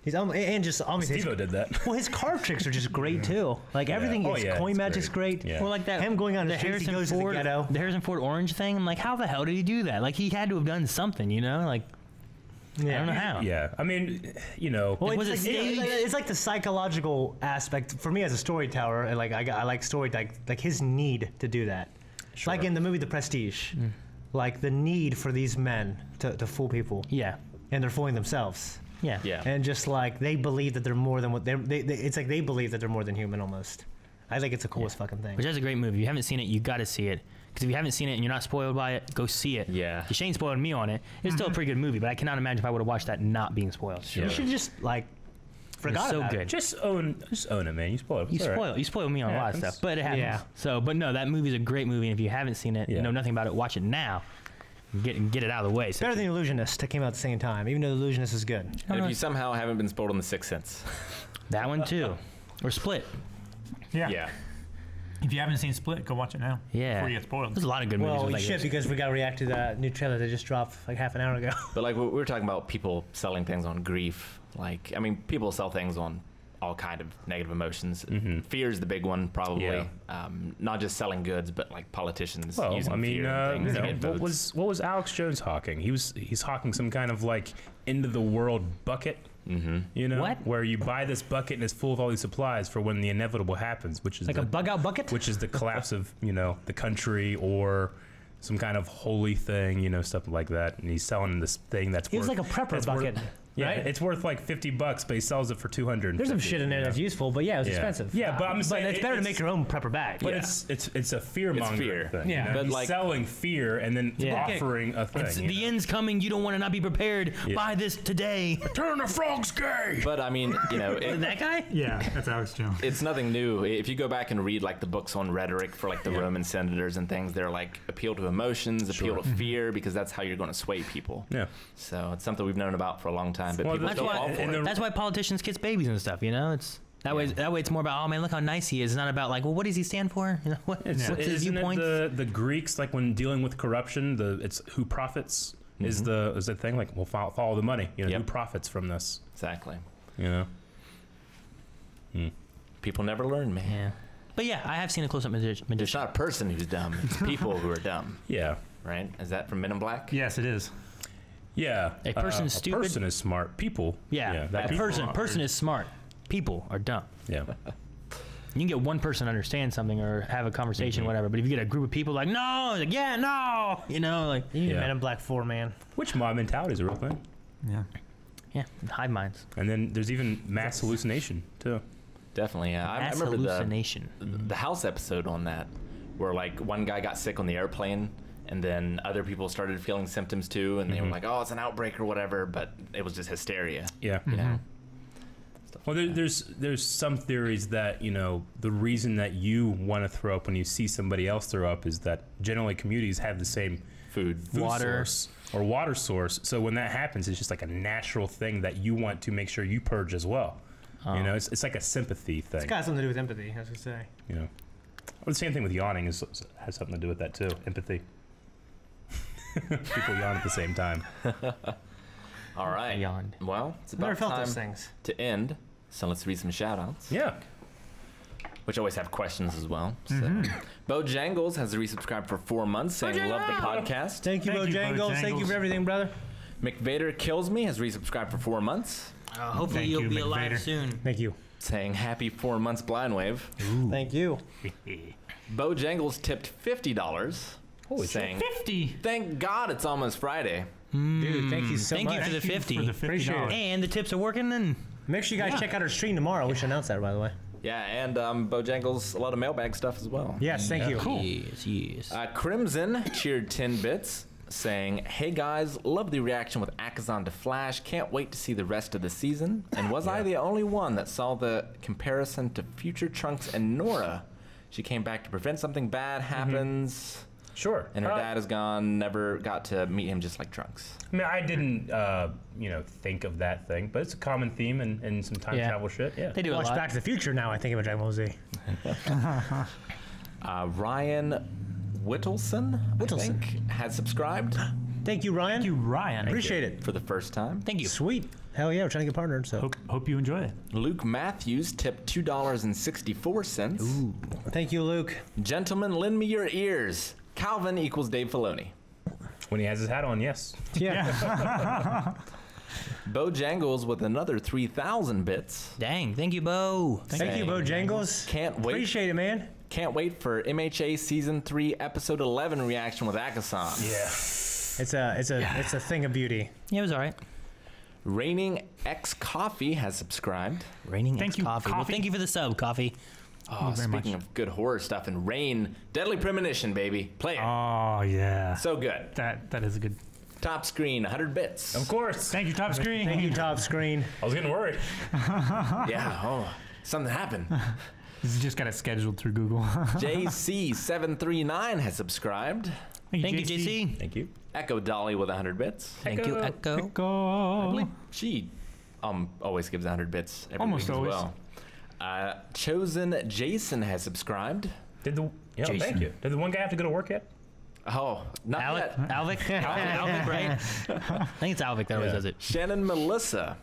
He's and just obviously Steve-O did that. Well, his card tricks are just great too. Like everything, Oh, his yeah, coin it's magic's great. Yeah. Or like that. Him going on the streets, he goes to the ghetto. The Harrison Ford orange thing. I'm like, how the hell did he do that? Like he had to have done something, you know? Like I don't know how. Yeah. I mean, you know. Well, Was it's, it like, staged? it's like the psychological aspect for me as a storyteller, and like I like story, like his need to do that. Sure. Like in the movie The Prestige, like the need for these men to fool people, Yeah. and they're fooling themselves. Yeah. Yeah. And just like they believe that they're more than what it's like they believe that they're more than human almost. I think it's the coolest fucking thing. Which is a great movie. If you haven't seen it, you got to see it. Because if you haven't seen it and you're not spoiled by it, go see it. Yeah. Shane spoiled me on it. It's still a pretty good movie, but I cannot imagine if I would have watched that not being spoiled. You should just like forgot so about good. it. Just own it, man. You spoiled it. You It's all right. spoil. You spoil me on a lot of happens. stuff, but it happens. Yeah. So, but no, that movie's a great movie. And if you haven't seen it, Yeah. know nothing about it, watch it now. Get it out of the way. So Better than The Illusionist. That came out at the same time, even though The Illusionist is good. And if you somehow haven't been spoiled on The Sixth Sense. that one too, or Split. Yeah. If you haven't seen Split, go watch it now. Yeah. Before you get spoiled. There's a lot of good movies. Well, with you like should this. because we got to react to that new trailer that just dropped like half an hour ago. But like we were talking about people selling things on grief. Like, I mean, people sell things on all kind of negative emotions. Fear is the big one, probably. Yeah. Not just selling goods, but like politicians Well, using I mean, fear and things you to know, get votes. what was Alex Jones hawking? He's hawking some kind of like end of the world bucket. You know, What? where you buy this bucket and it's full of all these supplies for when the inevitable happens, which is Like a bug out bucket? which is the collapse of the country or some kind of holy thing, stuff like that. And he's selling this thing that's It was like a prepper bucket. Yeah, right? it's worth like $50, but he sells it for 200. There's some shit in there that's useful, but yeah, it was Yeah. expensive. Yeah, but I'm saying it's better to make your own prepper bag. But Yeah. it's a fear mongering fear. thing. Yeah. You know? But he's like- selling fear and then Yeah. offering a thing. you The know? end's coming. You don't want to not be prepared. Yeah. Buy this today. Turn the frogs gay. But I mean, you know, That guy? Yeah, that's Alex Jones. it's nothing new. If you go back and read like the books on rhetoric for like the Roman senators and things, they're like appeal to emotions, appeal to fear, because that's how you're going to sway people. Yeah. So it's something we've known about for a long time, but Well, people That's still why. fall for and it. the- That's why politicians kiss babies and stuff. You know, it's that way. That way, it's more about, oh man, look how nice he is. It's not about like, well, what does he stand for? You know, what's his Isn't it viewpoint? the Greeks, like when dealing with corruption, it's who profits is the thing. Like, we'll follow the money. You know, Yep. who profits from this? Exactly. You know. People never learn, man. Yeah. But yeah, I have seen a close-up It's magician. not a person who's dumb. It's people who are dumb, Yeah. right? Is that from Men in Black? Yes, it is. Yeah. A person is stupid. A person is smart. People. Yeah, that a people person are- is smart. People are dumb. Yeah. You can get one person to understand something or have a conversation, whatever. But if you get a group of people like, no, like, yeah, no, you know, like, You need Yeah. Men in Black 4, man. Which mob mentality is a real thing. Yeah. yeah, hive minds. And then there's even mass hallucination too. Definitely. Yeah. I Mass remember hallucination. the house episode on that, where like one guy got sick on the airplane, and then other people started feeling symptoms too, and they were like, "Oh, it's an outbreak or whatever," but it was just hysteria. Yeah. You know? Well, there's some theories that, you know, the reason that you want to throw up when you see somebody else throw up is that generally communities have the same Food. Water. source or water source. So when that happens, it's just like a natural thing that you want to make sure you purge as well. You know, it's like a sympathy thing. It's got something to do with empathy, as we say. You know, well, the same thing with yawning has something to do with that too. Empathy. People yawn at the same time. All right. I yawned. Well, it's I've never about felt time those things. to end. So let's read some shout-outs, Yeah. which always have questions as well. So. Bojangles has resubscribed for 4 months, saying love the podcast. Thank you, Thank you, Bojangles. Thank you Bojangles. for everything, brother. McVader Kills Me has resubscribed for 4 months, Hopefully Thank you'll you, be alive McVader. soon. Thank you. saying happy 4 months blind wave. Thank you. Bojangles tipped $50, saying 50. thank God it's almost Friday. Dude, thank you so Thank much. you for the 50. For the Appreciate it. $50. And the tips are working. And Make sure you guys check out our stream tomorrow. We should announce that, by the way. Yeah, and Bojangles, a lot of mailbag stuff as well. Yes, thank you. yes. Crimson cheered 10 bits, saying, hey guys, love the reaction with Akazan to Flash. Can't wait to see the rest of the season. And was I the only one that saw the comparison to future Trunks and Nora? She came back to prevent something bad happens. Sure. And her dad is gone, never got to meet him just like Trunks. I mean, I didn't, think of that thing, but it's a common theme in some time Yeah. travel shit. Yeah. They do a Watch lot. Back to the Future now, I think of Dragon Ball Z. Ryan Whittleson, I Whittleson. think, has subscribed Thank you, Ryan. Thank you, Ryan. Appreciate it. for the first time. Thank you. Sweet. Hell yeah, we're trying to get partnered, so. Hope you enjoy it. Luke Matthews tipped $2.64. Thank you, Luke. Gentlemen, lend me your ears. Calvin equals Dave Filoni. When he has his hat on, yes. Yeah. Bojangles with another 3,000 bits. Dang. Thank you, Bo. Thank you, Bojangles. Can't wait. Appreciate it, man. Can't wait for MHA Season 3, Episode 11 reaction with Akasan. Yeah. It's a thing of beauty. Yeah, it was all right. Raining X Coffee has subscribed. Raining Thank X you, Coffee. Well, Coffee. thank you for the sub, Coffee. Oh, very speaking much. of good horror stuff, and Rain, Deadly Premonition, baby. Play it. Oh, yeah. So good. That is a good. Top screen, 100 bits. Of course. Thank you, top screen. Thank you, top screen. I was getting worried. Yeah, oh, something happened. He's just got it scheduled through Google. JC739 has subscribed. Thank you, JC. Thank you. Echo Dolly with 100 bits. Thank you, Echo. I Go. believe she always gives 100 bits every Almost week always. as well. Chosen Jason has subscribed. Thank Jason. you. Did the one guy have to go to yet? Oh, not Alec, yet. Alvic, Alvic, right? I think it's Alvic that always does it. Shannon Melissa.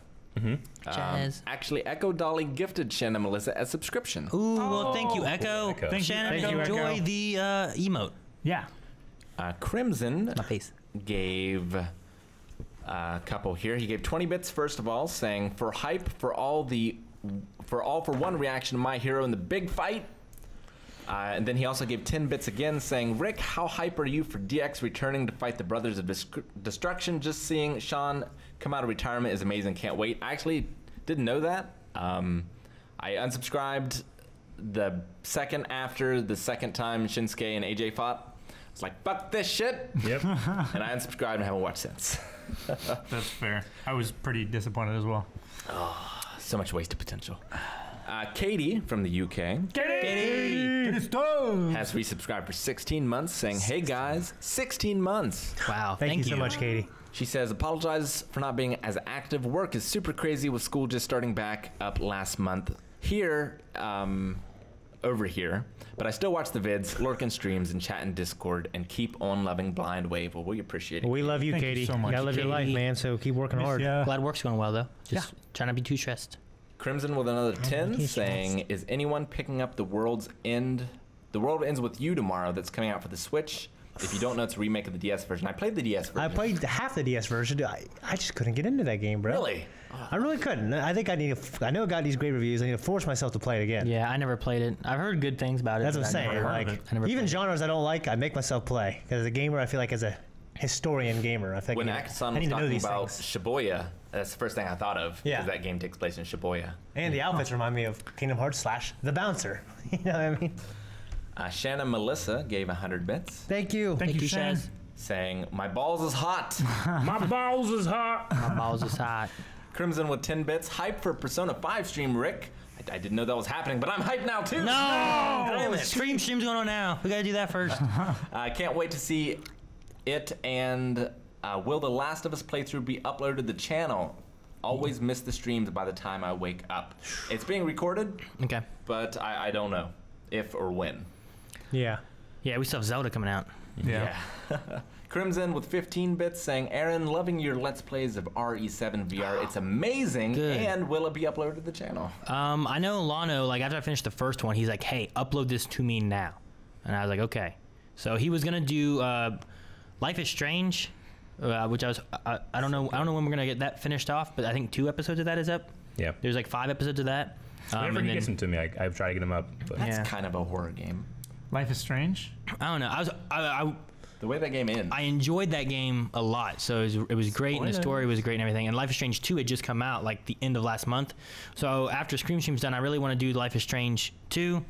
Jazz. Actually, Echo Dolly gifted Shannon Melissa a subscription. Ooh, well, thank you, Echo. Echo. Thank you, Shannon, Echo. enjoy the emote. Yeah. Crimson My face. gave a couple here. He gave 20 bits first of all, saying for hype for all for one reaction to My Hero in the big fight. And then he also gave 10 bits again, saying, Rick, how hype are you for DX returning to fight the Brothers of Destruction? Just seeing Sean come out of retirement is amazing. Can't wait. I actually didn't know that. I unsubscribed the second after the second time Shinsuke and AJ fought. It's like, fuck this shit. Yep. And I unsubscribed and haven't watched since. That's fair. I was pretty disappointed as well. Oh, so much wasted potential. Katie from the UK Katie! has resubscribed for 16 months, saying, hey guys, 16 months. Wow, Thank you so much, Katie. She says, apologize for not being as active. Work is super crazy with school just starting back up last month. Here, over here, but I still watch the vids, lurk in streams, and chat in Discord, and keep on loving Blind Wave. Well, we appreciate it. We love you, Thank you Katie. so much, gotta live your life, Katie. man. So keep working hard. Yeah. Glad work's going well though. Just trying not to be too stressed. Crimson with another 10, saying, is anyone picking up The World's End? The World Ends With You tomorrow that's coming out for the Switch. If you don't know, it's a remake of the DS version. I played the DS version. I played half the DS version. I just couldn't get into that game, bro. Really? I really couldn't. I think I need to. I know it got these great reviews. I need to force myself to play it again. Yeah, I never played it. I've heard good things about it. That's what I'm but I saying. never heard of Like it. I never even played it. genres I don't like, I make myself play. Because as a gamer, I feel like as a historian gamer, I think When I Akasan need was to know talking these about things. Shibuya, that's the first thing I thought of. Yeah. Because that game takes place in Shibuya. And the outfits remind me of Kingdom Hearts / The Bouncer. You know what I mean? Shannon Melissa gave 100 bits, Thank you. Thank you, Shaz. Shaz. saying, my balls is hot. My balls is hot. My balls is hot. Crimson with 10 bits. Hype for Persona 5 stream, Rick. I didn't know that was happening, but I'm hyped now too. No! Damn it. Stream's going on now. We gotta do that first. I can't wait to see it, and will The Last of Us playthrough be uploaded to the channel? Always miss the streams by the time I wake up. It's being recorded, Okay. but I don't know if or when. Yeah. Yeah, we still have Zelda coming out. Yeah. Crimson with 15 bits saying, Aaron, loving your Let's Plays of RE7 VR. It's amazing. Good. And will it be uploaded to the channel? I know Lano, like after I finished the first one, he's like, hey, upload this to me now. And I was like, okay. So he was gonna do Life is Strange, which I don't know when we're gonna get that finished off, but I think 2 episodes of that is up. Yeah. There's like 5 episodes of that. Whenever and he gets then- them to me, I've tried to get them up. But That's Yeah. kind of a horror game. Life is Strange. I don't know. The way that game ends. I enjoyed that game a lot, so it was great, and the story was great and everything. And Life is Strange 2 had just come out like the end of last month, so after Scream Stream's done, I really want to do Life is Strange 2,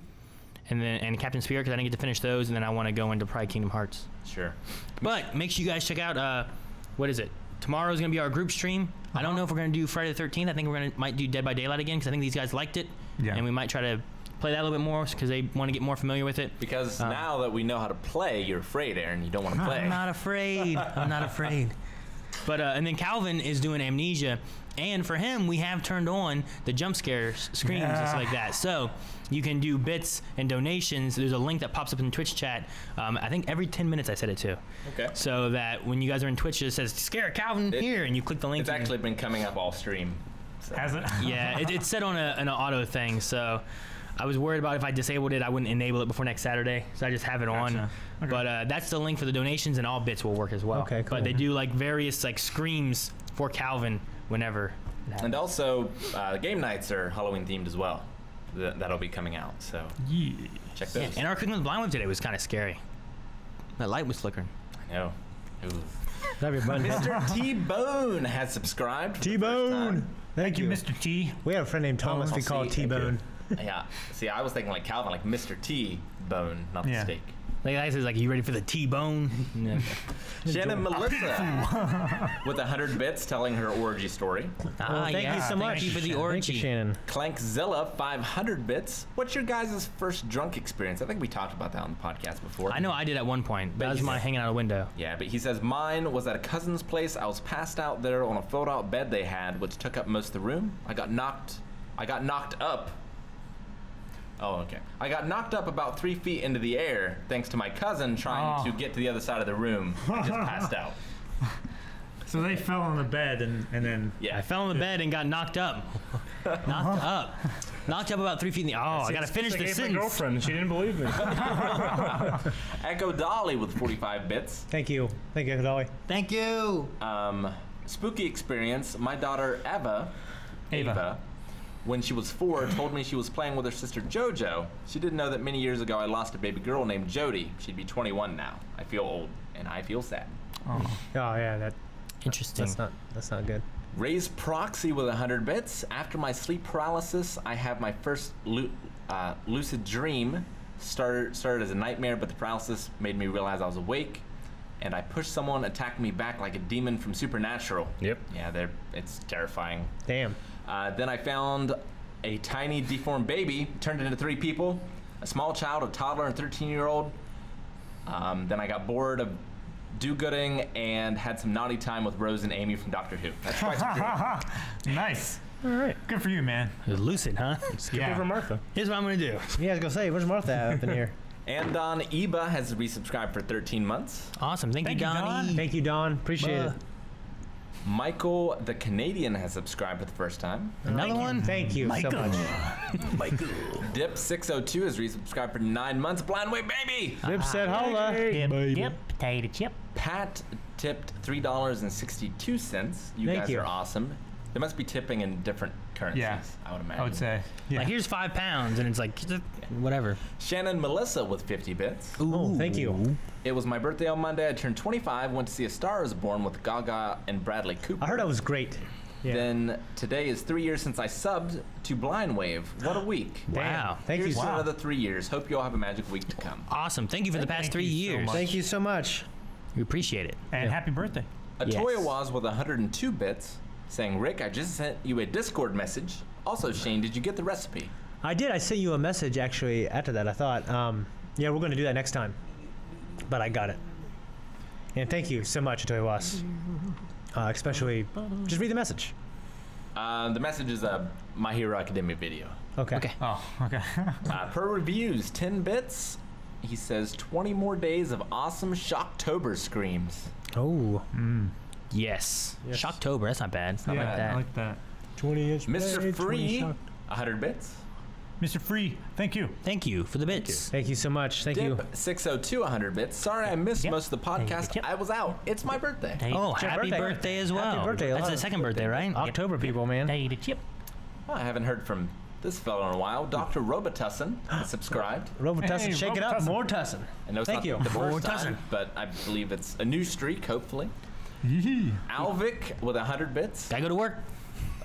and Captain Spirit because I didn't get to finish those, and then I want to go into probably Kingdom Hearts. Sure. But make sure you guys check out what is it? Tomorrow's gonna be our group stream. I don't know if we're gonna do Friday the 13th. I think might do Dead by Daylight again because I think these guys liked it, Yeah. and we might try to play that a little bit more because they want to get more familiar with it. Because now that we know how to play, you're afraid, Aaron. You don't want to play. I'm not afraid. I'm not afraid. But and then Calvin is doing Amnesia, and for him we have turned on the jump scare screams and stuff like that. So you can do bits and donations. There's a link that pops up in Twitch chat. I think every 10 minutes I set it to. Okay. So that when you guys are in Twitch, it says "Scare Calvin" here, and you click the link. It's actually been coming up all stream. So. Has it? yeah, it's set on an auto thing. So I was worried about if I disabled it, I wouldn't enable it before next Saturday. So I just have it on. Gotcha. Okay. But that's the link for the donations, and all bits will work as well. Okay, cool. But they do like various like screams for Calvin whenever it happens. And also, game nights are Halloween themed as well. That'll be coming out. So Yeah. check Yeah, those. and our cooking with blind web today was kind of scary. That light was flickering. I know. Ooh. Have your button. Mr. T-Bone has subscribed. for the first T-Bone. time. Thank you. Mr. T. We have a friend named Thomas. Oh, We call see, T-Bone. Yeah. See, I was thinking like Calvin, like Mr. T-Bone, not the Yeah. steak. Like I says, like, you ready for the T-bone? Yeah. Shannon Melissa with 100 bits telling her orgy story. Ah, Thank you so much. Thank you for the Thank orgy. you, Shannon. Clankzilla 500 bits. What's your guys' first drunk experience? I think we talked about that on the podcast before. I know I did at one point. That was he's- my hanging out a window. Yeah, but he says mine was at a cousin's place. I was passed out there on a fold-out bed they had, which took up most of the room. I got knocked up. Oh, okay. I got knocked up about 3 feet into the air thanks to my cousin trying to get to the other side of the room. I just passed out. So they fell on the bed and then. Yeah. I fell on the bed and got knocked up. Knocked up about 3 feet in the. Oh, I gotta finish I the gave my sentence. girlfriend. She didn't believe me. Echo Dolly with 45 bits. Thank you. Thank you, Dolly. Thank you. Spooky experience. My daughter Ava when she was 4, told me she was playing with her sister JoJo. She didn't know that many years ago I lost a baby girl named Jody. She'd be 21 now. I feel old, and I feel sad. Oh yeah, that. Interesting. That's not good. Raise Proxy with 100 bits. After my sleep paralysis, I have my first lucid dream. Started as a nightmare, but the paralysis made me realize I was awake, and I pushed someone, attacked me back like a demon from Supernatural. Yep. Yeah, it's terrifying. Damn. Then I found a tiny deformed baby, turned into 3 people, a small child, a toddler, and a 13-year-old. Then I got bored of do-gooding and had some naughty time with Rose and Amy from Doctor Who. That's twice a dream. Nice. All right. Good for you, man. Lucid, huh? Yeah. Over Martha. Here's what I'm gonna do. Yeah, I was gonna say, where's Martha up in here? And Don Eba has resubscribed for 13 months. Awesome. Thank you, Thank you, Donnie. Don. Thank you, Don. Appreciate it. Michael the Canadian has subscribed for the first time. Another one? Thank you so much. Dip602 has resubscribed for 9 months. Blind Way Baby! Rip said holla. Yep. Potato chip. Pat tipped $3.62. You Thank guys you. are awesome. They must be tipping in different currencies, Yeah. I would imagine. I would say. Yeah. Like, here's £5, and it's like, whatever. Shannon Melissa with 50 bits. Oh, thank you. It was my birthday on Monday. I turned 25, went to see A Star Is Born with Gaga and Bradley Cooper. I heard that was great. Yeah. Then today is 3 years since I subbed to Blind Wave. What a week. Wow. Thank Here's you. to another 3 years. Hope you all have a magic week to come. Awesome. Thank you for the past Thank 3 you so years. much. Thank you so much. We appreciate it. And happy birthday. A Yes. Toyawaz with 102 bits saying, Rick, I just sent you a Discord message. Also, Shane, did you get the recipe? I did. I sent you a message actually after that. I thought, yeah, we're going to do that next time. But I got it. And thank you so much, Toywas. Especially, just read the message. The message is a My Hero Academia video. Okay. Okay. Oh, okay. Per reviews, 10 bits. He says 20 more days of awesome Shocktober screams. Oh. Yes. Yes. Shocktober. That's not bad. It's not Yeah, like that. I like that. 20-inch Mr. blade, 20 Free, shock. 100 bits. Mr. Free, thank you. Thank you for the bits. Thank you so much. Thank you. Dip 602, 100 bits. Sorry I missed Yep. most of the podcast. Yep. I was out. It's my birthday. Oh, It's your happy birthday. birthday as well. Happy birthday. That's the second birthday, right? October people, man. Potato chip. Well, I haven't heard from this fellow in a while. Dr. Robitussin has subscribed. Robitussin, Hey, shake it up. Robitussin. More tussin. I know it's Thank not you. the More first time, tussin. but I believe it's a new streak, hopefully. Yee. Alvic with 100 bits. Gotta go to work.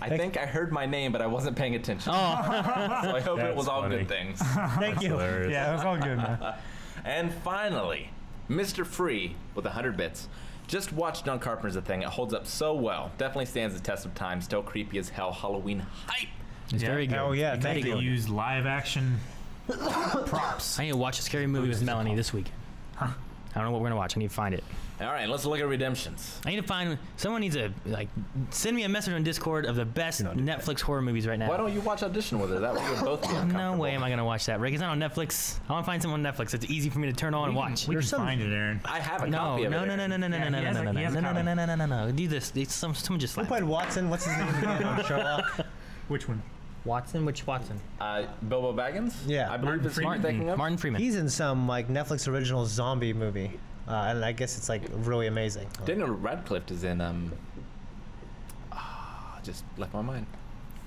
I think I heard my name, but I wasn't paying attention. Oh. So I hope it That's was all funny. good things. Thank you. Hilarious. Yeah, that's all good, man. And finally, Mr. Free with 100 bits. Just watched John Carpenter's The Thing. It holds up so well. Definitely stands the test of time. Still creepy as hell. Halloween hype. It's very good. Oh, yeah. Thank They you. use live action props. I need to watch a scary movie with Melanie this week. I don't know what we're gonna watch. I need to find it. All right, let's look at redemptions. I need to find someone needs to send me a message on Discord of the best Netflix horror movies right now. Why don't you watch Audition with her? That way we'll both be No uncomfortable. way am I gonna watch that. Rick, it's not on Netflix. I want to find someone on Netflix. It's easy for me to turn on and watch. We can some- find it, Aaron. I have a No, copy of no, it. no, no, no, no, no, Yeah, no, he no, has no, a- no, he has a no, no, copy. no, no, no, no, no. Do this. Someone just Who slap. played Watson? What's his name again on Sherlock? Which one? Watson? Which Watson? Bilbo Baggins? Yeah. I believe it's who you're thinking of. Martin Freeman. He's in some like Netflix original zombie movie, and I guess it's like really amazing. Daniel Radcliffe is in, just left my mind.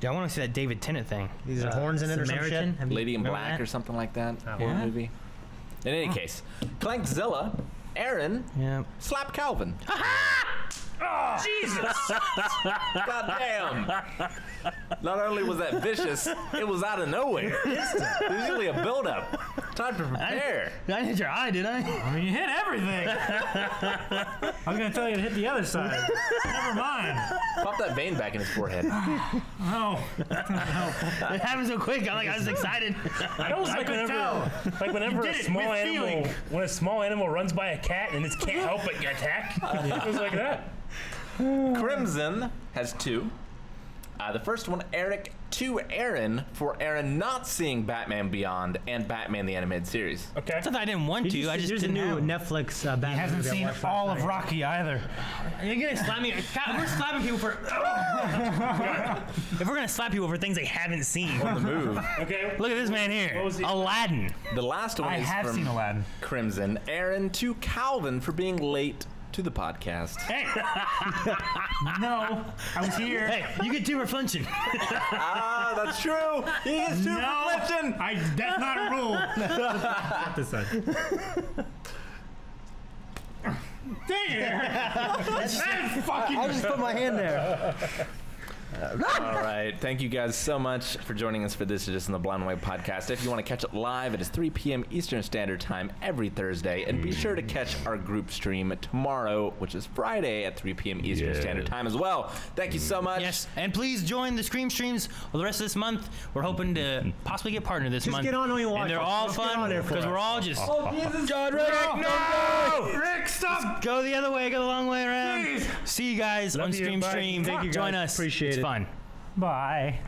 Dude, I want to see that David Tennant thing. These are horns in it or some Samaritan? shit. Have you- Lady in remember Black that? or something like that. Oh, Horror yeah? movie. In any case, Clankzilla, Aaron, Yeah. Slap Calvin. Jesus! God damn. Not only was that vicious, it was out of nowhere. There's usually a build-up. Time to prepare. I hit your eye, did I? I mean, you hit everything. I was gonna tell you to hit the other side. Never mind. Pop that vein back in his forehead. No. It happened so quick. I was excited. I always like could tell. whenever did a it small with animal, feeling. when a small animal runs by a cat and it can't help but attack. It was like that. Crimson has 2. The first one, Eric to Aaron, for Aaron not seeing Batman Beyond and Batman the Animated Series. Okay. It's not that I didn't want to. I just There's a didn't new have. Netflix Batman He hasn't movie I seen watched all last of night. Rocky either. You're gonna slap me. God, we're slapping people for. If we're gonna slap people for things they haven't seen, On the move. Okay. look at this man here. What was he- Aladdin. The last one I is have from seen Aladdin. Crimson. Aaron to Calvin for being late to the podcast. Hey! No, I was here. Hey, you get 2 for flinching. That's true. He gets 2 No, for flinching. that's not a rule. Not this side. There! That's fucking. I just put my hand there. All right. Thank you guys so much for joining us for this edition of the Blind Way podcast. If you want to catch it live, it is 3 p.m. Eastern Standard Time every Thursday. And be sure to catch our group stream tomorrow, which is Friday at 3 p.m. Eastern Standard Time as well. Thank you so much. Yes, and please join the Scream streams for the rest of this month. We're hoping to possibly get partner this month. Get on and watch. And they're all Just get fun on there for because us. we're all just John Rick, no! Rick, stop! go the other way, go the long way around. Please. See you guys on you. Stream Bye. Stream. Thank you, Join guys. us. Appreciate it's it. fun. Bye.